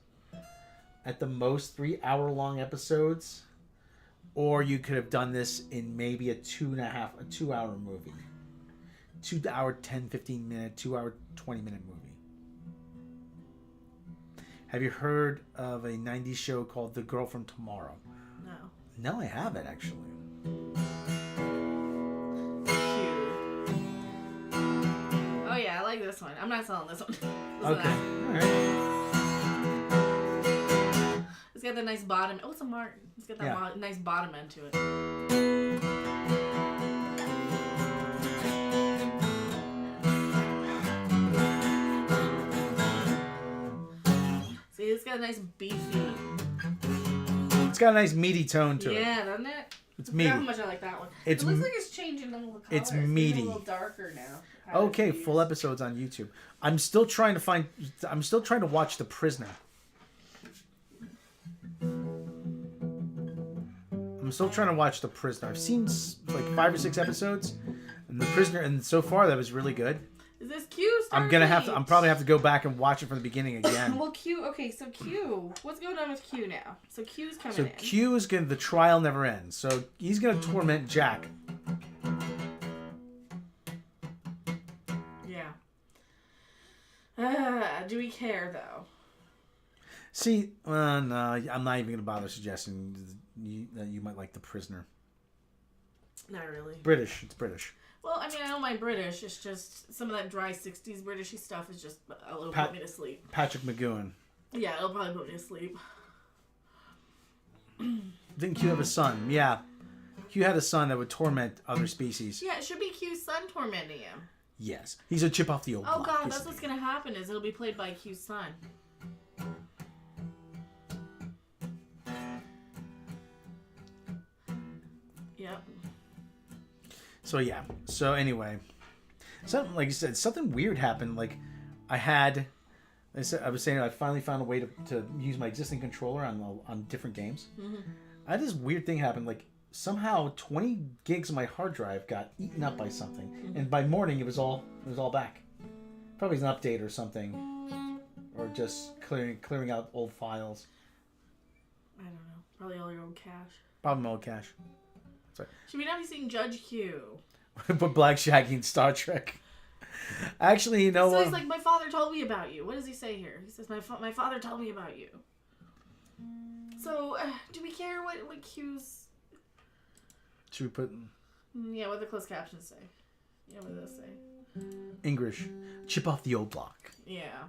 at the most 3-hour-long episodes, or you could have done this in maybe a 2-hour movie, 2-hour 10-15 minute, 2-hour 20-minute movie. Have you heard of a 90s show called The Girl from Tomorrow? No, I haven't actually. Oh yeah, I like this one. I'm not selling this one. Okay. All right. It's got that nice bottom. Oh, it's a Martin. It's got that nice bottom end to it. See, it's got a nice beefy. It's got a nice meaty tone to it. Yeah, doesn't it? It's meaty. How much I like that one. It looks like it's changing a little color. It's meaty. It's a little darker now. Okay, full episodes on YouTube. I'm still trying to watch The Prisoner. I'm still trying to watch The Prisoner. I've seen like 5 or 6 episodes, and The Prisoner, and so far that was really good. Is this Q? I'm probably have to go back and watch it from the beginning again. Well, Q. Okay, so Q. What's going on with Q now? So Q's coming in. So Q is the trial never ends. So he's gonna torment Jack. Yeah. Do we care though? See, no, I'm not even gonna bother suggesting that you might like The Prisoner. Not really. British. It's British. Well, I mean, I don't mind British. It's just some of that dry 60s Britishy stuff is just it'll put me to sleep. Patrick McGowan. Yeah, it'll probably put me to sleep. Didn't Q have a son? Yeah. Q had a son that would torment other species. Yeah, it should be Q's son tormenting him. Yes. He's a chip off the old block. Oh, God, that's what's going to happen is it'll be played by Q's son. Yep. So yeah. So anyway, something like you said, something weird happened. Like I was saying, I finally found a way to use my existing controller on different games. Mm-hmm. I had this weird thing happen. Like somehow 20 gigs of my hard drive got eaten up by something, and by morning it was all back. Probably an update or something, or just clearing out old files. I don't know. Probably all your old cache. Probably my old cache. Should we not be seeing Judge Q? Put Black Shaggy in Star Trek. Actually, you know So he's like, my father told me about you. What does he say here? He says, my father told me about you. So, do we care what Q's... Should we put... Yeah, what do the closed captions say? Yeah, what do those say? English. Chip off the old block. Yeah.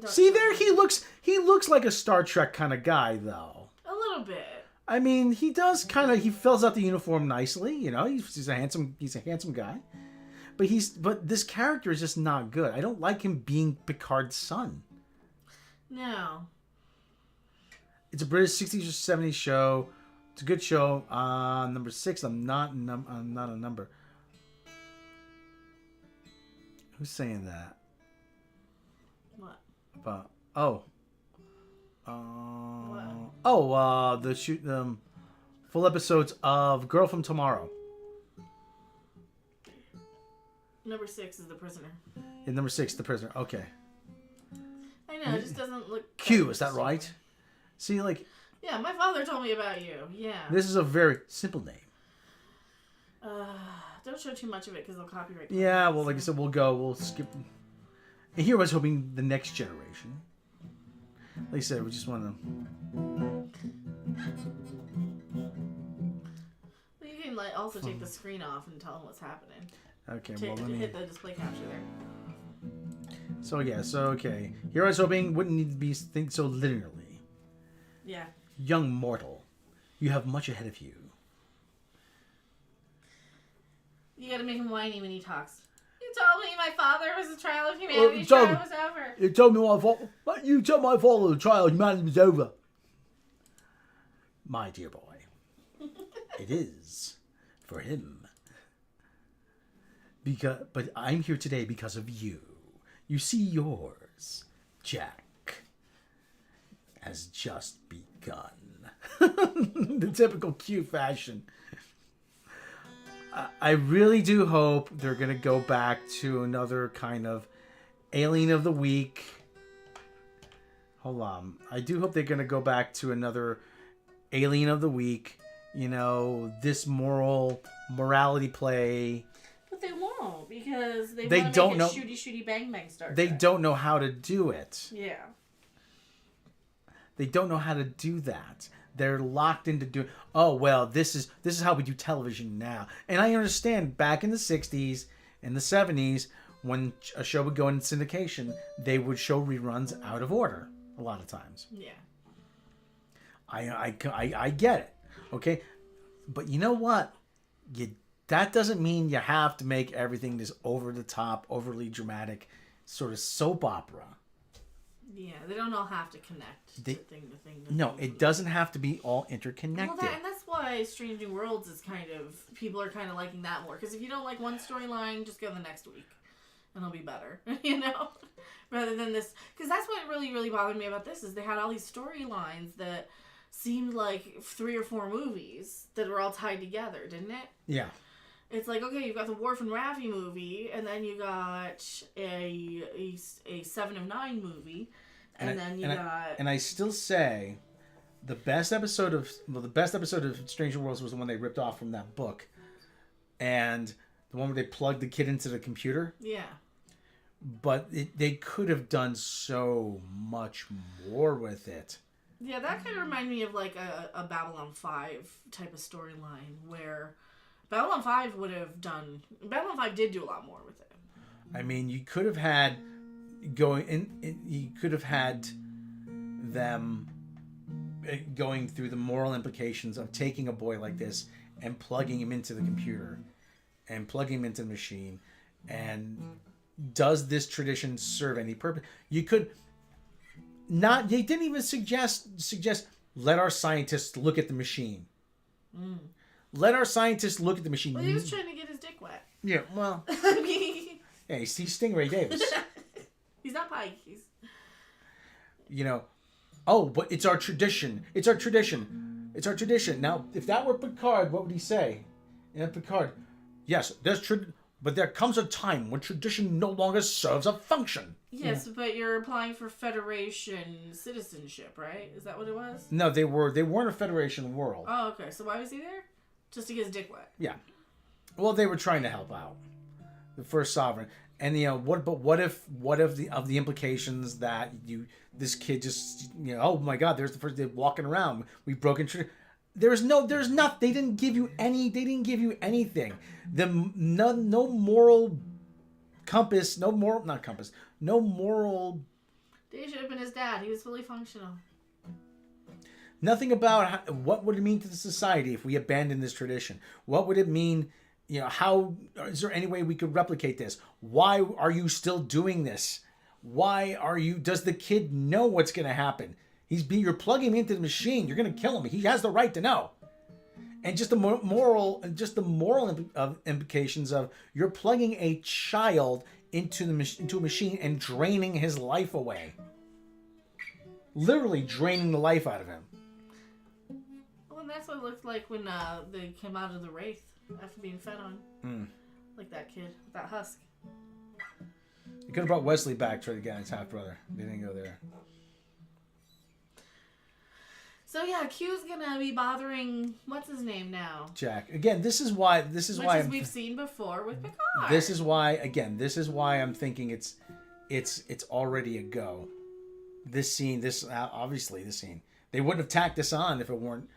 See there? He looks like a Star Trek kind of guy, though. A little bit. I mean, he does he fills out the uniform nicely, you know. He's a handsome guy, but this character is just not good. I don't like him being Picard's son. No. It's a British 60s or 70s show. It's a good show. Number 6. I'm not a number. Who's saying that? What? About the full episodes of Girl from Tomorrow. Number 6 is The Prisoner. Yeah, number 6, The Prisoner. Okay. I know, it just doesn't look... Q, is that right? See, like... Yeah, my father told me about you. Yeah. This is a very simple name. Don't show too much of it because they'll copyright. Yeah, well, like I said, we'll skip... And here I was hoping the next generation... Like I said, we just want to... Well, you can also take the screen off and tell them what's happening. Okay, well, let me... Hit the display capture there. So, yeah, okay. Here I was hoping wouldn't need to be think so linearly. Yeah. Young mortal, you have much ahead of you. You gotta make him whiny when he talks. You told me my father was the trial of humanity. Trial was over. You told me you told my father the trial of humanity was over. My dear boy, it is for him. But I'm here today because of you. You see, yours, Jack, has just begun. The typical Q fashion. I really do hope they're going to go back to another kind of Alien of the Week. Hold on. I do hope they're going to go back to another Alien of the Week. You know, this morality play. But they won't because they want to don't make it know, shooty bang bang Star Trek. They don't know how to do it. Yeah. They don't know how to do that. They're locked into doing. Oh well, this is how we do television now. And I understand back in the 60s and the 70s when a show would go in syndication, they would show reruns out of order. a lot of times. Yeah. I get it. Okay. But you know what? That doesn't mean you have to make everything this over the top, overly dramatic sort of soap opera. Yeah, they don't all have to connect thing to thing. No, it doesn't have to be all interconnected. Well, and that's why Strange New Worlds is people are kind of liking that more. Because if you don't like one storyline, just go the next week. And it'll be better, rather than this. Because that's what really, really bothered me about this is they had all these storylines that seemed like 3 or 4 movies that were all tied together, didn't it? Yeah. It's like, okay, you've got the Worf and Raffi movie, and then you got a 7 of 9 movie, and I still say the best episode of Stranger Worlds was the one they ripped off from that book, and the one where they plugged the kid into the computer. Yeah. But they could have done so much more with it. Yeah, that kind of reminded me of like a Babylon 5 type of storyline where Babylon 5 did do a lot more with it. I mean, you could have had you could have had them going through the moral implications of taking a boy like this and plugging him into the computer and plugging him into the machine. And does this tradition serve any purpose? You could not. They didn't even suggest. Let our scientists look at the machine. Let our scientists look at the machine. Well, he was trying to get his dick wet. Yeah, well. I mean, yeah, he's Stingray Davis. He's not Pike. He's. Oh, but it's our tradition. It's our tradition. It's our tradition. Now, if that were Picard, what would he say? And Picard, yes, but there comes a time when tradition no longer serves a function. Yes, but you're applying for Federation citizenship, right? Is that what it was? No, they weren't a Federation world. Oh, okay. So why was he there? Just to get his dick wet. Yeah. Well, they were trying to help out the first sovereign, and what if the implications that this kid just oh my God, there's the first day walking around, we've broken tradition. There's not. They didn't give you anything. No moral compass. No moral. They should have been his dad. He was fully functional. Nothing about what would it mean to the society if we abandon this tradition. What would it mean? How is there any way we could replicate this? Why are you still doing this? Why are you? Does the kid know what's going to happen? You're plugging him into the machine. You're going to kill him. He has the right to know. And just the moral implications of you're plugging a child into a machine and draining his life away. Literally draining the life out of him. Well, and that's what it looked like when they came out of the Wraith after being fed on. Like that kid, that husk. You could have brought Wesley back to get his half brother. They didn't go there. So yeah, Q's gonna be bothering what's his name now? Jack. Again, this is why we've seen before with Picard. This is why I'm thinking it's already a go. This scene, obviously this scene. They wouldn't have tacked this on if it weren't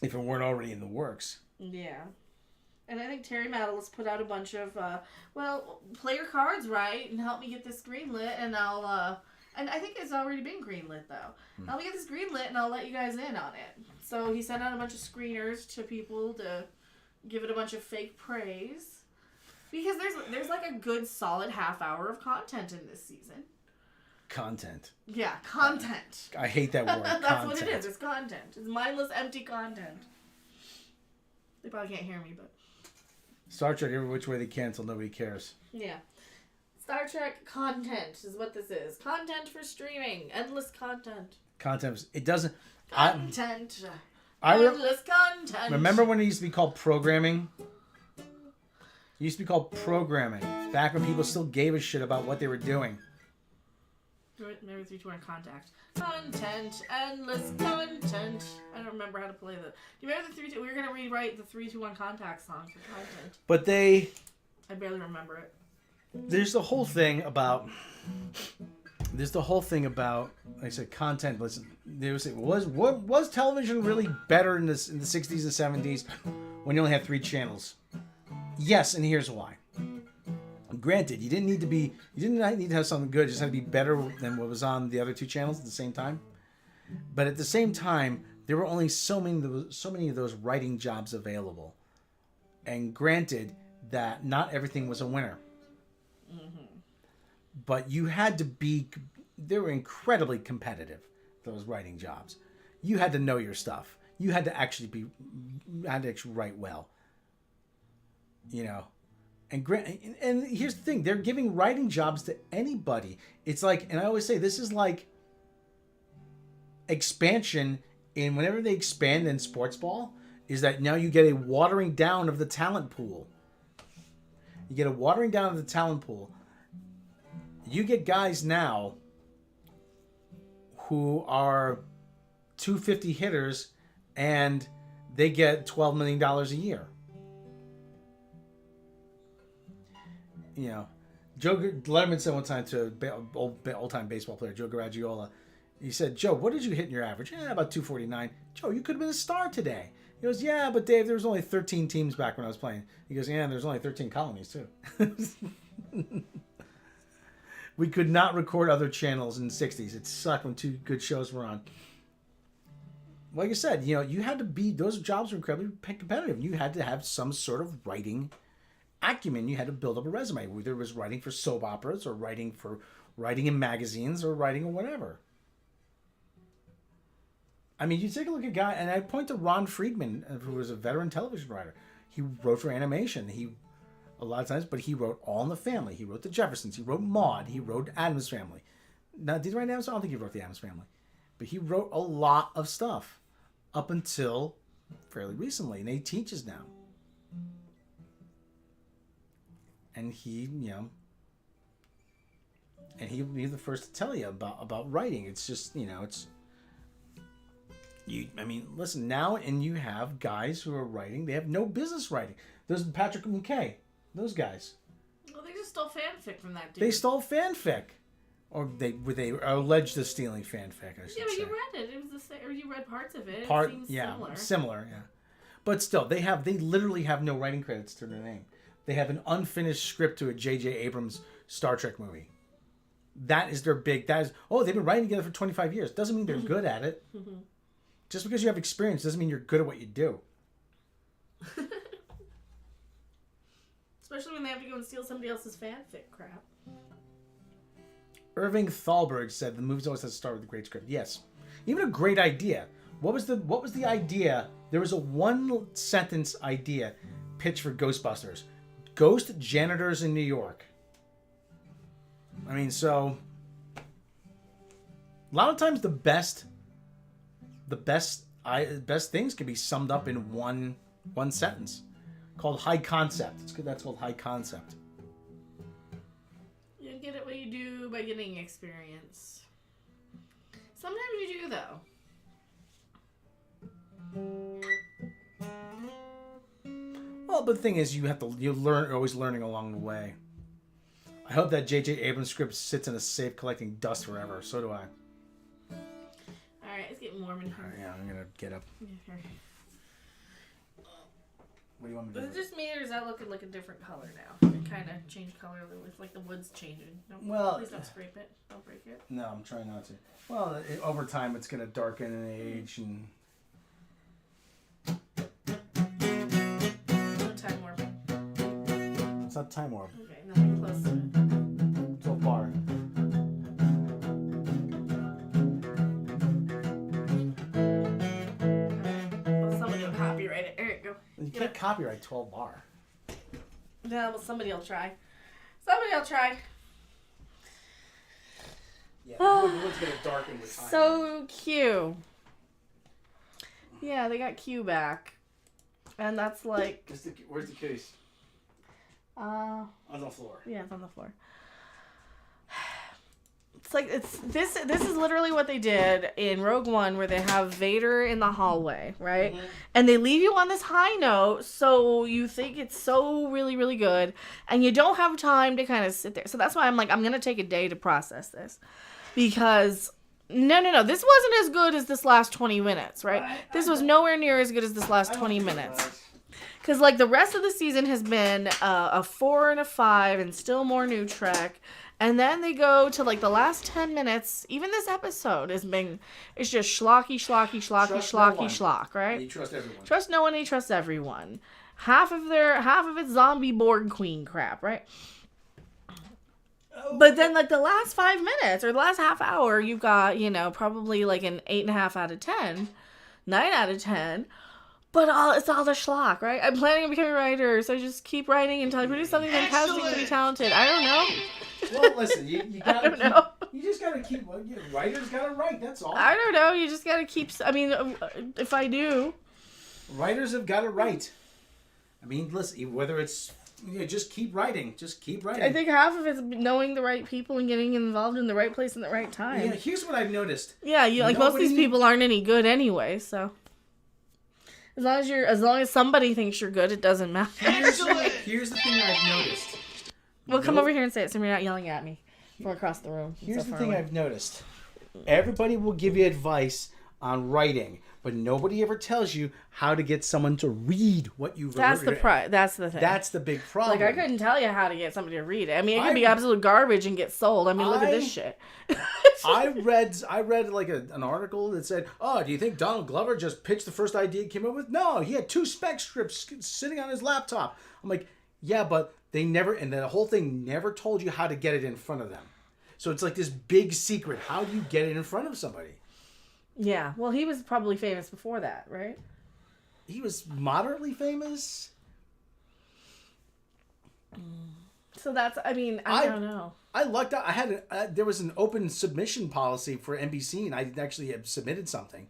already in the works. Yeah. And I think Terry Matalas put out a bunch of play your cards right and help me get this greenlit, and I'll and I think it's already been greenlit, though. I'll get this greenlit, and I'll let you guys in on it. So he sent out a bunch of screeners to people to give it a bunch of fake praise. Because there's like a good solid half hour of content in this season. Content. Yeah, content. I hate that word. That's content. what it is. It's content. It's mindless, empty content. They probably can't hear me, but... Star Trek every which way they can until nobody cares. Yeah. Star Trek content is what this is. Content for streaming. Endless content. Content. It doesn't... Content. Endless content. Remember when it used to be called programming? It used to be called programming. Back when people still gave a shit about what they were doing. Maybe 3, 2, 1, contact. Content. Endless content. I don't remember how to play the... Do you remember the 3, 2... We were going to rewrite the 3, 2, 1 contact song for content. But they... I barely remember it. There's the whole thing about, like I said, content. Listen, was television really better in the 60s and 70s when you only had 3 channels? Yes, and here's why. Granted, you didn't need to have something good. It just had to be better than what was on the other two channels at the same time. But at the same time, there were only so many of those writing jobs available. And granted that not everything was a winner. Mm-hmm. But you had to be... They were incredibly competitive, those writing jobs. You had to know your stuff. You had to actually write well. You know... And here's the thing, they're giving writing jobs to anybody. It's like, and I always say, this is like expansion in whenever they expand in sports ball, is that now you get a watering down of the talent pool. You get a watering down of the talent pool. You get guys now who are 250 hitters and they get $12 million a year. You know, Joe Letterman said one time to old-time baseball player Joe Garagiola, he said, "Joe, what did you hit in your average?" About 249. "Joe, you could have been a star today." He goes, "Yeah, but Dave, there was only 13 teams back when I was playing." He goes, "Yeah, and there's only 13 colonies too." We could not record other channels in the 60s. It sucked when two good shows were on. Like I said, you know, you had to be, those jobs were incredibly competitive. You had to have some sort of writing acumen. You had to build up a resume, whether it was writing for soap operas or writing in magazines or writing or whatever. I mean, you take a look at a guy, and I point to Ron Friedman, who was a veteran television writer. He wrote for animation. A lot of times, but he wrote All in the Family. He wrote The Jeffersons. He wrote Maude. He wrote Addams Family. Now, did he write Addams? I don't think he wrote The Addams Family, but he wrote a lot of stuff up until fairly recently, and he teaches now. And he, you know, and he'll be the first to tell you about writing. It's just, you know, it's, I mean, listen, now, and you have guys who are writing, they have no business writing. There's Patrick McKay, those guys. Well, they just stole fanfic from that dude. They stole fanfic. Or they are alleged of stealing fanfic, I should say. Yeah, but you read it. It was the same, or you read parts of it. It seems similar, yeah. But still, they literally have no writing credits to their name. They have an unfinished script to a J.J. Abrams Star Trek movie. That is their big... they've been writing together for 25 years. Doesn't mean they're good at it. Just because you have experience doesn't mean you're good at what you do. Especially when they have to go and steal somebody else's fanfic crap. Irving Thalberg said the movies always have to start with a great script. Yes. Even a great idea. What was the idea? There was a one-sentence idea pitch for Ghostbusters. Ghost janitors in New York. I mean, so a lot of times the best things can be summed up in one sentence, called high concept. That's called high concept. You get it what you do by getting experience. Sometimes you do, though. Well, but the thing is, you're always learning along the way. I hope that J.J. Abrams script sits in a safe collecting dust forever. So do I. Alright, it's getting warm in here. Alright, yeah, I'm gonna get up. What do you want me to do? Is it just me, or does that look like a different color now? It kind of changed color with like the wood's changing. Please don't scrape it. Don't break it. No, I'm trying not to. Well, over time, it's gonna darken and age and. Time warp. It's not time warp. Okay, nothing close to it. So far. Well, somebody will copyright it. There you go. You can't copyright 12 bar. No, well, somebody will try. Somebody will try. Yeah, the wood's gonna darken with time. So cute. Yeah, they got Q back. And that's like... Where's the case? On the floor. Yeah, it's on the floor. It's like this is literally what they did in Rogue One, where they have Vader in the hallway, right? Mm-hmm. And they leave you on this high note, so you think it's so really, really good, and you don't have time to kind of sit there. So that's why I'm like, I'm going to take a day to process this. Because... No. This wasn't as good as this last 20 minutes, right? This was nowhere near as good as this last 20 minutes. Because, like, the rest of the season has been a 4 and a 5 and still more new Trek. And then they go to, like, the last 10 minutes. Even this episode it's just schlocky, schlock, right? You trust everyone. Trust no one, you trust everyone. Half of it's zombie Borg Queen crap, right? But then, like, the last 5 minutes or the last half hour, you've got, probably like an 8.5 out of 10, 9 out of 10. But it's all the schlock, right? I'm planning on becoming a writer, so just keep writing until I produce something fantastically talented. I don't know. Well, listen, you gotta I don't know. You just gotta keep. Writers gotta write. That's all. I don't know. You just gotta keep. I mean, if I do, writers have gotta write. I mean, listen, whether it's just keep writing. Just keep writing. I think half of it's knowing the right people and getting involved in the right place in the right time. Yeah, here's what I've noticed. Yeah, most of these people aren't any good anyway, so. As long as somebody thinks you're good, it doesn't matter. Here's the thing I've noticed. Well, come over here and say it so you're not yelling at me from across the room. Here's the thing I've noticed. Everybody will give you advice on writing, but nobody ever tells you how to get someone to read what you've That's written. That's the thing. That's the big problem. Like, I couldn't tell you how to get somebody to read it. I mean, it could be absolute garbage and get sold. I mean, look at this shit. I read like an article that said, "Oh, do you think Donald Glover just pitched the first idea he came up with?" No, he had 2 spec scripts sitting on his laptop. I'm like, yeah, but they never, and the whole thing never told you how to get it in front of them. So it's like this big secret. How do you get it in front of somebody? Yeah, well, he was probably famous before that, right? He was moderately famous. So that's, I mean, I don't know. I lucked out. I had there was an open submission policy for NBC, and I actually had submitted something,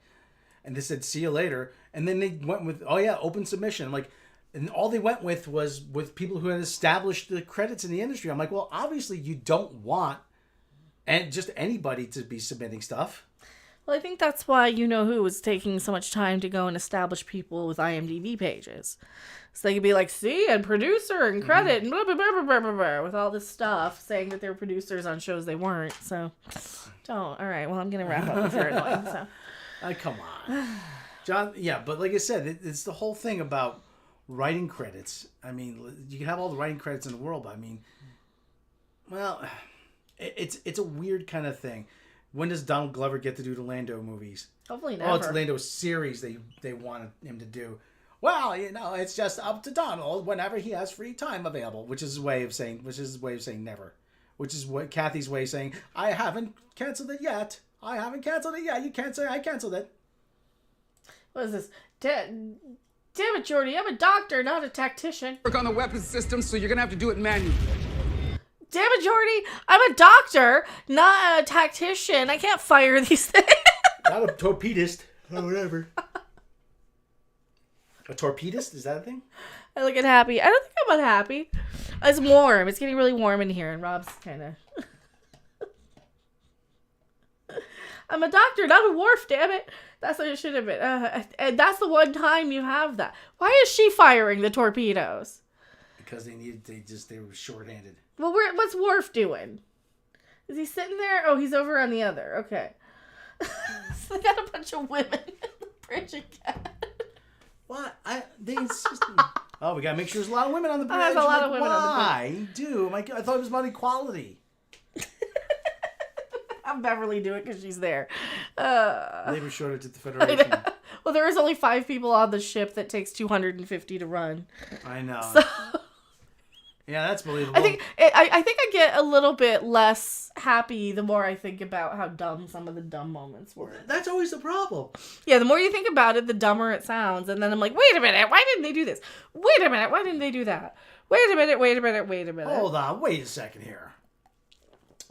and they said "see you later," and then they went with open submission. I'm like, and all they went with was with people who had established the credits in the industry. I'm like, well, obviously you don't want and just anybody to be submitting stuff. Well, I think that's why who was taking so much time to go and establish people with IMDb pages. So they could be like, see, and producer and credit and blah, blah, blah, blah, blah, blah, with all this stuff saying that they were producers on shows they weren't. So, don't. All right, well, I'm going to wrap up because you're annoying. So. Come on. John, yeah, but like I said, it's the whole thing about writing credits. I mean, you can have all the writing credits in the world, but I mean, well, it's a weird kind of thing. When does Donald Glover get to do the Lando movies? Hopefully never. Oh, it's Lando's series they wanted him to do. Well, it's just up to Donald whenever he has free time available, which is his way of saying never. Which is what Kathy's way of saying, I haven't canceled it yet. I haven't canceled it yet. You can't say I canceled it. What is this? Damn it, Jordy, I'm a doctor, not a tactician. Work on the weapons system, so you're gonna have to do it manually. Damn it, Jordy, I'm a doctor, not a tactician. I can't fire these things. Not a torpedist. Or whatever. A torpedist? Is that a thing? I look at Happy. I don't think I'm unhappy. It's warm. It's getting really warm in here, and Rob's kind of... I'm a doctor, not a wharf, damn it. That's what it should have been. And that's the one time you have that. Why is she firing the torpedoes? Because they were shorthanded. Well, what's Worf doing? Is he sitting there? Oh, he's over on the other. Okay. So they got a bunch of women in the bridge again. What? Oh, we gotta make sure there's a lot of women on the bridge. There's a lot of women on the Why? bridge. Dude, I thought it was about equality. I'm Beverly doing it because she's there. Labor shortage at the Federation. Well, there is only 5 people on the ship that takes 250 to run. I know. So... Yeah, that's believable. I think I get a little bit less happy the more I think about how dumb some of the dumb moments were. That's always the problem. Yeah, the more you think about it, the dumber it sounds. And then I'm like, wait a minute, why didn't they do this? Wait a minute, why didn't they do that? Wait a minute. Hold on, wait a second here.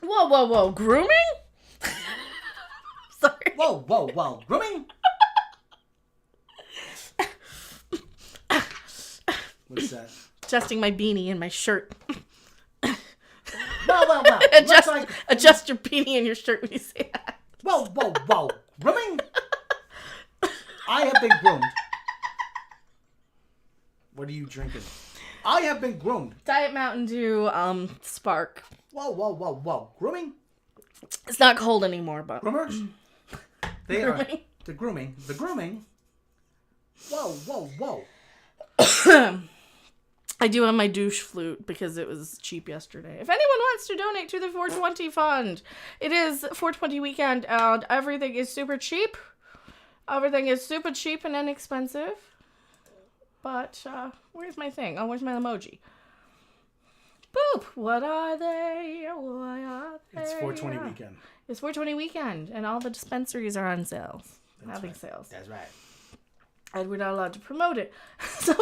Whoa, grooming? Sorry. Whoa, grooming? What's that? Adjusting my beanie and my shirt. Well. Adjust your beanie and your shirt when you say that. Whoa. Grooming? I have been groomed. What are you drinking? I have been groomed. Diet Mountain Dew, Spark. Whoa. Grooming? It's not cold anymore, but... Groomers? They are. The grooming. Whoa. I do have my douche flute because it was cheap yesterday. If anyone wants to donate to the 420 fund, it is 420 weekend and everything is super cheap. Everything is super cheap and inexpensive. But, where's my thing? Oh, where's my emoji? Boop! What are they? Why are they? It's 420 weekend. It's 420 weekend, and all the dispensaries are on sales. That's having right. sales. That's right. And we're not allowed to promote it. So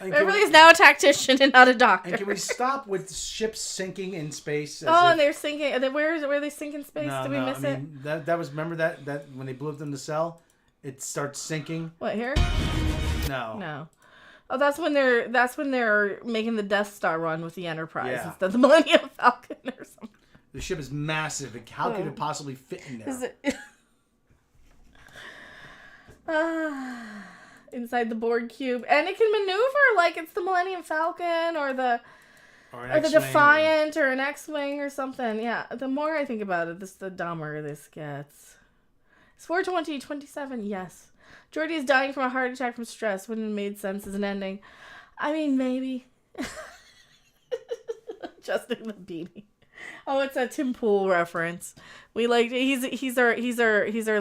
Beverly is now a tactician and not a doctor. And can we stop with ships sinking in space? And they're sinking. And then where are they sinking in space? Did we miss it? That was, remember that when they blew up in the cell, it starts sinking. What, here? No. Oh, that's when they're making the Death Star run with the Enterprise Yeah. instead of the Millennium Falcon or something. The ship is massive. How could it possibly fit in there? Inside the Borg cube, and it can maneuver like it's the Millennium Falcon or the Defiant or an X-wing or something. Yeah, the more I think about it, the dumber this gets. It's 420-27. Yes, Geordi is dying from a heart attack from stress. Wouldn't have made sense as an ending. I mean, maybe. Justin the Beanie. Oh, it's a Tim Pool reference. We like he's our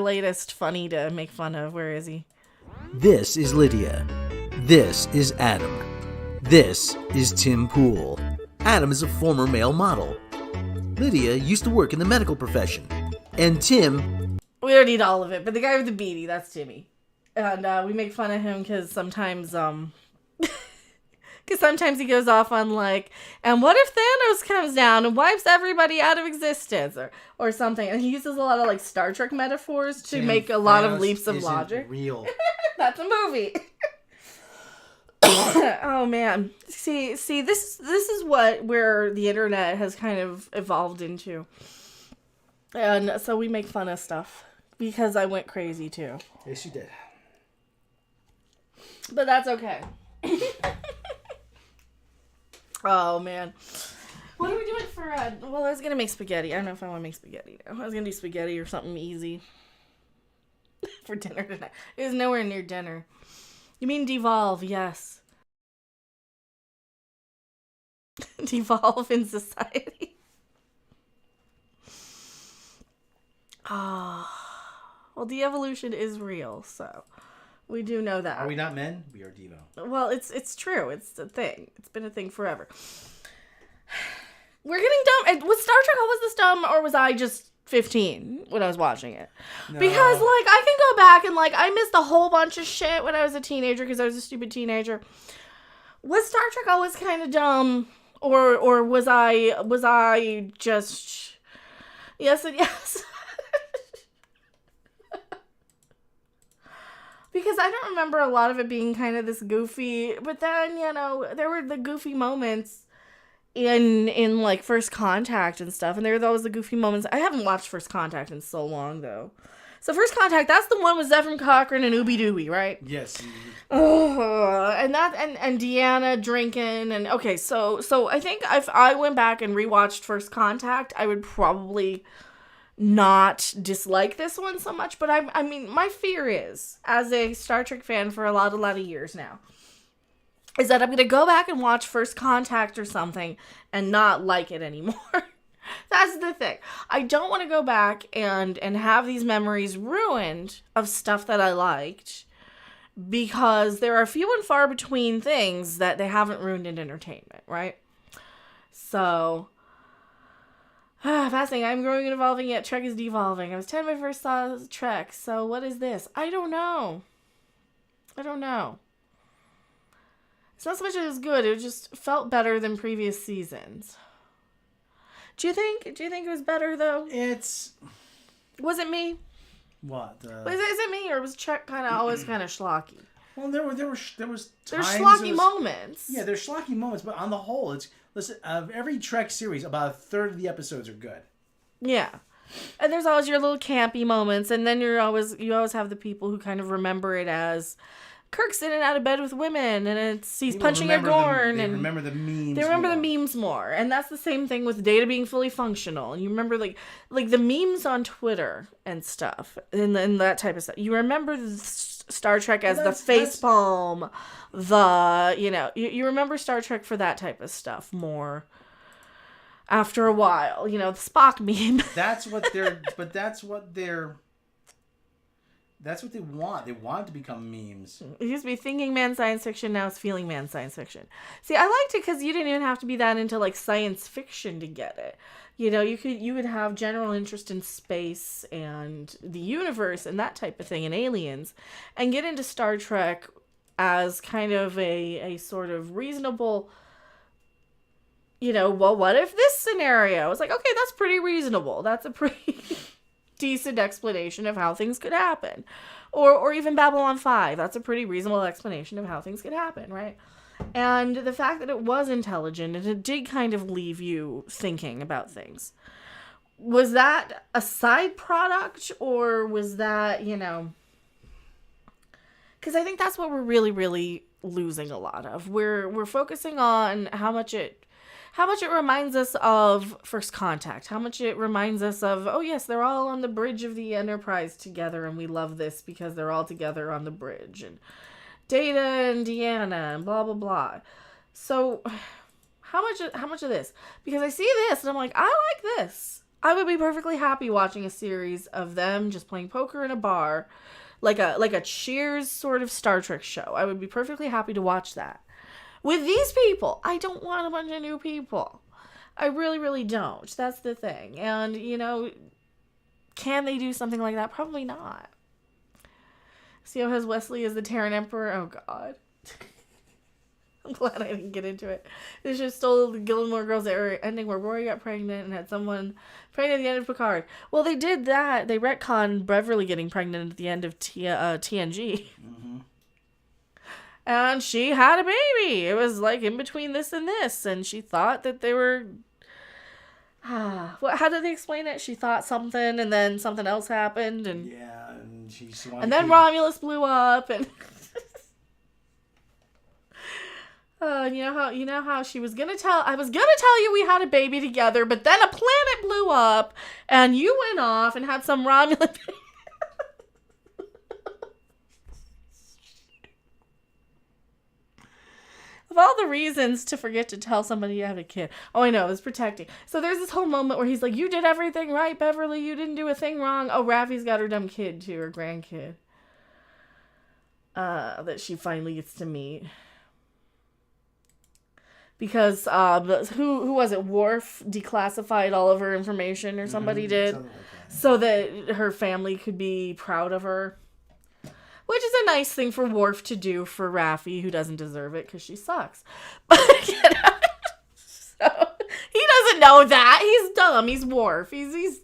latest funny to make fun of. Where is he? This is Lydia. This is Adam. This is Tim Pool. Adam is a former male model. Lydia used to work in the medical profession. And Tim... We don't need all of it, but the guy with the beanie, that's Timmy. And we make fun of him because sometimes he goes off on like, and what if Thanos comes down and wipes everybody out of existence or something? And he uses a lot of like Star Trek metaphors to make a lot of leaps of logic. Real. That's a movie. Oh man. See, this is where the internet has kind of evolved into. And so we make fun of stuff because I went crazy too. Yes, you did. But that's okay. Oh man. What are we doing for well, I was gonna make spaghetti. I don't know if I want to make spaghetti now. I was gonna do spaghetti or something easy for dinner tonight. It was nowhere near dinner. You mean devolve? Yes. Devolve in society. Ah. Well, de-evolution is real, so we do know that. Are we not men? We are Devo. Well, it's true. It's a thing. It's been a thing forever. We're getting dumb. Was Star Trek always this dumb, or was I just 15 when I was watching it? No. Because, like, I can go back and, like, I missed a whole bunch of shit when I was a teenager because I was a stupid teenager. Was Star Trek always kind of dumb, or was I just... Yes and yes. Because I don't remember a lot of it being kind of this goofy, but then, you know, there were the goofy moments in like First Contact and stuff, and there were always the goofy moments. I haven't watched First Contact in so long, though. So First Contact, that's the one with Zephyr Cochrane and Ooby Dooby, right? Yes. And Deanna drinking, and okay, so I think if I went back and rewatched First Contact, I would probably not dislike this one so much, but I mean, my fear is, as a Star Trek fan for a lot of years now, is that I'm going to go back and watch First Contact or something and not like it anymore. That's the thing. I don't want to go back and have these memories ruined of stuff that I liked, because there are few and far between things that they haven't ruined in entertainment, right? So... fascinating. I'm growing and evolving, yet Trek is devolving. I was 10 when I first saw Trek, so what is this? I don't know. It's not so much it was good, it just felt better than previous seasons. Do you think it was better, though? Was it me? What? Is it me, or was Trek always kind of schlocky? Well, there was times there's schlocky moments. Yeah, there's schlocky moments, but on the whole, listen, of every Trek series, about a third of the episodes are good. Yeah. And there's always your little campy moments, and then you always have the people who kind of remember it as Kirk's in and out of bed with women, and he's punching a Gorn. They remember the memes. They remember the memes more, and that's the same thing with Data being fully functional. And you remember like the memes on Twitter and stuff, and that type of stuff. You remember Star Trek as the facepalm, you remember Star Trek for that type of stuff more. After a while, the Spock meme. That's what they want. They want it to become memes. It used to be thinking man science fiction, now it's feeling man science fiction. See, I liked it because you didn't even have to be that into like science fiction to get it. You would have general interest in space and the universe and that type of thing and aliens, and get into Star Trek as kind of a sort of reasonable, well, what if this scenario? It's like, okay, that's pretty reasonable. That's a pretty decent explanation of how things could happen. Or even Babylon 5. That's a pretty reasonable explanation of how things could happen, right? And the fact that it was intelligent and it did kind of leave you thinking about things. Was that a side product, or was that, because I think that's what we're really, really losing a lot of. We're focusing on how much it reminds us of First Contact, how much it reminds us of, oh yes, they're all on the bridge of the Enterprise together and we love this because they're all together on the bridge, and Data and Deanna and blah blah blah. So how much of this? Because I see this and I'm like, I like this. I would be perfectly happy watching a series of them just playing poker in a bar, like a Cheers sort of Star Trek show. I would be perfectly happy to watch that. With these people, I don't want a bunch of new people. I really, really don't. That's the thing. And, can they do something like that? Probably not. CO has Wesley as the Terran Emperor. Oh, God. I'm glad I didn't get into it. This just stole the Gilmore Girls ending where Rory got pregnant and had someone pregnant at the end of Picard. Well, they did that. They retconned Beverly getting pregnant at the end of TNG. Mm-hmm. And she had a baby. It was like in between this and this. And she thought that they were... how did they explain it? She thought something and then something else happened. And yeah, and she and then Romulus blew up. And you know how she was gonna tell... I was gonna tell you we had a baby together, but then a planet blew up and you went off and had some Romulan baby. Of all the reasons to forget to tell somebody you have a kid. Oh, I know, it was protecting. So there's this whole moment where he's like, you did everything right, Beverly. You didn't do a thing wrong. Oh, Raffi's got her dumb kid, too, her grandkid. That she finally gets to meet. Because, who was it? Worf declassified all of her information, or somebody did. Like that. So that her family could be proud of her. Which is a nice thing for Worf to do for Raffi, who doesn't deserve it because she sucks. But, so, he doesn't know that. He's dumb. He's Worf. He's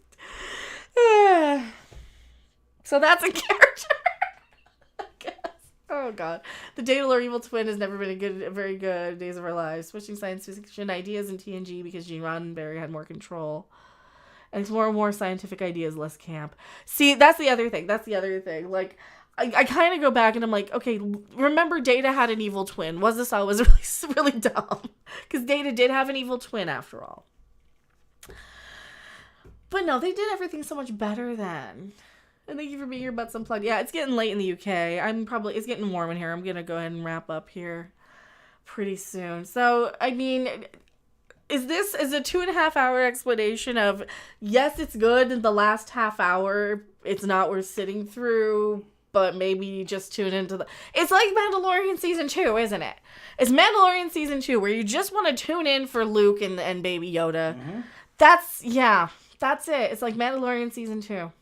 So that's a character, I guess. Oh, God. The Daedalus evil twin has never been a very good Days of Our Lives. Switching science fiction ideas in TNG because Gene Roddenberry had more control. And it's more and more scientific ideas, less camp. See, that's the other thing. Like... I kind of go back and I'm like, okay, remember Data had an evil twin. Was this always really, really dumb? Because Data did have an evil twin after all. But no, they did everything so much better then. And thank you for being here, Butts Unplugged. Yeah, it's getting late in the UK. It's getting warm in here. I'm going to go ahead and wrap up here pretty soon. So, I mean, is a 2.5 hour explanation of, yes, it's good. In the last half hour, it's not worth sitting through. But maybe just tune into it's like Mandalorian Season 2, isn't it? It's Mandalorian Season 2 where you just want to tune in for Luke and Baby Yoda. Mm-hmm. That's it. It's like Mandalorian Season 2. Are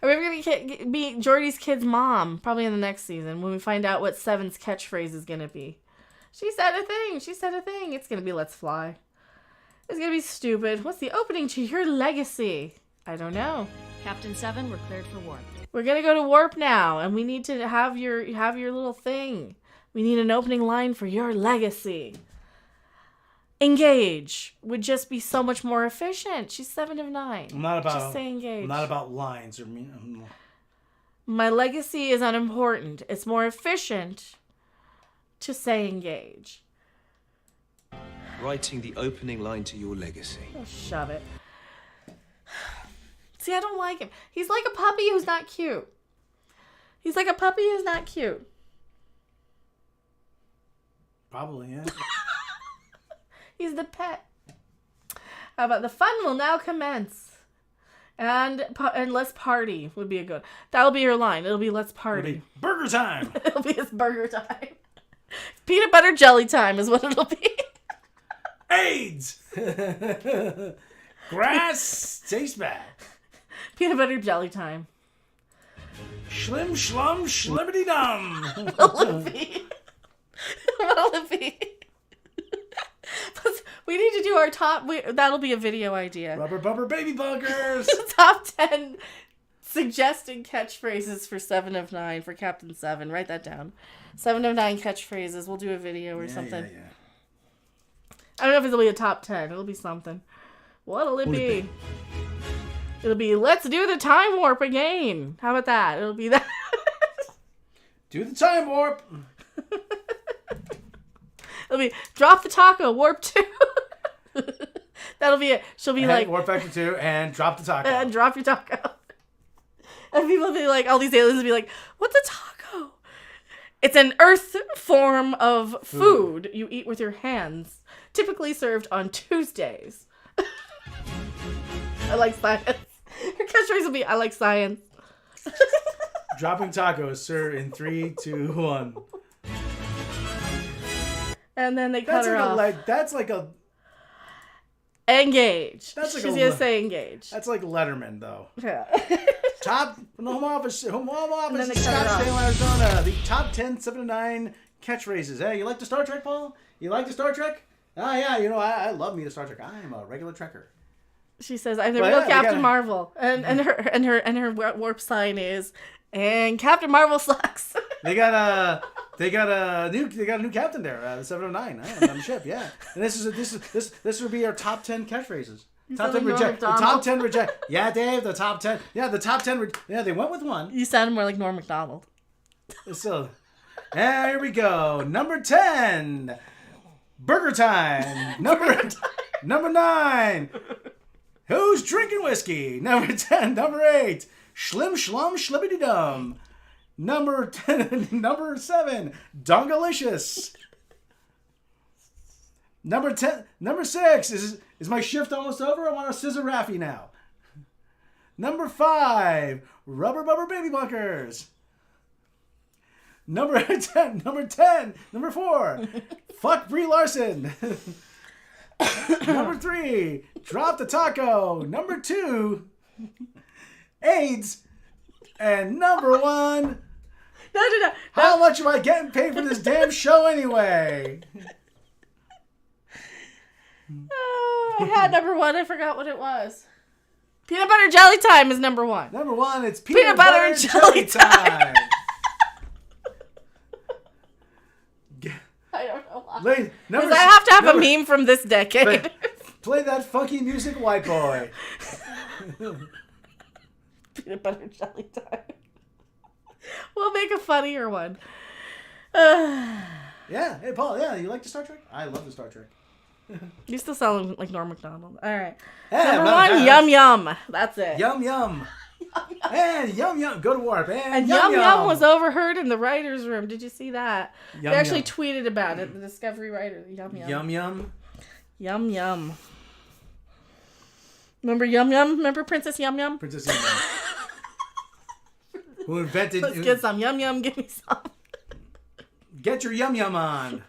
we ever going to be Geordi's kid's mom? Probably in the next season when we find out what Seven's catchphrase is going to be. She said a thing. It's going to be let's fly. It's going to be stupid. What's the opening to your legacy? I don't know. Captain 7, we're cleared for warp. We're going to go to warp now, and we need to have your little thing. We need an opening line for your legacy. Engage would just be so much more efficient. She's 7 of 9. Just say engage. I'm not about lines or My legacy is unimportant. It's more efficient to say engage. Writing the opening line to your legacy. Oh, shove it. See, I don't like him. He's like a puppy who's not cute. He's like a puppy who's not cute. Probably, yeah. He's the pet. How about the fun will now commence? And let's party would be a good. That'll be your line. It'll be let's party. It'll be burger time. It'll be his burger time. Peanut butter jelly time is what it'll be. AIDS. Grass tastes bad. Peanut butter jelly time. Schlim shlum schlimmity dum. What'll it be? What'll it be? We need to do our top. That'll be a video idea. Rubber bumper baby bunkers. Top 10 suggested catchphrases for 7 of 9 for Captain 7. Write that down. 7 of 9 catchphrases. We'll do a video or something. Yeah. I don't know if it'll be a top 10. It'll be something. What'll it be? It'll be let's do the time warp again. How about that? It'll be that. Do the time warp. It'll be drop the taco, warp 2. That'll be it. She'll be like warp factor 2 and drop the taco. And drop your taco. And people will be like, all these aliens will be like, what's a taco? It's an earth form of food you eat with your hands, typically served on Tuesdays. I like science. Your catchphrase will be, I like science. Dropping tacos, sir, in 3, 2, 1. And then they cut her off. That's like a... Engage. That's like She's going to say engage. That's like Letterman, though. Yeah. Top from the home office in they Scottsdale, Arizona. The top 10 7 to 9 catchphrases. Hey, you like the Star Trek, Paul? You like the Star Trek? Ah, yeah. You know, I love me the Star Trek. I am a regular Trekker. She says, "I'm the real Captain Marvel," and her warp sign is, and Captain Marvel sucks. They got a new captain there. The 709 on the ship. Yeah, and this would be our top 10 catchphrases. Top 10 reject. The top 10 reject. Yeah, Dave. The top 10. Yeah, the top 10. Yeah, they went with one. You sounded more like Norm Macdonald. So, here we go. Number 10. Burger time. Number 9. Who's drinking whiskey? Number 10. Number 8. Schlim shlum schlibbity dum. Number 10. Number 7. Dongalicious. Number 10. Number 6. Is my shift almost over? I want a scissor Raffy now. Number 5. Rubber bubber baby bunkers. Number 10. Number 4. Fuck Brie Larson. Number 3. Drop the taco. Number 2. AIDS. And number 1. No. How much am I getting paid for this damn show anyway? Oh, I had number 1. I forgot what it was. Peanut butter jelly time is number 1. Number 1, it's peanut butter and jelly time. I don't know why. Because I have to have a meme from this decade. Play that funky music, white boy. Peanut butter jelly time. We'll make a funnier one. Yeah. Hey, Paul. Yeah, you like the Star Trek? I love the Star Trek. You still sound like Norm Macdonald. All right. Hey, number 1, yum yum. That's it. Yum yum. And yum yum. Go to warp. And yum yum was overheard in the writers' room. Did you see that? Yum, they actually tweeted about it. The Discovery writer. Yum yum. Yum yum. Yum yum. Remember Yum Yum? Remember Princess Yum Yum? Princess Yum Yum. Who invented... Let's get some Yum Yum. Give me some. Get your Yum Yum on.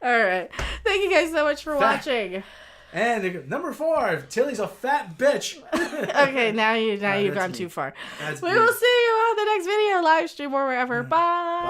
All right. Thank you guys so much for watching. And number 4, Tilly's a fat bitch. Okay, now you've gone too far. We will see you on the next video, live stream or wherever. Bye.